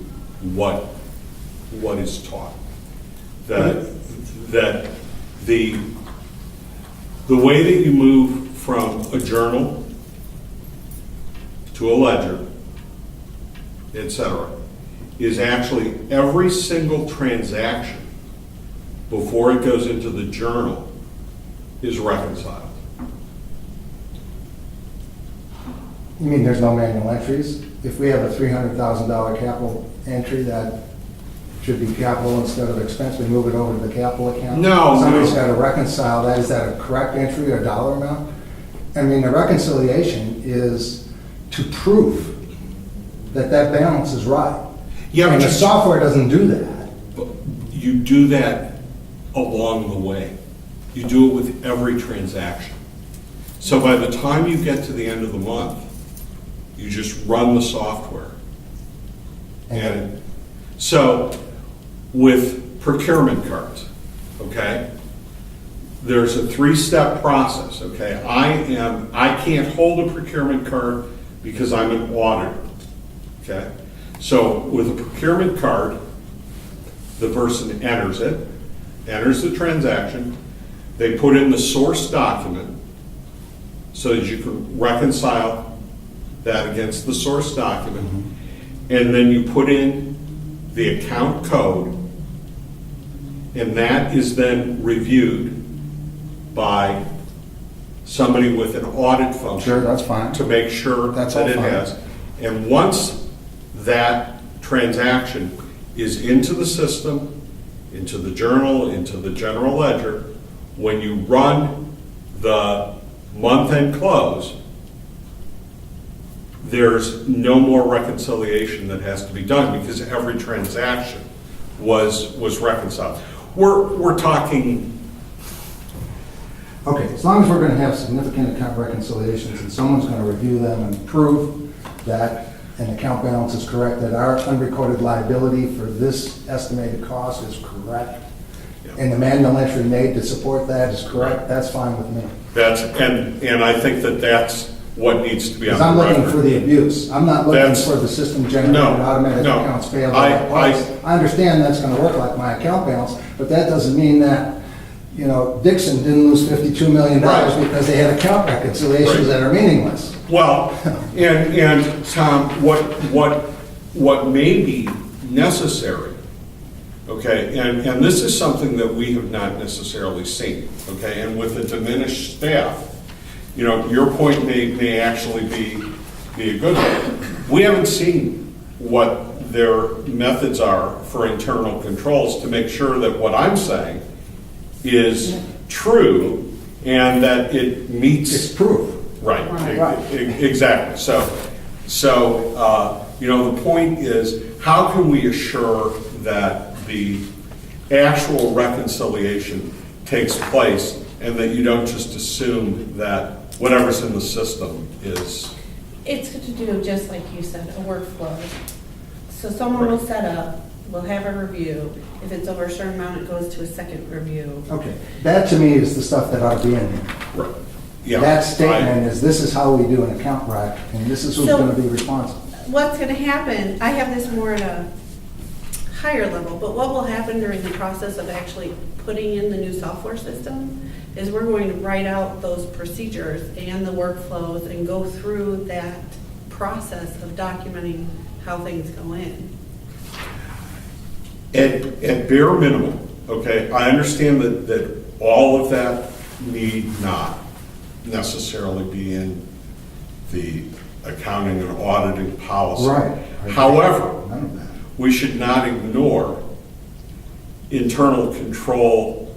what is taught. That the way that you move from a journal to a ledger, et cetera, is actually every single transaction before it goes into the journal is reconciled. You mean there's no manual entries? If we have a $300,000 capital entry that should be capital instead of expense, we move it over to the capital account? No, Somebody's no. got to reconcile that. Is that a correct entry or dollar amount? I mean, the reconciliation is to prove that that balance is right. Yeah, but And the you- software doesn't do that. But you do that along the way. You do it with every transaction. So by the time you get to the end of the month, you just run the software. And so with procurement cards, okay, there's a 3-step process, okay? I can't hold a procurement card because I'm an auditor, okay? So with a procurement card, the person enters it, enters the transaction, they put in the source document so that you can reconcile that against the source document, and then you put in the account code, and that is then reviewed by somebody with an audit function. Sure, that's fine. To make sure That's that all it fine. has. And once that transaction is into the system, into the journal, into the general ledger, when you run the month-end close, there's no more reconciliation that has to be done because every transaction was reconciled. We're talking, Okay, as long as we're going to have significant account reconciliations and someone's going to review them and prove that an account balance is correct, that our unrecorded liability for this estimated cost is correct, and the manual entry made to support that is correct, that's fine with me. and I think that that's what needs to be on Because the I'm looking record. for the abuse. I'm not looking That's- for the system-generated No, automatic no. accounts payable. I understand that's going to work like my account balance, but that doesn't mean that, Dixon didn't lose $52 million Right. because they had account reconciliations Right. that are meaningless. Well, and Tom, what may be necessary, okay, and this is something that we have not necessarily seen, okay, and with a diminished staff, your point may actually be a good one. We haven't seen what their methods are for internal controls to make sure that what I'm saying is true and that it meets. It's proof. Right, Right. exactly. So, the point is, how can we assure that the actual reconciliation takes place and that you don't just assume that whatever's in the system is, It's to do, just like you said, a workflow. So someone will set up, we'll have a review. If it's over a certain amount, it goes to a second review. Okay, that to me is the stuff that ought to be in there. right, yeah. That statement is, this is how we do an account rec, and this is who's So- going to be responsible. What's gonna happen, I have this more at a higher level, but what will happen during the process of actually putting in the new software system is we're going to write out those procedures and the workflows and go through that process of documenting how things go in. At bare minimum, okay, I understand that all of that need not necessarily be in the accounting and auditing policy. Right. However, None of that. we should not ignore internal control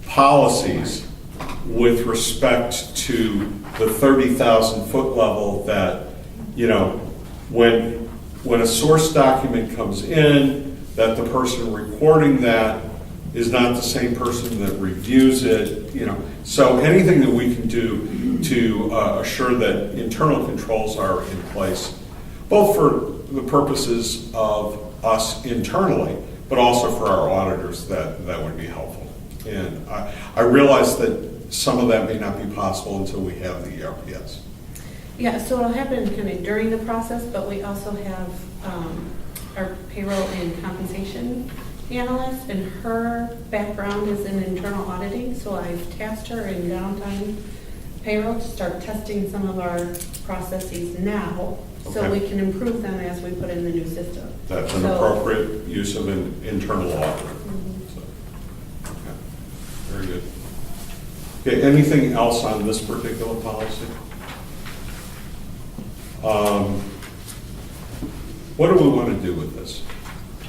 policies with respect to the 30,000 foot level that, you know, when a source document comes in, that the person recording that is not the same person that reviews it, you know. So anything that we can do to assure that internal controls are in place, both for the purposes of us internally, but also for our auditors, that would be helpful. And I realize that some of that may not be possible until we have the ERPS. Yeah, so it'll happen kind of during the process, but we also have our payroll and compensation analyst, and her background is in internal auditing, so I've tasked her in downtime payroll to start testing some of our processes now, so Okay. we can improve them as we put in the new system. That's an So- appropriate use of an internal audit. Mhm. So, okay. Very good. Okay, anything else on this particular policy? What do we want to do with this?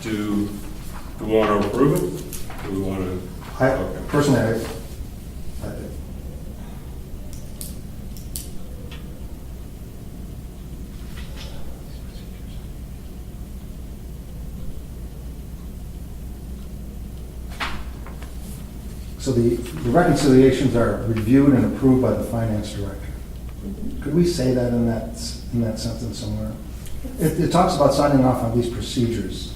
Do we want to approve it? Do we want to? I, Okay. personally, so the reconciliations are reviewed and approved by the finance director. Could we say that in that sentence somewhere? It talks about signing off on these procedures.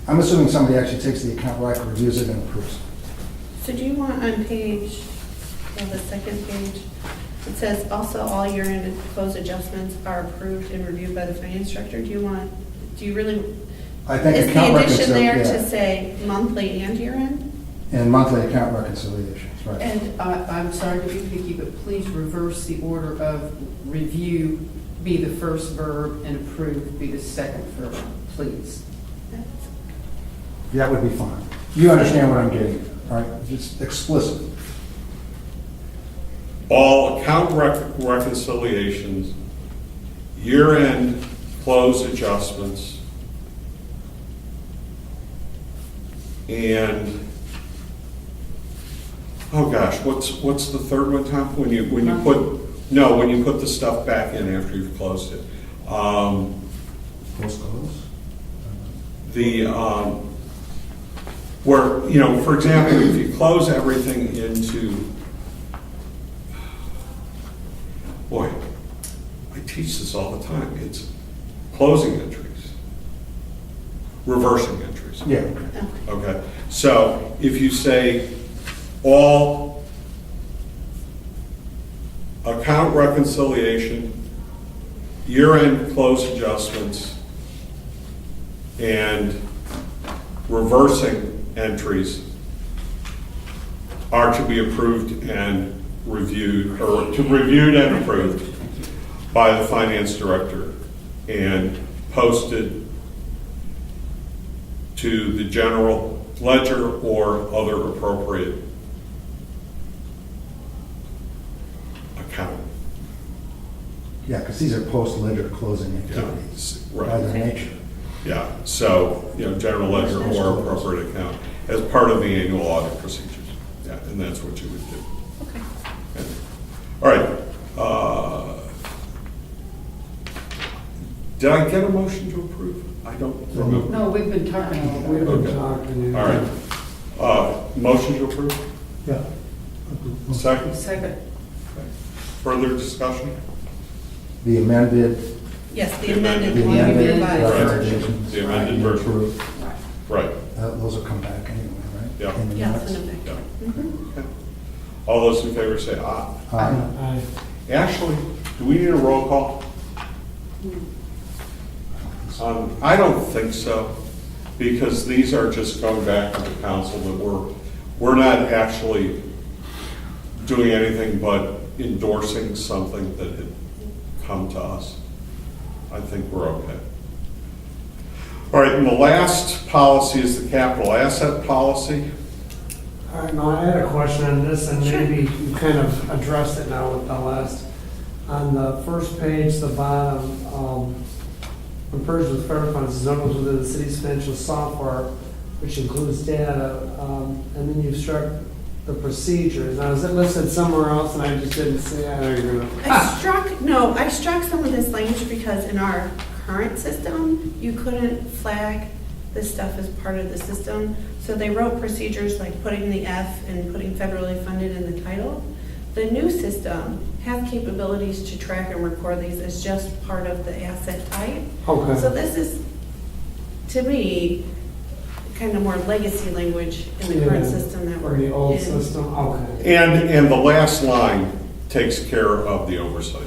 I'm assuming somebody actually takes the account record, reviews it, and approves it. So do you want on page, the second page, it says also all year-end and close adjustments are approved and reviewed by the finance director. Do you really, I think is the account addition there reconcil- to say monthly and year-end? And monthly account reconciliations, right. And I'm sorry to be picky, but please reverse the order of review, be the first verb, and approve be the second verb, please. That would be fine. You understand what I'm getting at, right? Just explicit. All account reconciliations, year-end close adjustments, and, oh gosh, what's the third one, Tom? When you put the stuff back in after you've closed it. Post-close? Where, you know, for example, if you close everything into, boy, I teach this all the time. It's closing entries, reversing entries. Yeah. Okay, so if you say all account reconciliation, year-end close adjustments, and reversing entries are to be approved and reviewed, or to reviewed and approved by the finance director and posted to the general ledger or other appropriate account. Yeah, because these are post-ledger closing activities Yeah, right. by their nature. Yeah, so, you know, general ledger or appropriate account as part of the annual audit procedures. Yeah, and that's what you would do. Okay. All right. Did I get a motion to approve? I don't remember. No, we've been talking about We've it. been Okay. talking. All right. Motion to approve? Yeah. Second? Second. Further discussion? The amended, Yes, the The amended the one, amended revised. recommendations. The amended and version. approved. Right. Those will come back anyway, right? Yeah. In the Yeah, minutes? send them back. Yeah. Mhm. Okay. All those in favor say aye. Aye. Ashley, do we need a roll call? I don't think so, because these are just going back to the council, that we're not actually doing anything but endorsing something that had come to us. I think we're okay. All right, and the last policy is the capital asset policy. All right, now I had a question on this, and maybe you kind of addressed it now with the last. On the first page, the bottom, when purchased with federal funds, zones within the city's financial software, which includes data, and then you've struck the procedures. Now, is it listed somewhere else, and I just didn't see it? I know you're gonna. I struck some of this language because in our current system, you couldn't flag this stuff as part of the system. So they wrote procedures like putting the F and putting federally funded in the title. The new system has capabilities to track and record these as just part of the asset type. Okay. So this is, to me, kind of more legacy language in the current Yeah, system that Or we're the old in. system, okay. And the last line takes care of the oversight,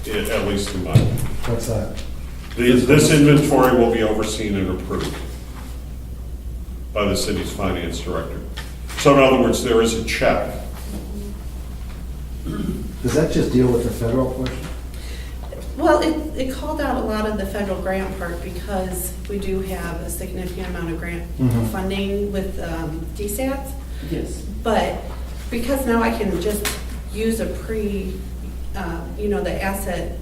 at least in my opinion. What's that? This inventory will be overseen and approved by the city's finance director. So in other words, there is a check. Does that just deal with the federal portion? Well, it called out a lot of the federal grant part because we do have a significant amount of grant Mhm. funding with DSATs. Yes. But because now I can just use a the asset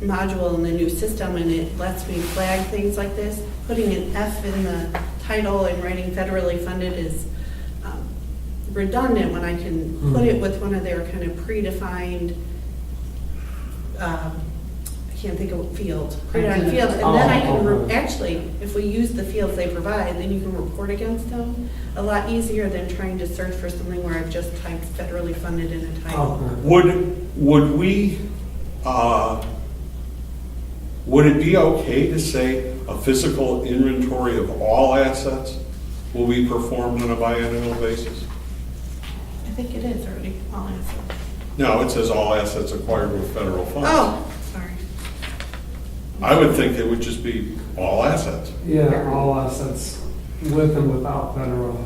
module in the new system, and it lets me flag things like this, putting an F in the title and writing federally funded is redundant when I can put it with one of their kind of predefined, I can't think of fields, predefined fields, and then I can, actually, if we use the fields they provide, then you can report against them a lot easier than trying to search for something where I've just typed federally funded in a title. Okay. Would it be okay to say a physical inventory of all assets will be performed on a biannual basis? I think it is already, all assets. No, it says all assets acquired with federal funds. Oh, sorry. I would think it would just be all assets. Yeah, all assets with and without federal.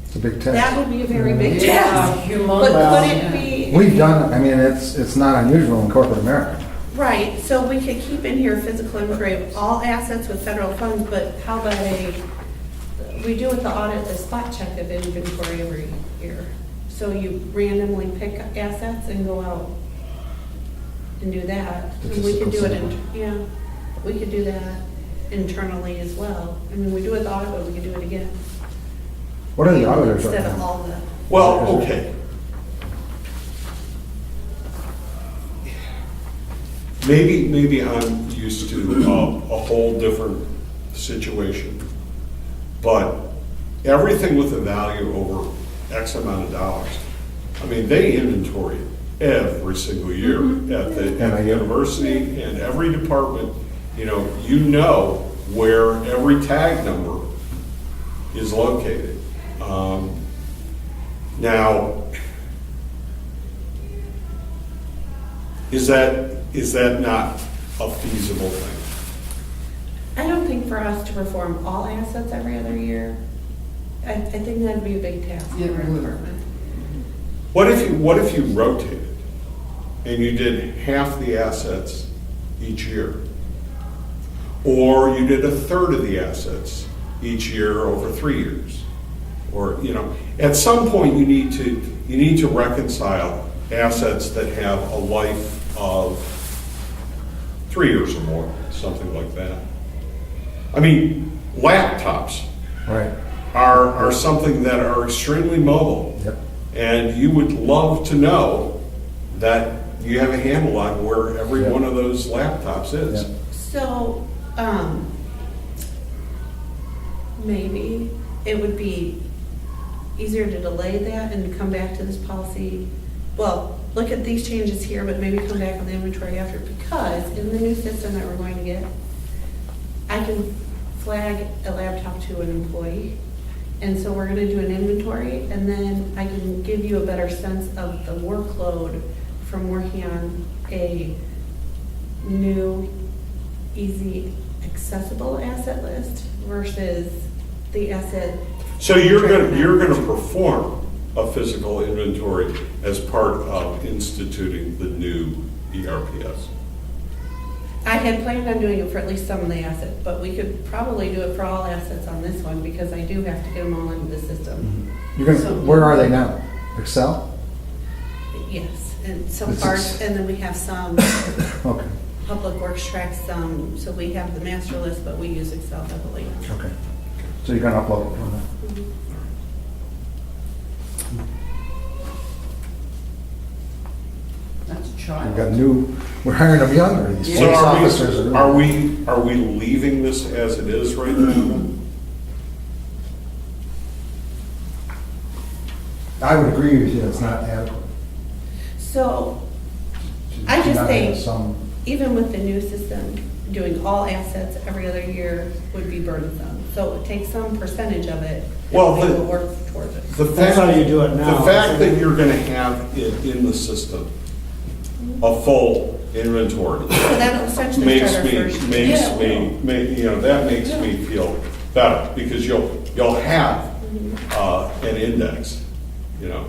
It's a big That test. would be a very big Yeah, task. humongous. But could it be? We've done, I mean, it's not unusual in corporate America. Right, so we could keep in here physical inventory of all assets with federal funds, but how about we do with the audit, a spot check of inventory every year. So you randomly pick assets and go out and do that. And we could do it, we could do that internally as well. I mean, we do it with the audit, but we could do it again. What are the auditors right Instead of now? all the. Well, okay. Maybe I'm used to a whole different situation, but everything with a value over X amount of dollars, I mean, they inventory every single year at the university and every department. You know where every tag number is located. Now, is that not a feasible thing? I don't think for us to perform all assets every other year, I think that'd be a big task for Yeah, our it would. department. What if you rotated and you did half the assets each year? Or you did a third of the assets each year over 3 years? Or, at some point you need to reconcile assets that have a life of 3 years or more, something like that. I mean, laptops Right. are something that are extremely mobile. Yep. And you would love to know that you have a handle on where every Yep. one of those laptops is. Yep. So, maybe it would be easier to delay that and come back to this policy. Well, look at these changes here, but maybe come back on the inventory after, because in the new system that we're going to get, I can flag a laptop to an employee. And so we're gonna do an inventory, and then I can give you a better sense of the workload from working on a new, easy, accessible asset list versus the asset. So you're gonna perform a physical inventory as part of instituting the new ERPS. I had planned on doing it for at least some of the assets, but we could probably do it for all assets on this one because I do have to get them all into the system. Where are they now? Excel? Yes, and some It's parts, and then we have some Okay, Public Works tracks, so we have the master list, but we use Excel heavily. okay. So you're gonna upload it from there? That's a We've child. got we're hiring them younger, these So police officers. are we leaving this as it is right now then? I would agree with you, it's not adequate. So, Should I just not have think- some- even with the new system, doing all assets every other year would be burdensome. So take some percentage of it, Well, and we the- will work towards it. The That's fact- how you do it now. The fact that you're gonna have it in the system, a full inventory, So that'll essentially makes start our me, first. that makes me feel better, because you'll have, an index, you know.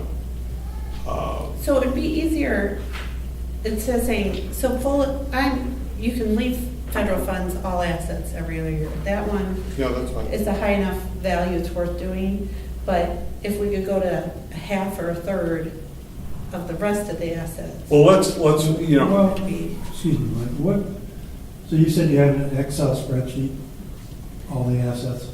So it'd be easier, instead of saying, so you can leave federal funds, all assets every other year. That one Yeah, that's fine. is a high enough value, it's worth doing. But if we could go to a half or a third of the rest of the assets, Well, let's, you know, Well, it'd be, excuse me, Mike, so you said you have an Excel spreadsheet, all the assets?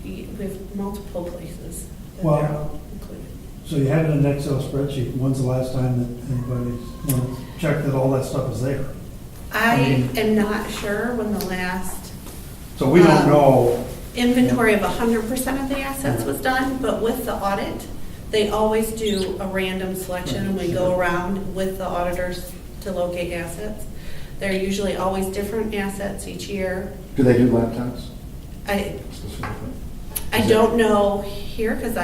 we have multiple places that Well- they're all included. So you have it in an Excel spreadsheet, when's the last time that anybody's want to check that all that stuff is there? I am not sure when the last So we don't know, inventory of 100% of the assets was done, but with the audit, they always do a random selection, and we go around with the auditors to locate assets. They're usually always different assets each year. Do they do laptops I specifically? don't know here, because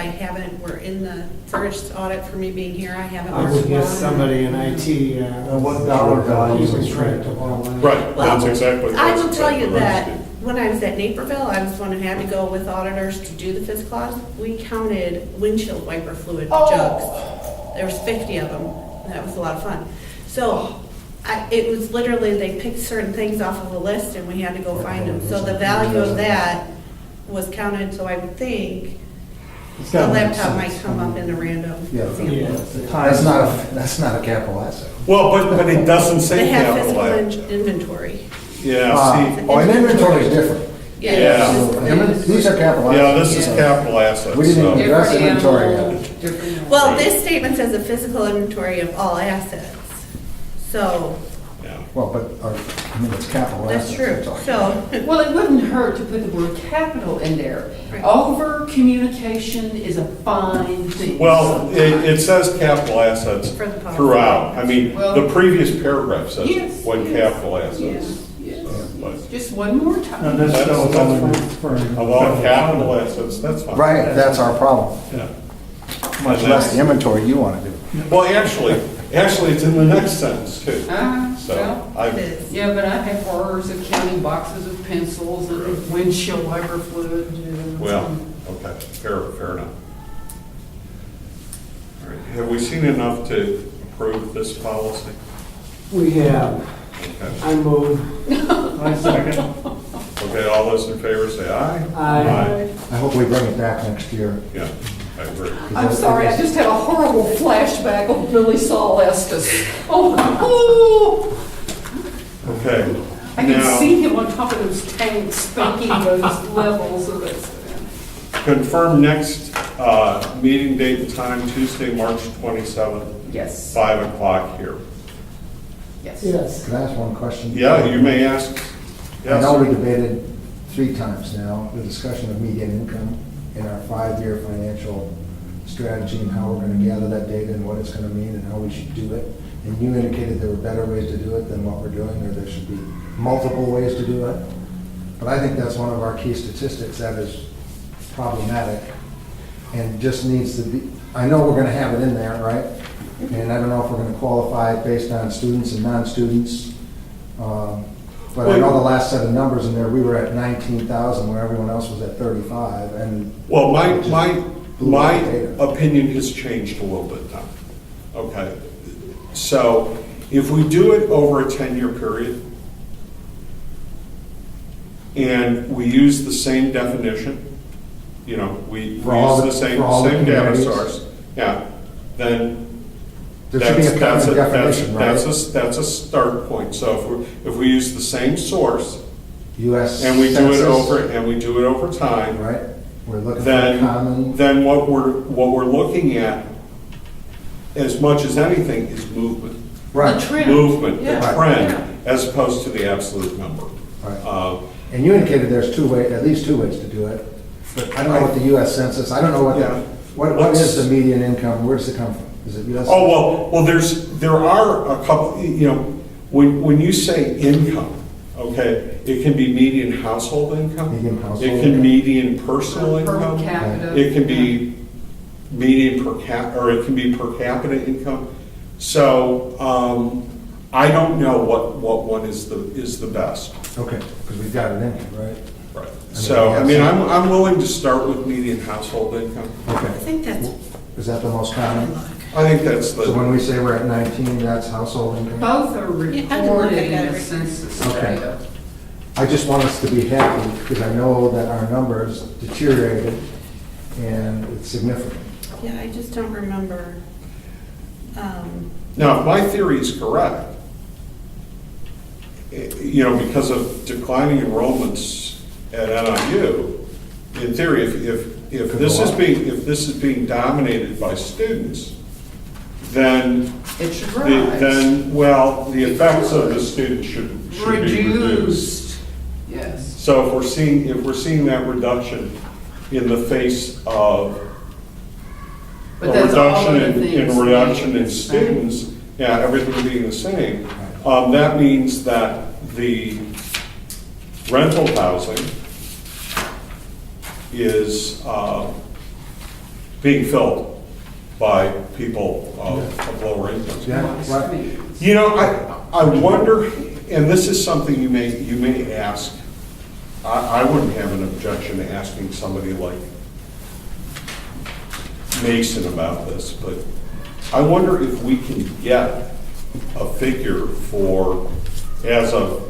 we're in the first audit for me being here, I haven't I worked would guess one. somebody in IT. what dollar value keeping is track right? of all that. right, that's exactly. I that's will tell you exactly what I that see. when I was at Naperville, I was one who had to go with auditors to do the physical audit. We counted windshield wiper fluid jugs. There was 50 of them. That was a lot of fun. So it was literally, they picked certain things off of a list and we had to go find them. So the value of that was counted, so I would think It's the gotta make laptop might sense. come up in a random Yeah. example. Yeah. That's not a capital asset. Well, but it doesn't say They have capital physical asset. inventory. Yeah, see, Oh, an inventory is different. Yeah. These are capital yeah, assets. this is capital assets, We didn't so. even address Different inventory animal, yet. different. Well, this statement says a physical inventory of all assets. So, Yeah. Well, but, it's capital assets. that's true. we're talking So, Well, it wouldn't hurt to put the word capital in there. Right. Over communication is a fine thing. Well, it says capital assets For the policy. throughout. I mean, Well- the previous paragraph says Yes, what yes, capital assets. Yes, yes, So, but yes. Just one more And time. this That's- still is that's only fine. referring. to Of all federal capital funding. assets, that's fine. Right, that's our problem. Yeah. Much less the inventory you want to do. Well, actually, it's in the next sentence too. So, Well, it I, is. yeah, but I have horrors of counting boxes of pencils and windshield wiper fluid. well, okay, fair enough. All right, have we seen enough to approve this policy? We have, Okay, I move, I second. okay, all those in favor say aye. Aye. I hope we bring it back next year. Yeah, I agree. I'm sorry, I just had a horrible flashback of Billy Saul Estes. Oh, Okay. I can Now, see him on top of those tanks spanking those levels of it. confirm next meeting date and time, Tuesday, March 27th, Yes, 5 o'clock here. yes. Yes. Can I ask one question? Yeah, you may ask. I Yes, know we sir. debated 3 times now, the discussion of median income in our 5-year financial strategy and how we're going to gather that data and what it's going to mean and how we should do it. And you indicated there were better ways to do it than what we're doing, or there should be multiple ways to do it. But I think that's one of our key statistics that is problematic and just needs to be, I know we're going to have it in there, right? And I don't know if we're going to qualify it based on students and non-students. But I know the last set of numbers in there, we were at 19,000 where everyone else was at 35, and Well, my opinion has changed a little bit now. Okay. So if we do it over a 10-year period, and we use the same definition, you know, we For all use the- the for all the same data communities? source, yeah, then There should be a that's common definition, right? That's a start point. So if we use the same source US and we do it Census, over time, Right? We're looking for a common, then what we're looking at, as much as anything, is movement. right, The trend. Movement, the Yeah, trend, yeah. as opposed to the absolute number. right. And you indicated there's at least two ways to do it. But I don't know what the US Census, I don't know Yeah. what is the median income, where does it come from? Is it US? Well, there are a couple, you know, when you say income, okay, it can be median household income. Median household It can income. median personal Per income. capita. It can be median or it can be per capita income. So, I don't know what one is the best. Okay, because we've got it in here, right? Right. I So, mean, I mean, yes. I'm willing to start with median household income. I Okay. think that's, Is that the most common? I think that's So when the, we say we're at 19, that's household income? Both are Yeah, I can look reported at in that the every- census Okay. data. I just want us to be happy, because I know that our numbers deteriorated, and it's significant. yeah, I just don't remember. now, if my theory is correct, you know, because of declining enrollments at NIU, in theory, if Could this go is up. being dominated by students, then, It should rise. the effects of the students should be reduced. Reduced, yes. So if we're seeing that reduction in the face of a But that's all reduction other in things reduction being in the same. students, yeah, everything being the same, that means that the rental housing is being filled by people of lower incomes. Yeah, right. You know, I wonder, and this is something you may ask, I wouldn't have an objection to asking somebody like Mason about this, but I wonder if we can get a figure for, as of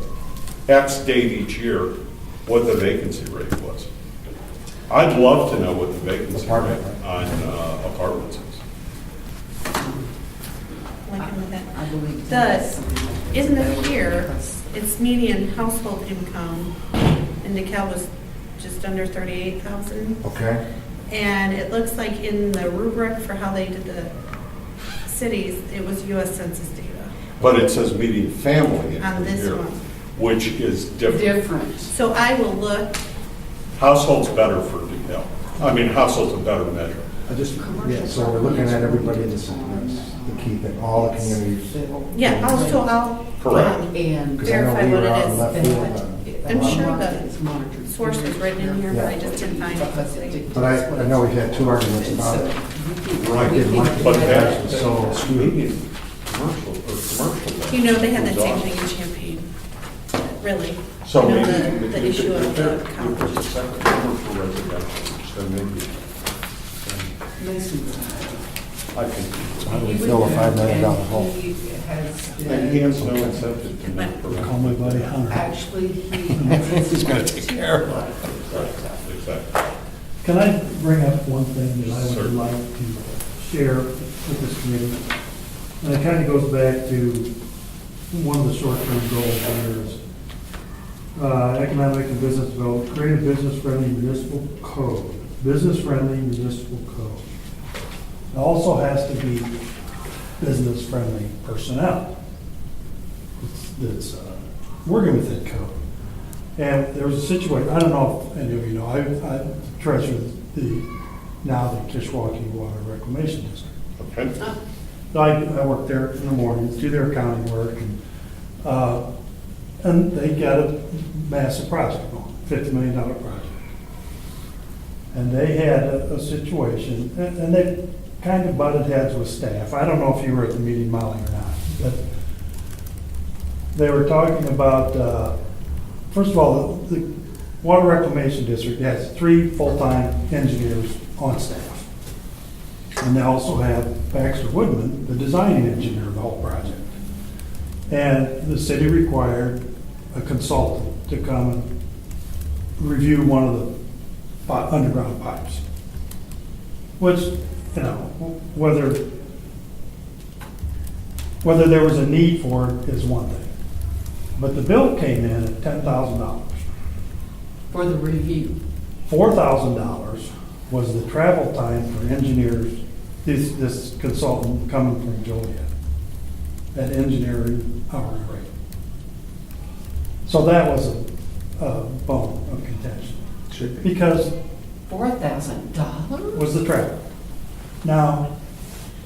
X date each year, what the vacancy rate was. I'd love to know what the vacancy rate on apartments is. Looking at that. I believe. The, in the year, it's median household income in DeKalb was just under 38,000. Okay, And it looks like in the rubric for how they did the cities, it was US Census data But it says median family on income this here, one. which is different. Different. So I will look, Household's better for DeKalb. I mean, household's a better measure. I just, yeah, so we're looking at everybody, that's the key thing, all the communities. yeah, I'll Correct. And. Because I know Verify we what were it out in is. left field on it. I'm sure It's monitored. source is written in here, but I just didn't find it. But I know we've had two arguments about it. I didn't like it. But That was that, so skewed. median commercial. You know, they had that same thing in Champaign, really. So You know, maybe. the issue of if the there's a college. separate number for residential, then maybe, I think. How do we fill a $5 million hole? And he has And he been, has no incentive to not provide. Call my buddy Hunter. actually, he has. He's gonna take care of Right, exactly. Can I bring up one thing that I would Certainly. like to share with this committee? And it kind of goes back to one of the short-term goals here is economic and business development, create a business-friendly municipal code. Business-friendly municipal code. It also has to be business-friendly personnel that's working with that code. And there was a situation, I don't know if any of you know, I treasure now the Kishwaukee Water Reclamation District. Okay. So I work there in the mornings, do their accounting work, and they got a massive project going, $50 million project. And they had a situation, and they kind of butted heads with staff. I don't know if you were at the meeting, Molly, or not, but they were talking about, first of all, the Water Reclamation District has 3 full-time engineers on staff. And they also have Baxter Woodman, the designing engineer of the whole project. And the city required a consultant to come and review one of the underground pipes. Which, you know, whether there was a need for it is one thing. But the bill came in at $10,000. For the review. $4,000 was the travel time for engineers, this consultant coming from Joliet, at engineering hourly rate. So that was a bone of contention. Should be. Because $4,000? was the travel. Now,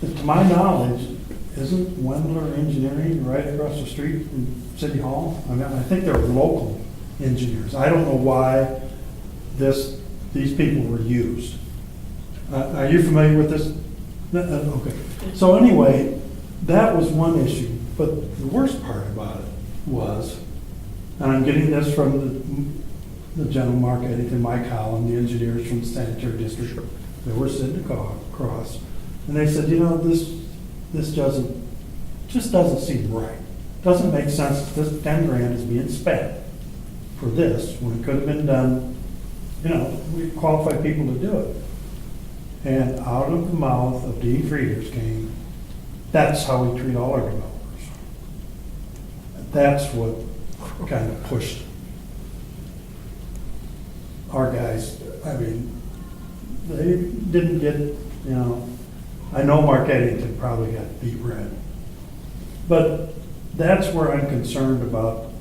to my knowledge, isn't Wendler Engineering right across the street from City Hall? I mean, I think they're local engineers. I don't know why these people were used. Are you familiar with this? Okay. So anyway, that was one issue. But the worst part about it was, and I'm getting this from the general Mark Eddington, my column, the engineers from the sanitary district, they were sitting across, and they said, you know, this just doesn't seem right. Doesn't make sense that this 10 grand is being spent for this when it could have been done, you know, we qualified people to do it. And out of the mouth of Dean Frieders came, that's how we treat all our developers. That's what kind of pushed our guys. I mean, they didn't get, you know, I know Mark Eddington probably got beat red. But that's where I'm concerned about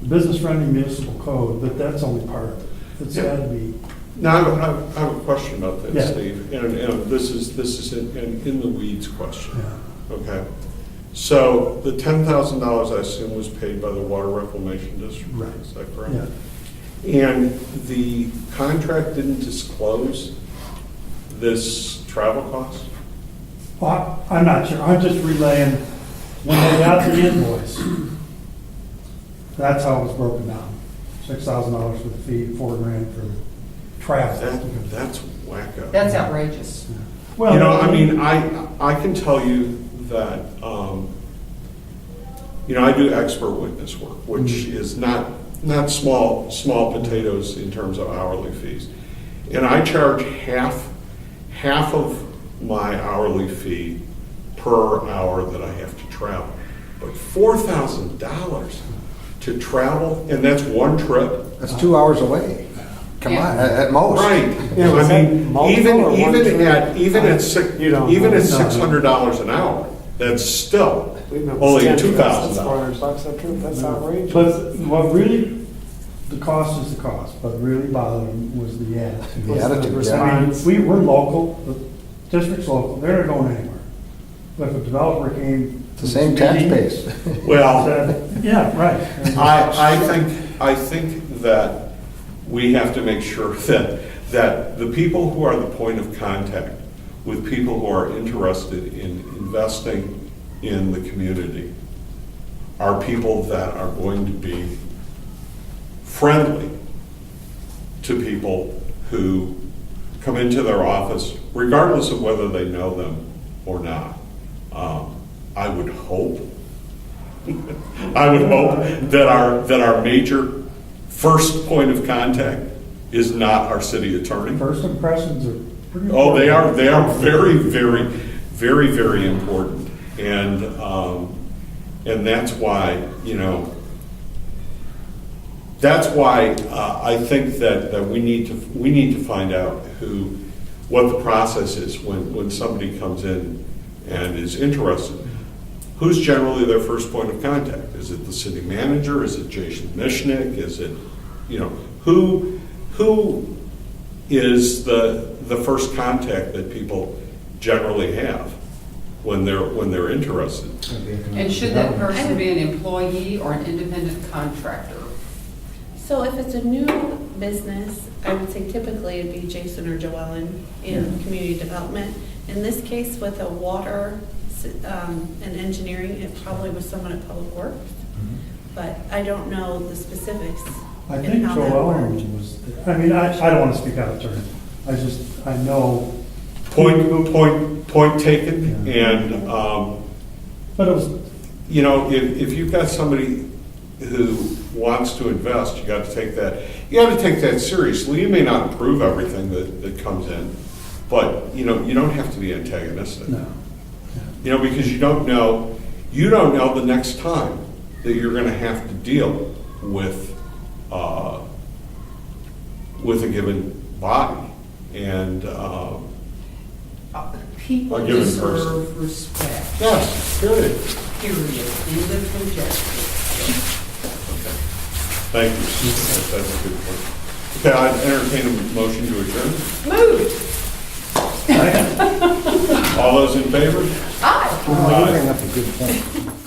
the business-friendly municipal code, but that's only part of it. It's got to be. Now, I have a question about that, Yeah. Steve, and this is an in the weeds question. Yeah. Okay. So the $10,000, I assume, was paid by the Water Reclamation District. Right. Is that correct? Yeah. And the contract didn't disclose this travel cost? Well, I'm not sure. I'm just relaying, when they got the invoice, that's how it was broken down. $6,000 for the fee, $4 grand for the travel. That's wacko. That's outrageous. Well, You know, I mean, I can tell you that, you know, I do expert witness work, which is not small potatoes in terms of hourly fees. And I charge half of my hourly fee per hour that I have to travel. But $4,000 to travel, and that's one trip. That's 2 hours away. Come Yeah. on, at most. Right. Yeah, was I that mean, multiple or one trip? even at You don't even know. at $600 an hour, that's still Wait a minute, only it's 10 trips, $2,000. That's $400 a trip, that's outrageous. but what really, the cost is the cost, but really bothered them was the attitude. The attitude, yeah. I mean, we're local, the district's local, they're not going anywhere. But if a developer came. It's the same tax base. Well, Said, yeah, right. I think that we have to make sure that the people who are the point of contact with people who are interested in investing in the community are people that are going to be friendly to people who come into their office, regardless of whether they know them or not. I would hope that our major first point of contact is not our city attorney. First impressions are pretty. Oh, they are important. very important. And that's why, you know, that's why I think that we need to find out what the process is when somebody comes in and is interested. Who's generally their first point of contact? Is it the city manager? Is it Jason Mishnick? Is it, you know, who is the first contact that people generally have when they're interested? And should that person be an employee or an independent contractor? So if it's a new business, I would say typically it'd be Jason or Joellen in community development. In this case, with a water and engineering, it probably was someone at Public Works. But I don't know the specifics I in think how that Joel worked. was, I mean, I don't want to speak out of turn. I know. Point taken. And But it was, you know, if you've got somebody who wants to invest, you got to take that. you got to take that seriously. You may not approve everything that comes in, but, you know, you don't have to be antagonistic. No. You know, because you don't know the next time that you're going to have to deal with a given body and People A given deserve respect, yes, period. period, end of conjecture. Thank you. That's a good point. Okay, I entertain a motion to adjourn. Moved. All those in favor? Aye. You bring up a good point.